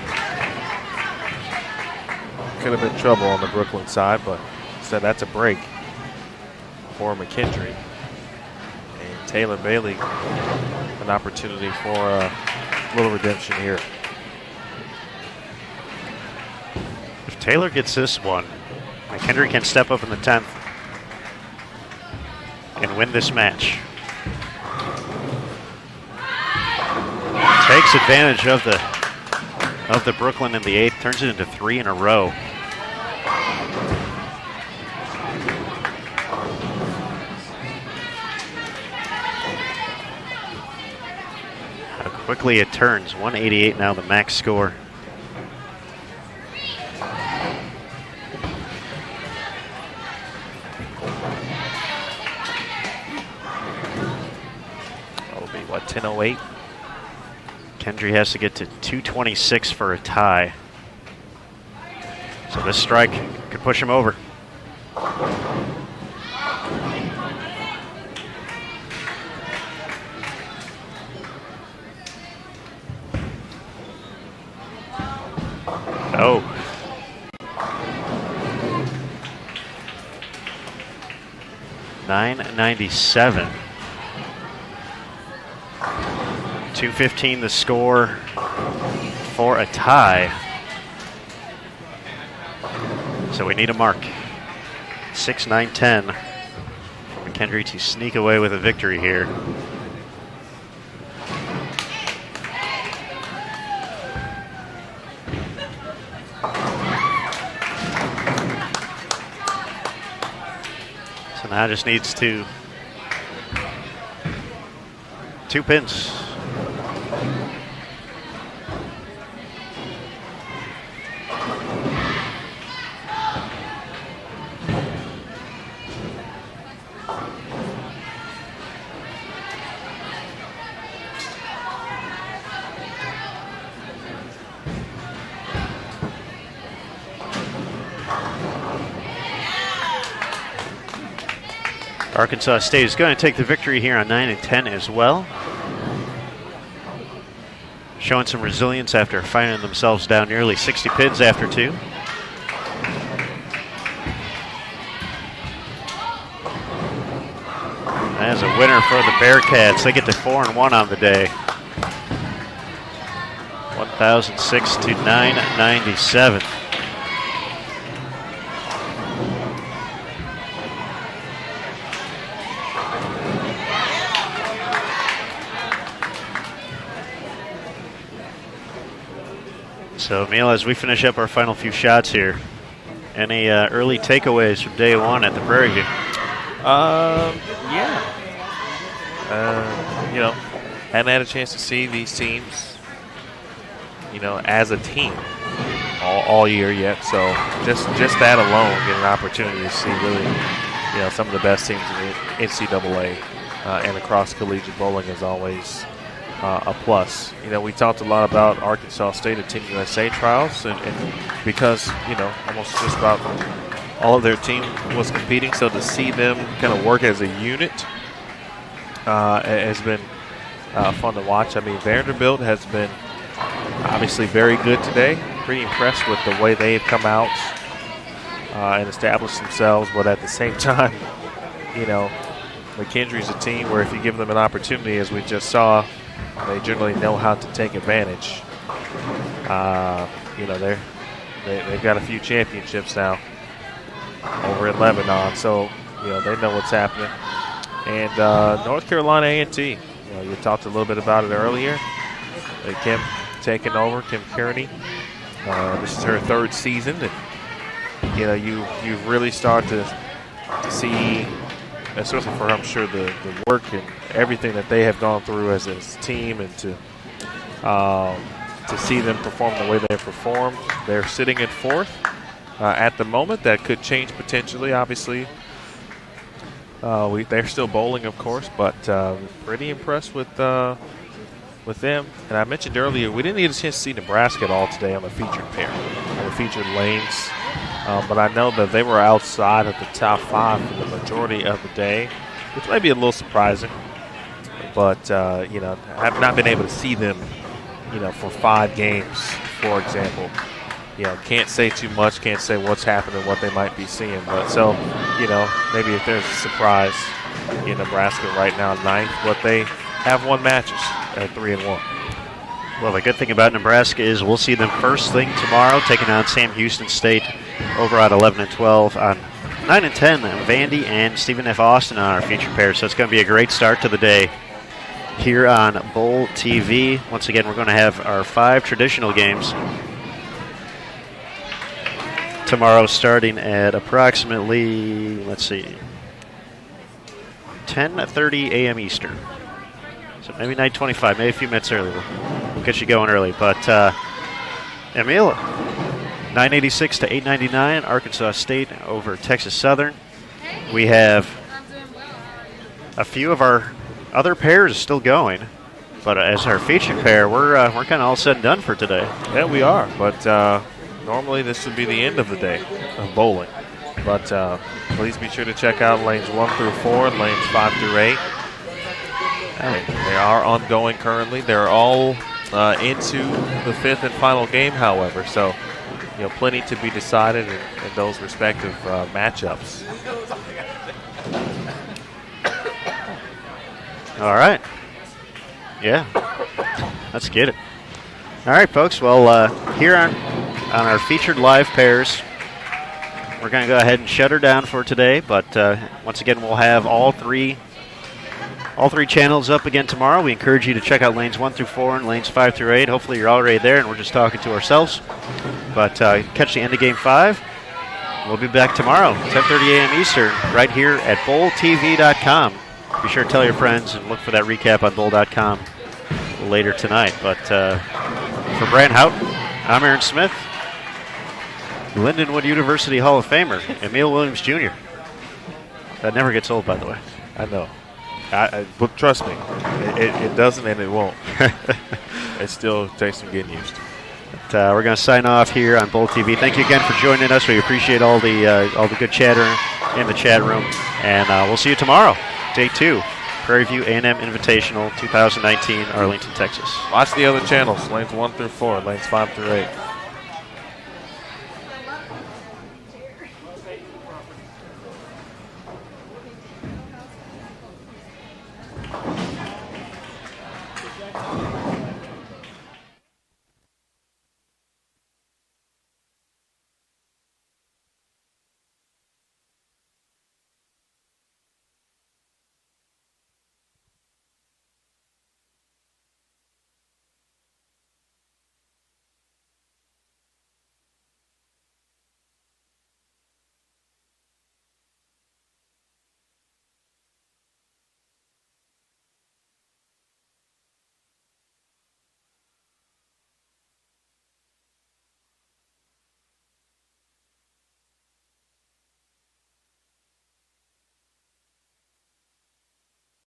S3: could have been trouble on the Brooklyn side, but instead that's a break for McKendree. And Taylor Bailey, an opportunity for a little redemption here.
S1: If Taylor gets this one, McKendree can step up in the 10th and win this match. Takes advantage of the Brooklyn in the 8th, turns it into 3 in a row. How quickly it turns. 188 now the max score.
S3: That'll be, what, 10:08?
S1: Kendry has to get to 226 for a tie. So this strike could push him over. Oh. $9.97. 2:15 the score for a tie. So we need a mark. 6-9-10 for McKendree to sneak away with a victory here. So now just needs two pins. Arkansas State is going to take the victory here on 9 and 10 as well. Showing some resilience after finding themselves down nearly 60 pins after 2. As a winner for the Bearcats, they get to 4-1 on the day. 1,006 to 997. So, Emil, as we finish up our final few shots here, any early takeaways from day one at the Prairie View?
S3: Yeah. Hadn't had a chance to see these teams, as a team all year yet. So just that alone, get an opportunity to see really, some of the best teams in the NCAA and across collegiate bowling is always a plus. We talked a lot about Arkansas State at Team USA trials, and because, almost just about all of their team was competing, so to see them kind of work as a unit has been fun to watch. I mean, Vanderbilt has been obviously very good today. Pretty impressed with the way they've come out and established themselves, but at the same time, McKendree's a team where if you give them an opportunity, as we just saw, they generally know how to take advantage. They've got a few championships now over in Lebanon, so they know what's happening. And North Carolina A&T, you talked a little bit about it earlier. Kim taking over, Kim Kearney. This is her 3rd season, and you've really started to see, especially for I'm sure the work and everything that they have gone through as a team, and to see them perform the way they performed. They're sitting in 4th at the moment. That could change potentially, obviously. They're still bowling, of course, but pretty impressed with with them, and I mentioned earlier, we didn't get a chance to see Nebraska at all today on the featured pair, on the featured lanes. But I know that they were outside of the top 5 for the majority of the day, which may be a little surprising. But, you know, I have not been able to see them, you know, for 5 games, for example. You know, can't say too much, can't say what's happening, what they might be seeing. But so, you know, maybe if there's a surprise in Nebraska right now, 9th, but they have won matches at 3-1.
S1: Well, the good thing about Nebraska is we'll see them first thing tomorrow, taking on Sam Houston State over at 11-12 on 9-10. Vandy and Stephen F. Austin on our feature pair, so it's going to be a great start to the day here on Bowl TV. Once again, we're going to have our 5 traditional games tomorrow, starting at approximately, let's see, 10:30 a.m. Eastern. So maybe 9:25, maybe a few minutes early. We'll get you going early. But Emil, 986 to 899, Arkansas State over Texas Southern. We have a few of our other pairs still going, but as our featured pair, we're kind of all said and done for today.
S3: Yeah, we are. But normally this would be the end of the day of bowling. But please be sure to check out lanes 1 through 4 and lanes 5 through 8. They are ongoing currently. They're all into the 5th and final game, however. So, you know, plenty to be decided in those respective matchups.
S1: All right. Yeah. Let's get it. All right, folks. Well, here on our featured live pairs, we're going to go ahead and shut her down for today. But once again, we'll have all three channels up again tomorrow. We encourage you to check out lanes 1 through 4 and lanes 5 through 8. Hopefully you're already there and we're just talking to ourselves. But catch the end of Game 5. We'll be back tomorrow, 10:30 a.m. Eastern, right here at bowltv.com. Be sure to tell your friends and look for that recap on bowl.com later tonight. But for Brant Houghton, I'm Aaron Smith, Lindenwood University Hall of Famer, Emil Williams Jr. That never gets old, by the way.
S3: I know. But trust me, it doesn't and it won't. It still takes some getting used to.
S1: But, we're going to sign off here on Bowl TV. Thank you again for joining us. We appreciate all the good chatter in the chat room, and we'll see you tomorrow, Day 2, Prairie View A&M Invitational 2019, Arlington, Texas.
S3: Watch the other channels, lanes 1 through 4, lanes 5 through 8.